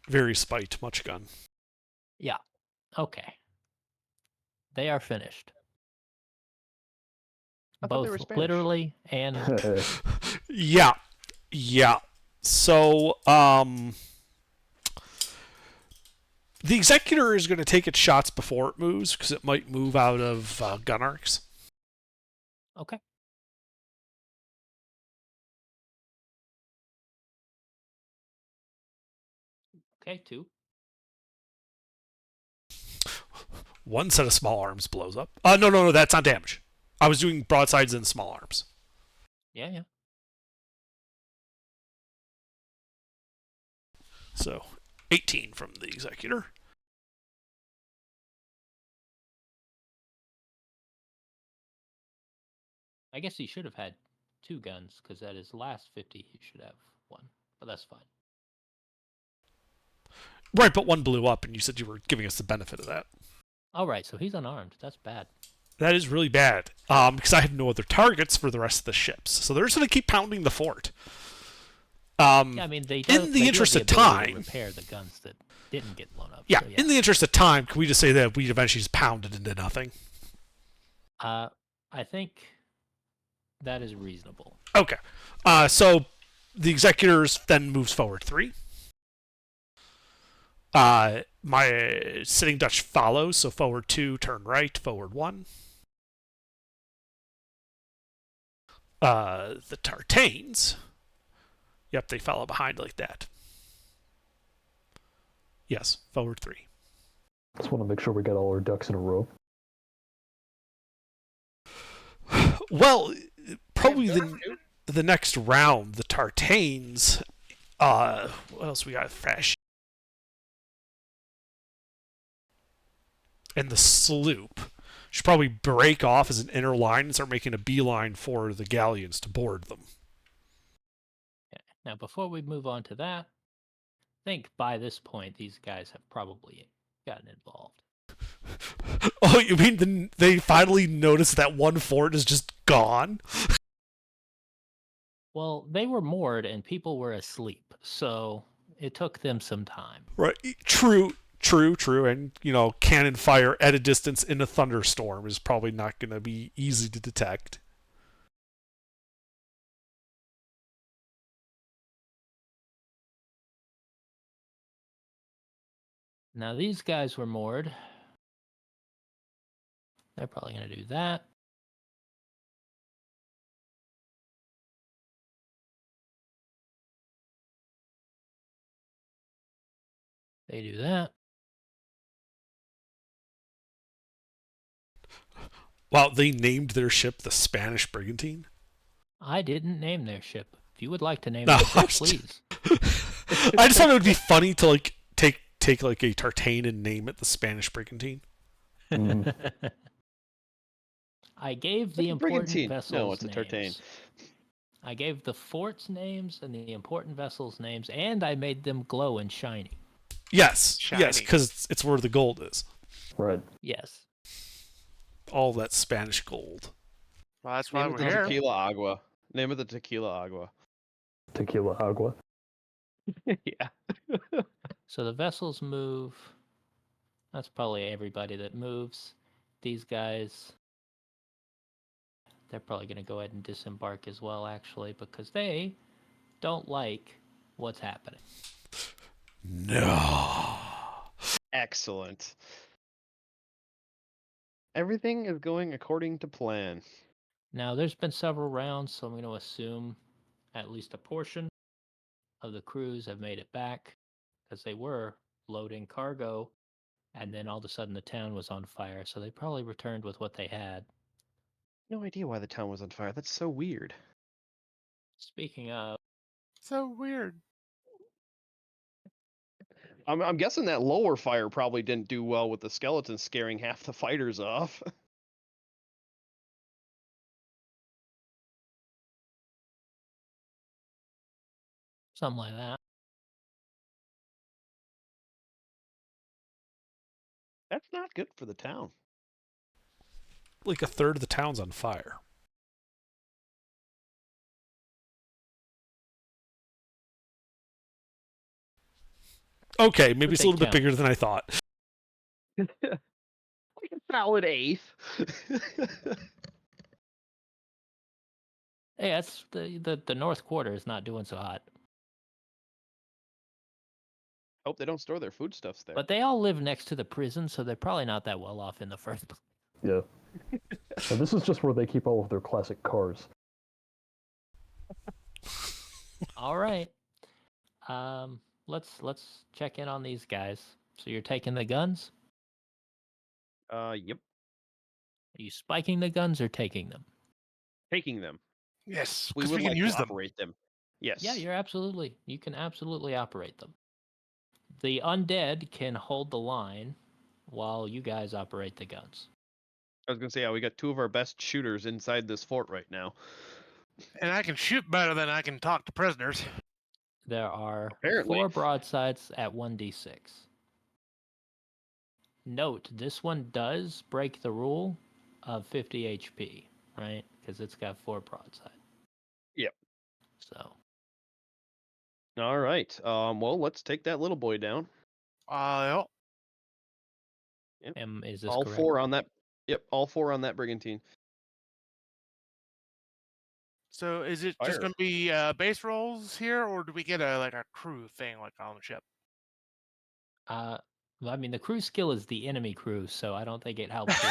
Very spite, much gun. Yeah. Okay. They are finished. I thought they were Both Spanish. literally and Yeah. Yeah. So, the Executor is going to take its shots before it moves, because it might move out of gun arcs. okay. Okay, 2. One set of small arms blows up. No, that's not damage. I was doing broadsides and small arms. Yeah. So, 18 from the Executor. I guess he should have had 2 guns because at his last 50 he should have 1, but that's fine. Right, but one blew up, and you said you were giving us the benefit of that. All right, so he's unarmed. That's bad. That is really bad, because I have no other targets for the rest of the ships. So they're just going to keep pounding the fort. Yeah, I mean, they do, in the they interest do of have the ability to time, repair the guns that didn't get blown up. yeah, so, in the interest of time, can we just say that we eventually just pounded into nothing? I think that is reasonable. Okay. So the Executors then moves forward 3. My Sitting Dutch follows, so forward 2, turn right, forward 1. The Tartanes, yep, they follow behind like that. Yes, forward 3. Just want to make sure we got all our ducks in a row. Well, probably the next round, the Tartanes. What else we got fresh? and the sloop should probably break off as an inner line and start making a beeline for the galleons to board them. Okay. Now, before we move on to that, I think by this point these guys have probably gotten involved. Oh, you mean they finally noticed that one fort is just gone? Well, they were moored and people were asleep, so it took them some time. Right. True. And, cannon fire at a distance in a thunderstorm is probably not going to be easy to detect. Now, these guys were moored. They're probably going to do that. They do that. Wow, they named their ship the Spanish Brigantine? I didn't name their ship. If you would like to name No, their ship, please. I just thought it would be funny to take like a tartane and name it the Spanish Brigantine. Mm. I gave It's the a important brigantine. vessels No, it's a names. tartane. I gave the forts names and the important vessels names, and I made them glow and shiny. Yes, Shiny. because it's where the gold is. Right. Yes. All that Spanish gold. Well, that's why Name we're of the here. tequila agua. Name of the tequila agua. Tequila agua. Yeah. So the vessels move. That's probably everybody that moves. These guys, they're probably going to go ahead and disembark as well, actually, because they don't like what's happening. No. Excellent. Everything is going according to plan. Now, there's been several rounds, so I'm going to assume at least a portion of the crews have made it back because they were loading cargo, and then all of a sudden the town was on fire, so they probably returned with what they had. No idea why the town was on fire. That's so weird. Speaking of, So weird. I'm guessing that lower fire probably didn't do well with the skeletons scaring half the fighters off. something like that. That's not good for the town. Like a third of the town's on fire. Okay, maybe it's a little bit bigger than I thought. Like a solid eighth. Hey, that's the North Quarter is not doing so hot. Hope they don't store their foodstuffs there. But they all live next to the prison, so they're probably not that well off in the first place. Yeah. And this is just where they keep all of their classic cars. All right. Let's check in on these guys. So you're taking the guns? Yep. Are you spiking the guns or taking them? Taking them. Yes, We because would we can like use to them. operate them. Yes. Yeah, you can absolutely operate them. The undead can hold the line while you guys operate the guns. I was gonna say, yeah, we got two of our best shooters inside this fort right now. And I can shoot better than I can talk to prisoners. There are Apparently. 4 broadsides at 1d6. Note, this one does break the rule of 50 HP, right? Because it's got 4 broadside. Yep. So, All right. Well, let's take that little boy down. Yep. is this All correct? 4 on that. Yep. All 4 on that brigantine. So is it just Fire. going to be base rolls here, or do we get a crew thing like on the ship? Well, I mean, the crew skill is the enemy crew, so I don't think it helps you.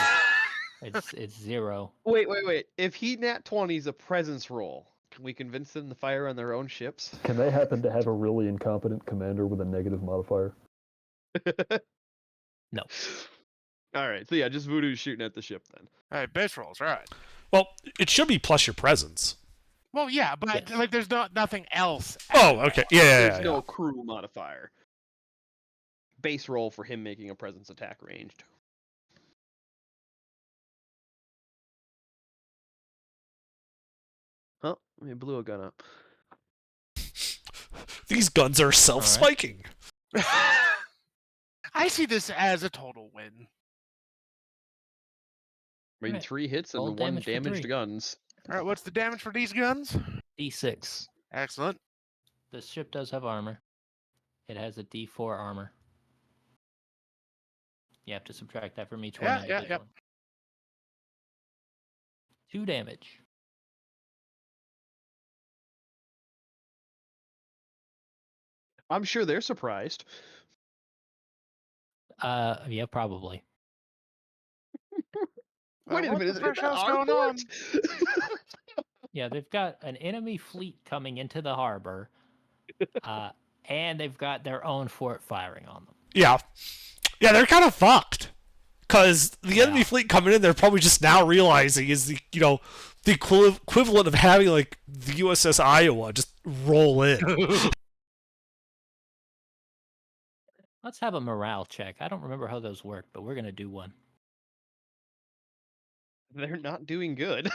It's 0. Wait. If he nat 20's a presence roll, can we convince them to fire on their own ships? Can they happen to have a really incompetent commander with a negative modifier? No. All right. So yeah, just Voodoo's shooting at the ship then. All right, base rolls, right? Well, it should be plus your presence. Well, yeah, but Yes. like, there's nothing else. Oh, okay. Yeah. There's no crew modifier. Base roll for him making a presence attack ranged. Oh, we blew a gun up. These guns are self-spiking. I see this as a total win. I mean, Right. 3 hits Roll and 1 damage for damaged 3. guns. All right, what's the damage for these guns? D6. Excellent. The ship does have armor. It has a D4 armor. You have to subtract that from each one Yeah. individually. 2 damage. I'm sure they're surprised. Yeah, probably. Wait a What minute, the is fresh that hell's our going on? port? Yeah, they've got an enemy fleet coming into the harbor, and they've got their own fort firing on them. Yeah, they're kind of fucked. Because the enemy Yeah. fleet coming in, they're probably just now realizing is the equivalent of having like the USS Iowa just roll in. Let's have a morale check. I don't remember how those work, but we're gonna do one. They're not doing good.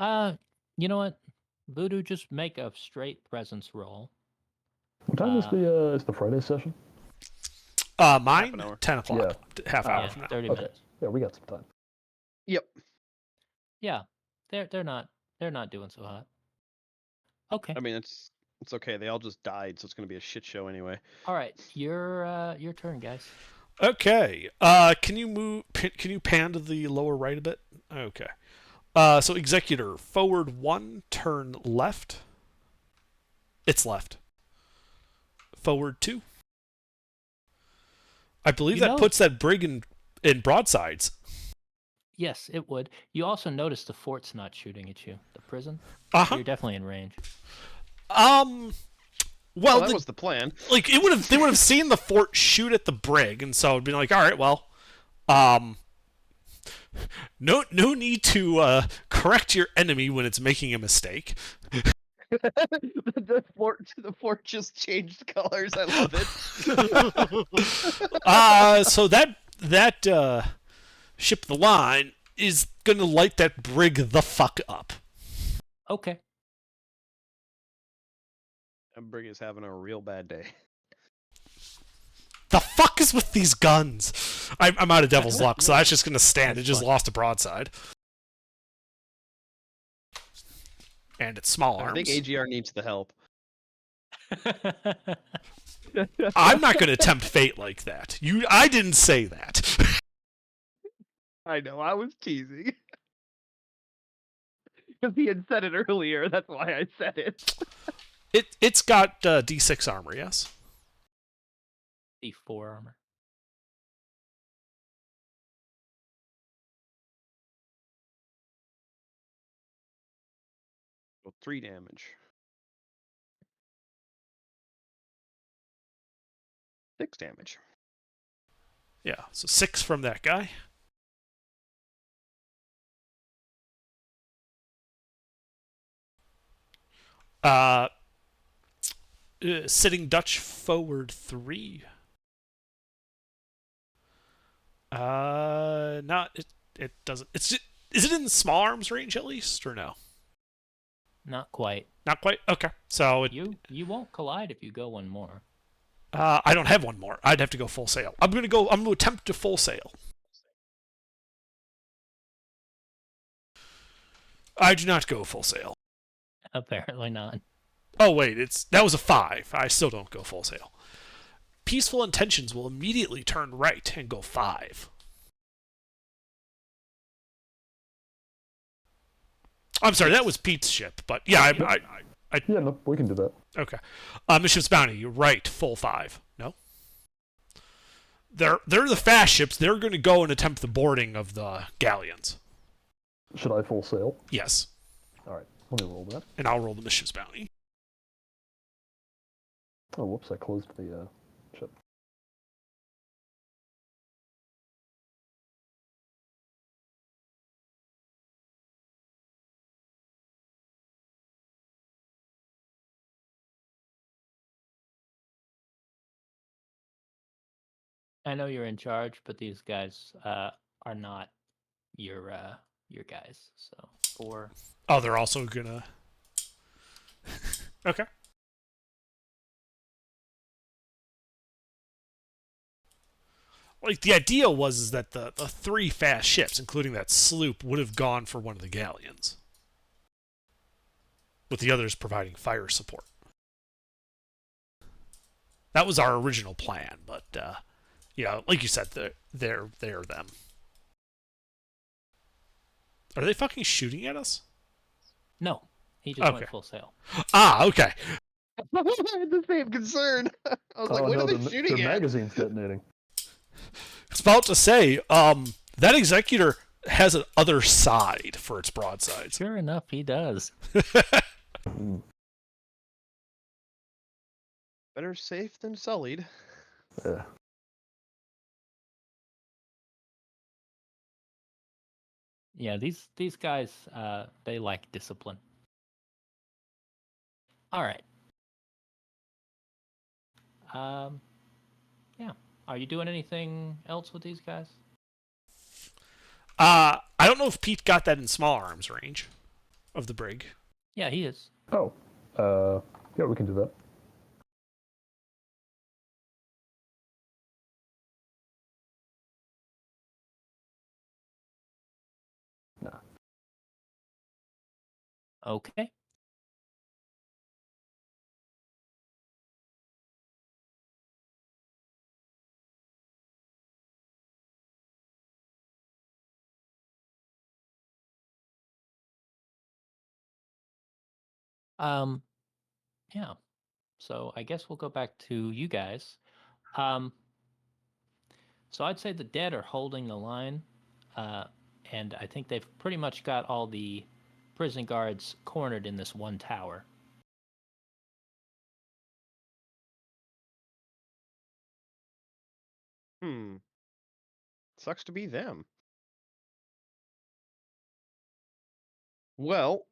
You know what? Voodoo, just make a straight presence roll. What time is the Friday session? Mine, an hour. 10 o'clock. Half hour Yeah, from now. 30 Okay. minutes. Yeah, we got some time. Yep. Yeah, they're not doing so hot. Okay. I mean, it's okay. They all just died, so it's gonna be a shit show anyway. All right, your turn, guys. Okay. Can you move? Can you pan to the lower right a bit? Okay. So executor, forward 1, turn left. It's left. Forward 2. I believe You that know- puts that brig in broadsides. Yes, it would. You also notice the fort's not shooting at you. The prison. Uh-huh. You're definitely in range. Well, Well, that was the plan. like they would have seen the fort shoot at the brig, and so it'd be like, all right, well, no need to correct your enemy when it's making a mistake. the fort just changed colors. I love it. So that ship of the line is gonna light that brig the fuck up. Okay. That brig is having a real bad day. The fuck is with these guns? I'm out of Devil's Luck, so that's just gonna stand. It That's just fine. lost a broadside. And it's small I arms. think AGR needs the help. I'm not gonna tempt fate like that. I didn't say that. I know. I was teasing. Because he had said it earlier. That's why I said it. It's got D6 armor, yes. D4 armor. Well, 3 damage. 6 damage. Yeah, so 6 from that guy. Sitting Dutch forward 3. Not it doesn't. Is it in small arms range at least or no? Not quite. Not quite. Okay, so You won't collide if you go one more. I don't have one more. I'd have to go full sail. I'm gonna attempt to full sail. I do not go full sail. Apparently not. Oh wait, that was a 5. I still don't go full sail. Peaceful intentions will immediately turn right and go 5. I'm sorry, that was Pete's ship, but yeah, Yeah, no, we can do that. okay. Mission's Bounty, right, full 5. No? They're the fast ships. They're going to go and attempt the boarding of the galleons. Should I full sail? Yes. All right, let me roll that. And I'll roll the missions bounty. Oh, whoops! I closed the ship. I know you're in charge, but these guys are not your guys. So 4. Oh, they're also gonna. Okay. Like the idea was is that the 3 fast ships, including that sloop, would have gone for one of the galleons, with the others providing fire support. That was our original plan, but like you said, they're them. Are they fucking shooting at us? No, he just Okay. went full sail. Ah, okay. I had the same concern. I was like, Oh what no, are they their shooting at? magazine's detonating. I was about to say, that executor has an other side for its broadsides. Sure enough, he does. Mm. Better safe than sullied. Yeah. Yeah, these guys they like discipline. All right. Yeah. Are you doing anything else with these guys? I don't know if Pete got that in small arms range of the brig. Yeah, he is. Oh, yeah, we can do that. Nah. Okay. Yeah. So I guess we'll go back to you guys. So I'd say the dead are holding the line, and I think they've pretty much got all the prison guards cornered in this one tower. Sucks to be them. Well,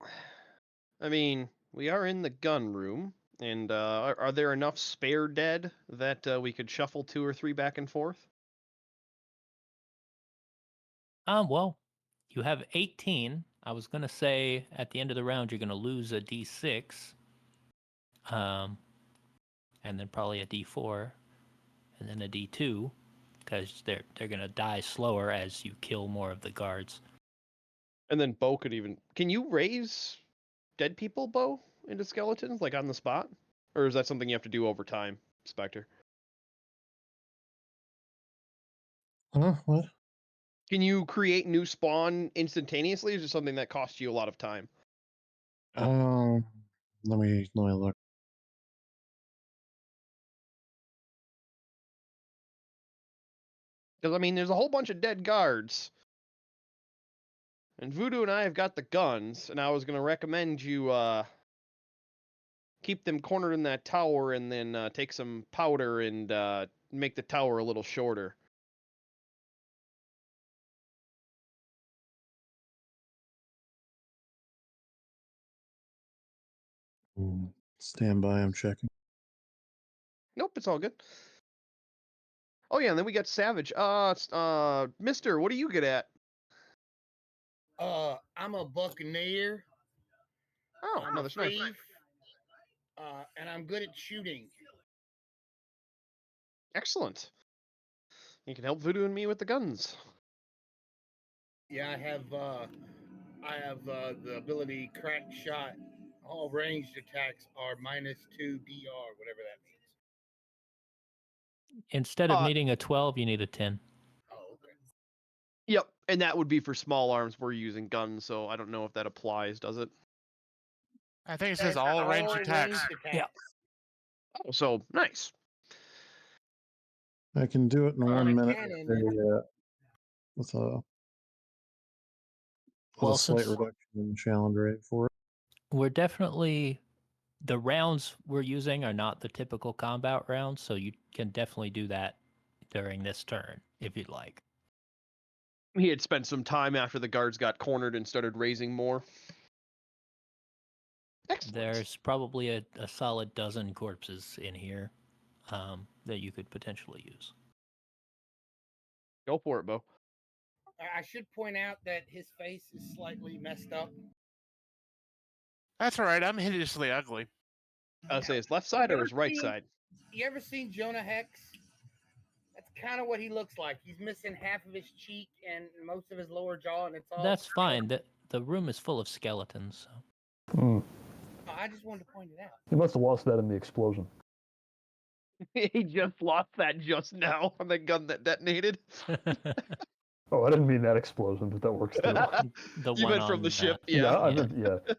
I mean, we are in the gun room, and are there enough spare dead that we could shuffle 2 or 3 back and forth? Well, you have 18. I was gonna say at the end of the round you're gonna lose a D6, and then probably a D4, and then a D2, because they're gonna die slower as you kill more of the guards. And then Bo could even. Can you raise dead people, Bo, into skeletons, like on the spot? Or is that something you have to do over time, Spectre? Huh? What? Can you create new spawn instantaneously, or is it something that costs you a lot of time? Um, let me look. Because, I mean, there's a whole bunch of dead guards. And Voodoo and I have got the guns, and I was going to recommend you keep them cornered in that tower and then take some powder and make the tower a little shorter. Stand by. I'm checking. Nope, it's all good. Oh yeah, and then we got Savage. Mister, what do you get at? I'm a buccaneer. Oh, I'm no, a that's nice. thief. And I'm good at shooting. Excellent. You can help Voodoo and me with the guns. Yeah, I have the ability crack shot. All ranged attacks are -2 DR, whatever that means. Instead of needing a 12, you need a 10. Oh, okay. Yep, and that would be for small arms. We're using guns, so I don't know if that applies, does it? I think it says all ranged attacks. Yeah. Oh, so nice. I can do it in On 1 a minute cannon, with a with Well, a slight since reduction in challenge rate for it. we're definitely the rounds we're using are not the typical combat rounds, so you can definitely do that during this turn if you'd like. He had spent some time after the guards got cornered and started raising more. Excellent. There's probably a solid dozen corpses in here that you could potentially use. Go for it, Bo. I should point out that his face is slightly messed up. That's all right. I'm hideously ugly. I say his left side or his right side? You ever seen Jonah Hex? That's kind of what he looks like. He's missing half of his cheek and most of his lower jaw, and it's all. That's fine. The room is full of skeletons. So. Hmm. I just wanted to point it out. He must have lost that in the explosion. He just lost that just now on the gun that detonated. Oh, I didn't mean that explosion, but that works too. The You one meant from on the ship, Yeah, I yeah. meant, yeah.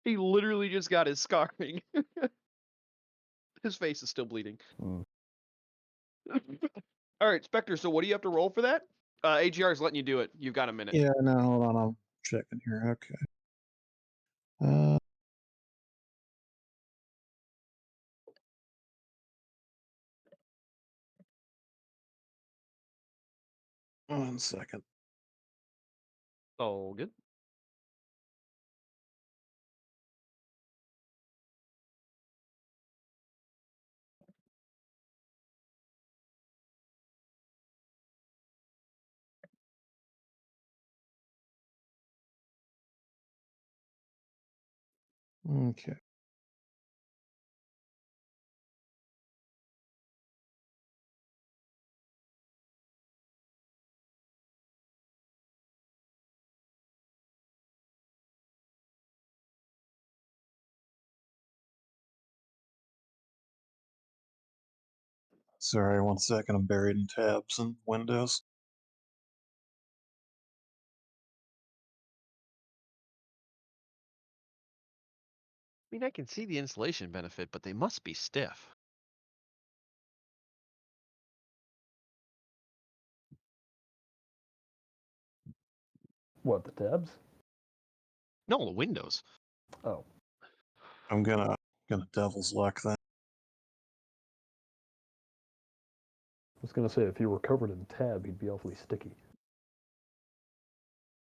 He literally just got his scarring. His face is still bleeding. Hmm. All right, Spectre. So what do you have to roll for that? AGR is letting you do it. You've got a minute. Yeah, no, hold on, I'm checking here. Okay. One second. Oh, good. Okay. Sorry, 1 second. I'm buried in tabs and windows. I mean, I can see the insulation benefit, but they must be stiff. What, the tabs? No, the windows. Oh. I'm gonna devil's luck then. I was going to say, if he were covered in tab, he'd be awfully sticky.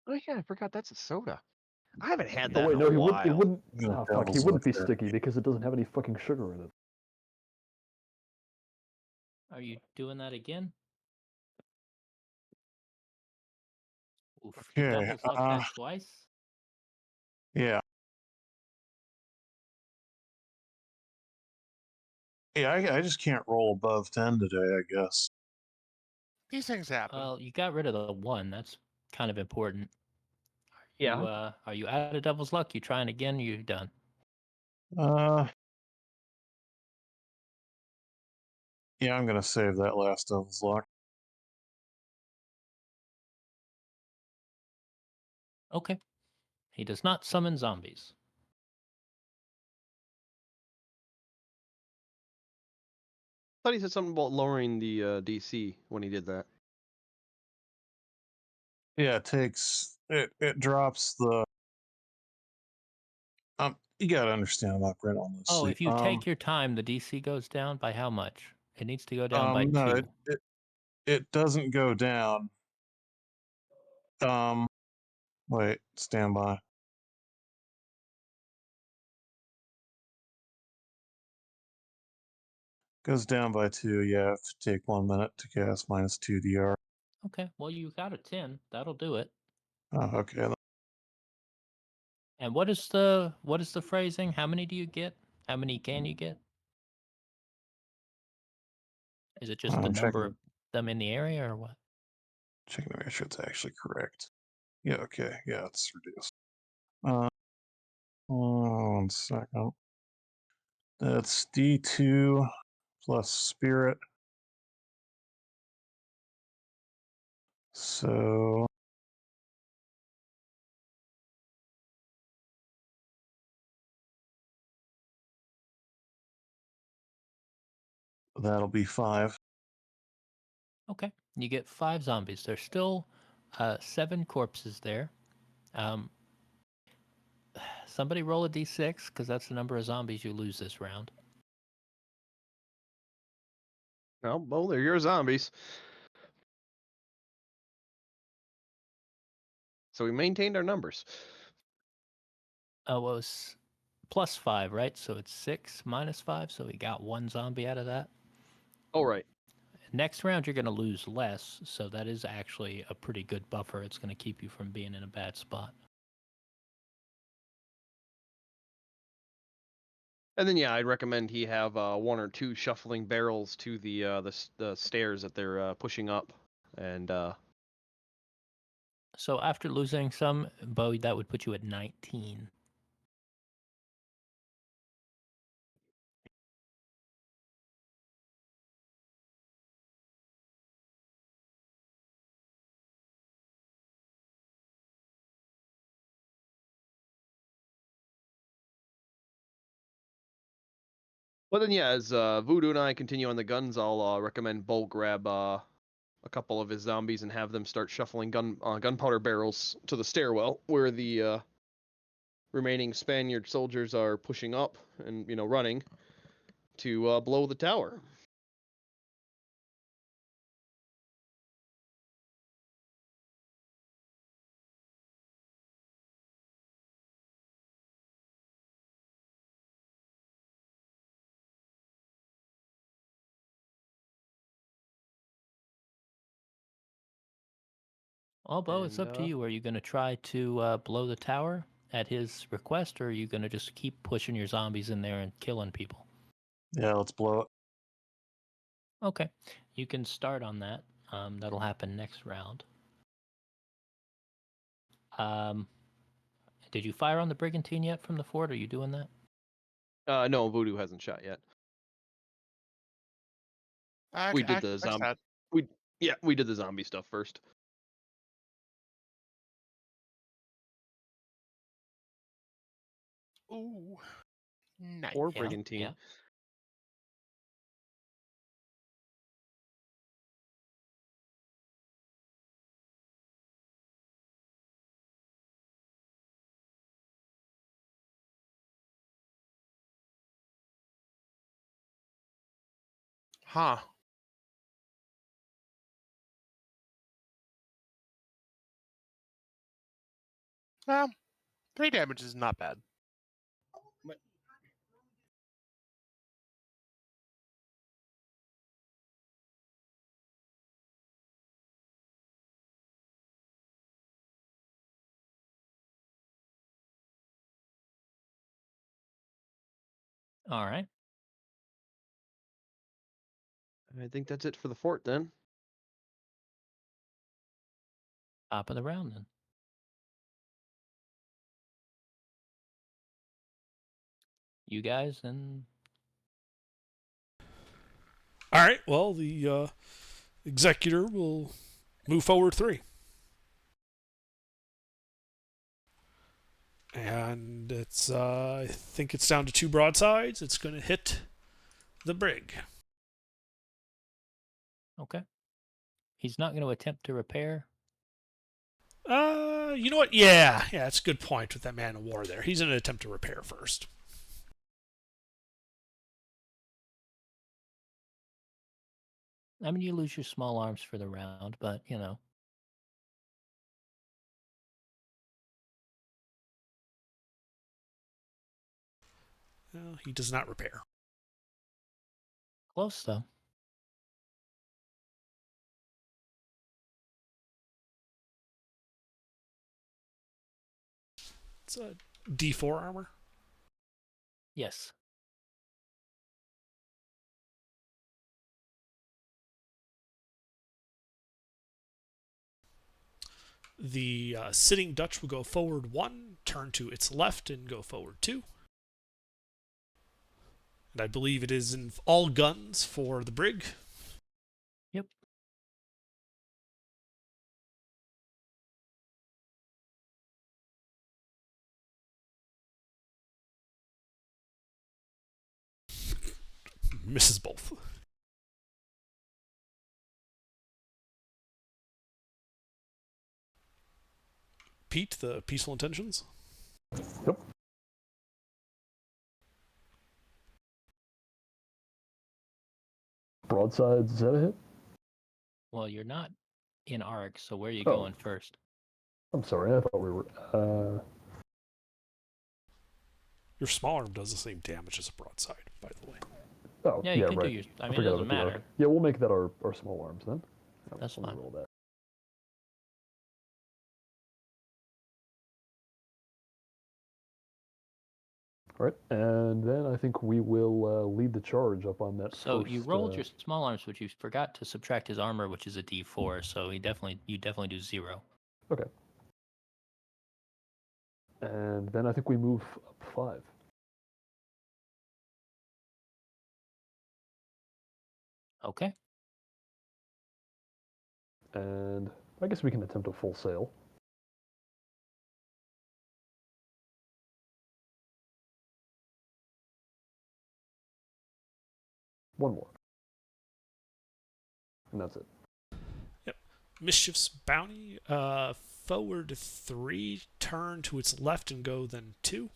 Oh yeah, I forgot that's a soda. I haven't had Oh, that wait, in no, a he while. wouldn't. I'm gonna Oh, fuck, he devil's wouldn't luck be there. sticky because it doesn't have any fucking sugar in it. Are you doing that again? Oof, you Okay, double luck that twice? Yeah. Yeah, I just can't roll above 10 today, I guess. These things happen. Well, you got rid of the one. That's kind of important. Yeah. Are you out of devil's luck? You trying again? You done? Yeah, I'm gonna save that last devil's luck. Okay. He does not summon zombies. I thought he said something about lowering the DC when he did that. Yeah, it drops the you gotta understand I'm not great on this. Oh, See. if you take your time, the DC goes down by how much? It needs to go down by no, 2. it doesn't go down. Wait, stand by. Goes down by 2. Yeah, I have to take 1 minute to cast -2 DR. Okay, well you got a 10. That'll do it. Oh, okay. And what is the phrasing? How many do you get? How many can you get? Is it just the I'm number checking of them in the area or what? to make sure it's actually correct. Yeah, okay. Yeah, it's reduced. 1 second. That's D2 plus spirit. So that'll be 5. Okay. You get 5 zombies. There's still 7 corpses there. Somebody roll a d6, because that's the number of zombies you lose this round. Well, they're your zombies. So we maintained our numbers. Oh, well, it was plus 5, right? So it's 6 minus 5, so we got 1 zombie out of that. Oh, right. Next round, you're going to lose less, so that is actually a pretty good buffer. It's going to keep you from being in a bad spot. And then, yeah, I'd recommend he have 1 or 2 shuffling barrels to the stairs that they're pushing up, and So after losing some, Bo, that would put you at 19. But then, yeah, as Voodoo and I continue on the guns, I'll recommend Bull grab a couple of his zombies and have them start shuffling gunpowder barrels to the stairwell where the remaining Spaniard soldiers are pushing up and running to blow the tower. Well, Bo, it's And, up to you. Are you going to try to blow the tower at his request, or are you going to just keep pushing your zombies in there and killing people? Yeah, let's blow it. Okay. You can start on that. That'll happen next round. Did you fire on the brigantine yet from the fort? Are you doing that? No, Voodoo hasn't shot yet. I We can did the fix zombie. that. We did the zombie stuff first. Ooh, nice. Or Yeah, brigantine. yeah. Huh. Well, 3 damage is not bad. But All right. I think that's it for the fort then. Top of the round then. You guys and All right. Well, the executor will move forward 3. And it's, I think it's down to 2 broadsides. It's going to hit the brig. okay. He's not going to attempt to repair. You know what? Yeah, that's a good point with that man of war there. He's going to attempt to repair first. I mean, you lose your small arms for the round, but Well, he does not repair. close though. It's a D4 armor. Yes. The sitting Dutch will go forward 1, turn to its left, and go forward 2. And I believe it is in all guns for the brig. Yep. Misses both. repeat the peaceful intentions? Yep. Broadsides, is that a hit? Well, you're not in arc, so where are you Oh. going first? I'm sorry, I thought we were. Your small arm does the same damage as a broadside, by the way. Oh, Yeah, you can right. do your. I mean, it forgot doesn't about the arc. matter. Yeah, we'll make that our small arms then. That's Let me fine. roll that. All right, and then I think we will lead the charge up on that. So first, you rolled your small arms, but you forgot to subtract his armor, which is a D4. So you definitely do 0. Okay. And then I think we move up 5. Okay. And I guess we can attempt a full sail. One more. And that's it. Yep. Mischief's Bounty. Forward 3, turn to its left and go then 2.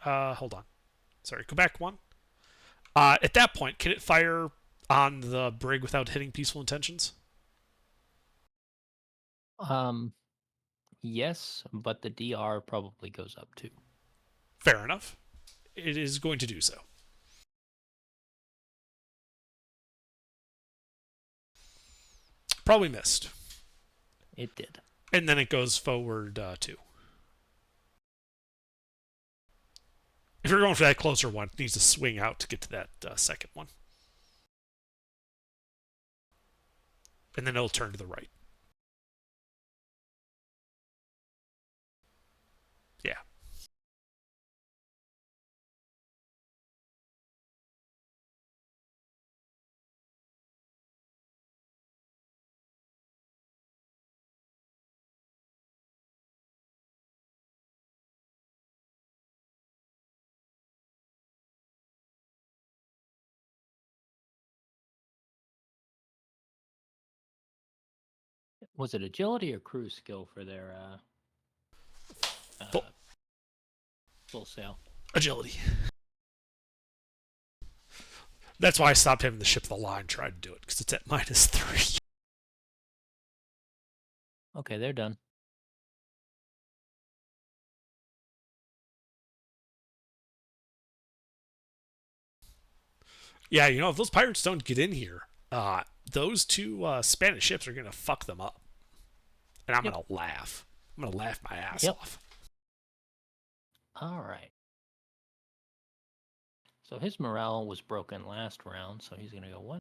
Hold on. Sorry, go back 1. At that point, can it fire on the brig without hitting peaceful intentions? Yes, but the DR probably goes up too. Fair enough. It is going to do so. Probably missed. It did. And then it goes forward 2. If you're going for that closer one, it needs to swing out to get to that second one. And then it'll turn to the right. Yeah. Was it agility or cruise skill for their Full- full sail? Agility. That's why I stopped having the ship of the line try to do it, because it's at -3. Okay, they're done. Yeah, you know, if those pirates don't get in here, those 2 Spanish ships are going to fuck them up. And I'm going to laugh. I'm going to laugh my ass off. All right. So his morale was broken last round, so he's going to go 1.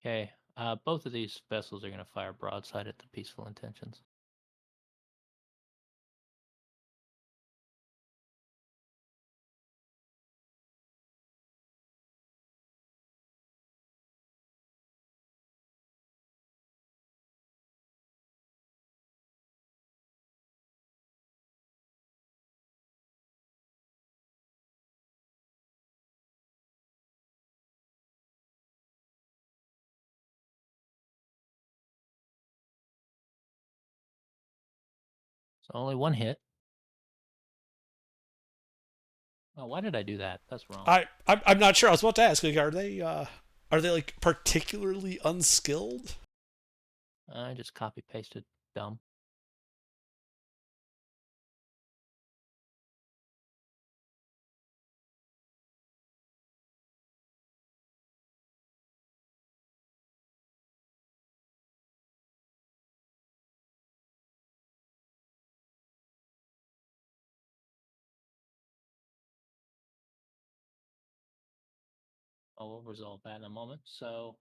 Okay, both of these vessels are going to fire broadside at the peaceful intentions. So only 1 hit. Oh, why did I do that? That's wrong. I'm not sure. I was about to ask, like, are they like particularly unskilled? I just copy pasted. Dumb. Oh, we'll resolve that in a moment. So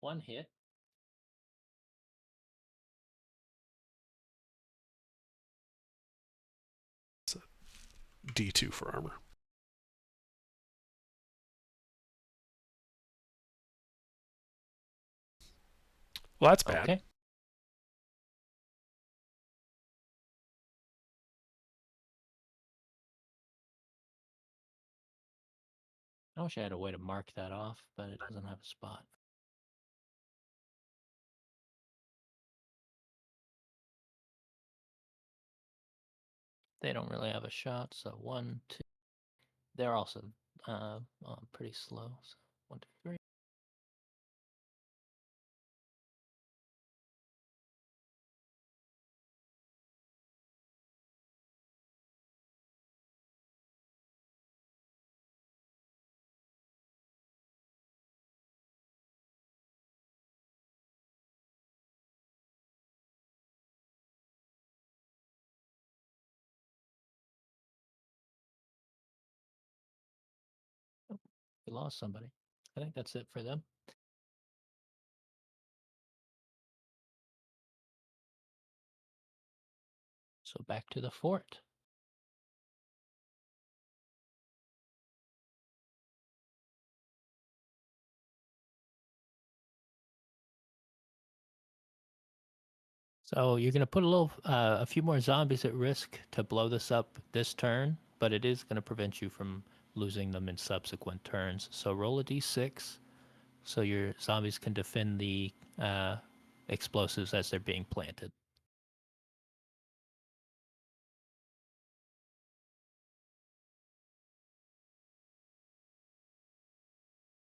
1 hit. D2 for armor. Well, that's bad. Okay. I wish I had a way to mark that off, but it doesn't have a spot. They don't really have a shot, so 1, 2. They're also pretty slow. So 1, 2, 3. We lost somebody. I think that's it for them. So back to the fort. So you're going to put a few more zombies at risk to blow this up this turn, but it is going to prevent you from losing them in subsequent turns. So roll a d6 so your zombies can defend the explosives as they're being planted.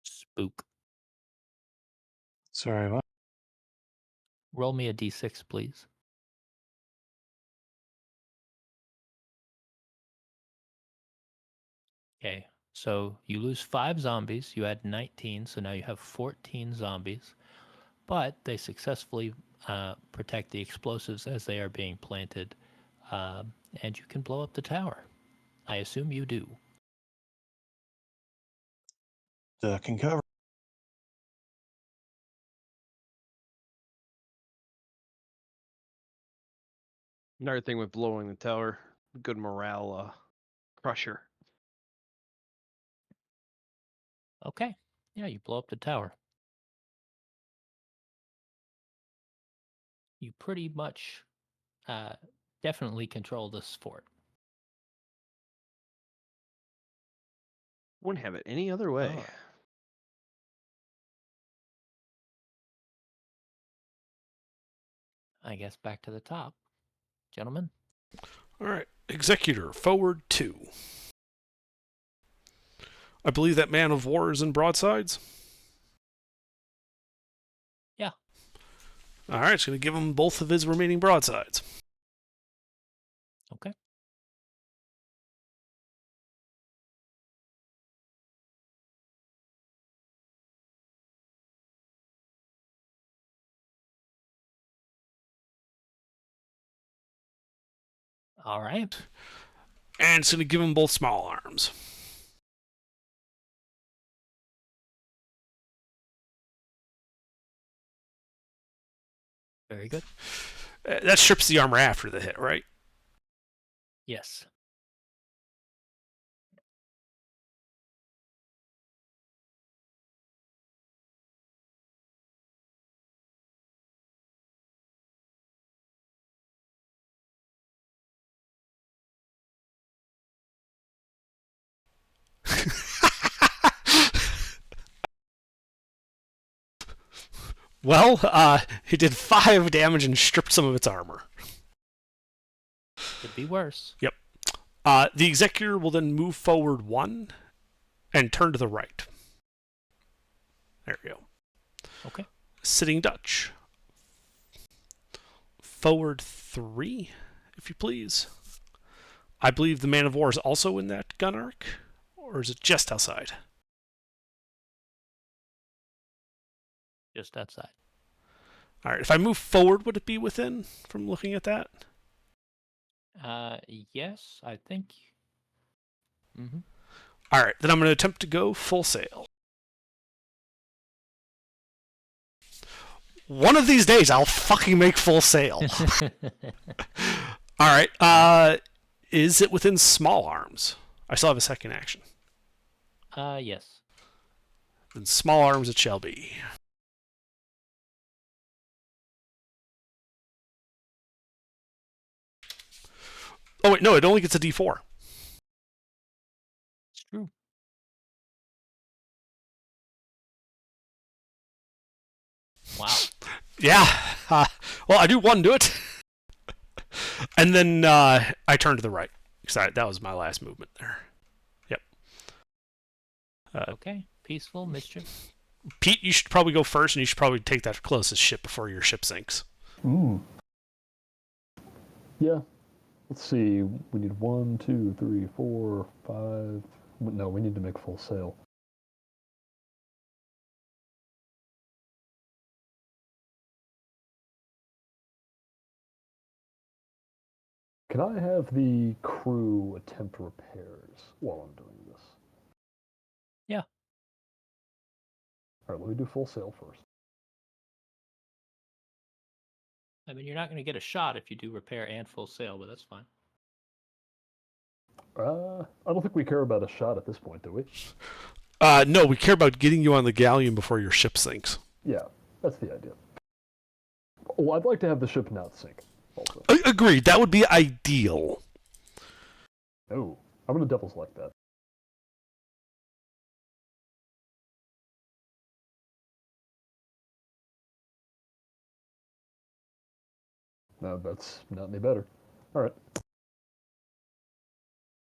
Spook. Sorry, what? Roll me a d6, please. Okay, so you lose 5 zombies. You had 19, so now you have 14 zombies. But they successfully protect the explosives as they are being planted, and you can blow up the tower. I assume you do. Duck and cover. Another thing with blowing the tower, good morale crusher. Okay, yeah, you blow up the tower. You pretty much definitely control this fort. Wouldn't have it any other way. Alright. I guess back to the top. Gentlemen? All right. Executor, forward 2. I believe that man of war is in broadsides. Yeah. All right. It's going to give him both of his remaining broadsides. Okay. All right. And it's going to give him both small arms. Very good. That strips the armor after the hit, right? Yes. Well, he did 5 damage and stripped some of its armor. Could be worse. Yep. The Executor will then move forward 1 and turn to the right. There we go. Okay. Sitting Dutch. Forward 3, if you please. I believe the Man of War is also in that gun arc, or is it just outside? Just outside. All right. If I move forward, would it be within from looking at that? Yes, I think. Mm-hmm. All right. Then I'm going to attempt to go full sail. One of these days, I'll fucking make full sail. All right. Is it within small arms? I still have a second action. Yes. Then small arms it shall be. Oh wait, no, it only gets a D4. It's true. Wow. Yeah. Well, I do one to it. And then I turn to the right. Because that was my last movement there. Yep. Okay. Peaceful mischief. Pete, you should probably go first, and you should probably take that closest ship before your ship sinks. Yeah. Let's see. We need 1, 2, 3, 4, 5. No, we need to make full sail. Can I have the crew attempt repairs while I'm doing this? Yeah. All right, let me do full sail first. I mean, you're not going to get a shot if you do repair and full sail, but that's fine. I don't think we care about a shot at this point, do we? No, we care about getting you on the galleon before your ship sinks. Yeah, that's the idea. Oh, I'd like to have the ship not sink. Also. Agreed. That would be ideal. Oh, I'm gonna double select that. No, that's not any better. All right.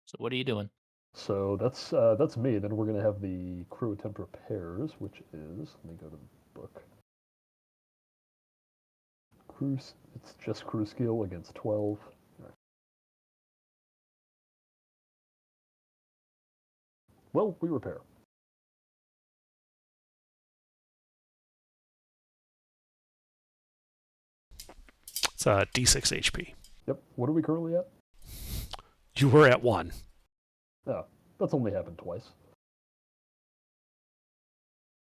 So what are you doing? So that's me. Then we're gonna have the crew attempt repairs, which is, let me go to the book. Cruise. It's just crew skill against 12. Right. Well, we repair. It's D6 HP. Yep. What are we currently at? You were at 1. Oh, that's only happened twice.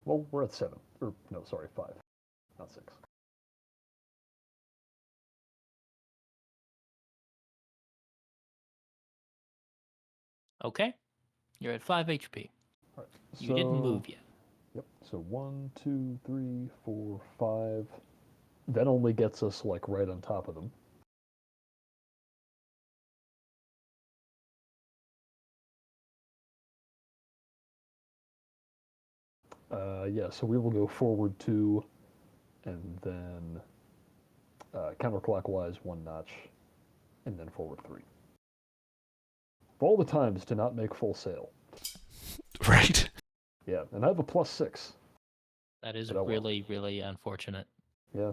Well, we're at 7. Or, no, sorry, 5. Not 6. Okay. You're at 5 HP. All right. You didn't move yet. Yep. So 1, 2, 3, 4, 5. That only gets us like right on top of them. Yeah, so we will go forward 2, and then counterclockwise 1 notch, and then forward 3. Of all the times to not make full sail. Right. Yeah, and I have a +6. That is But oh well. really, really unfortunate. Yeah.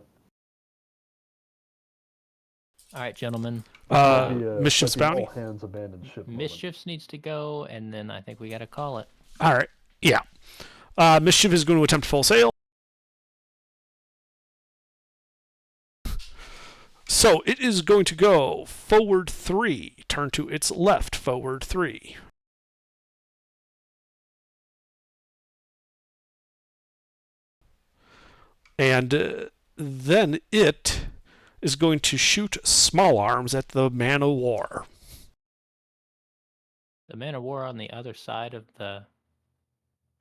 All right, gentlemen. Mischief's might be bounty? all hands abandoned ship moment. Mischiefs needs to go, and then I think we got to call it. All right. Yeah. Mischief is going to attempt full sail. So it is going to go forward 3, turn to its left, forward 3. And then it is going to shoot small arms at the man of war. The man of war on the other side of the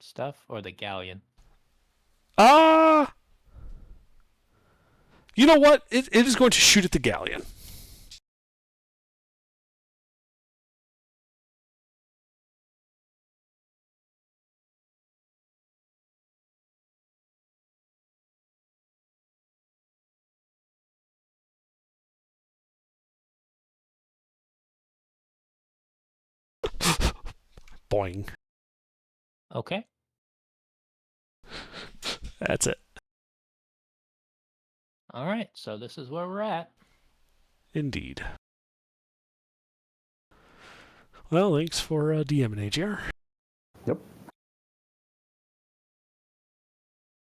stuff, or the galleon? You know what? It is going to shoot at the galleon. Boing. Okay. That's it. All right, so this is where we're at. Indeed. Well, thanks for DMing, AGR.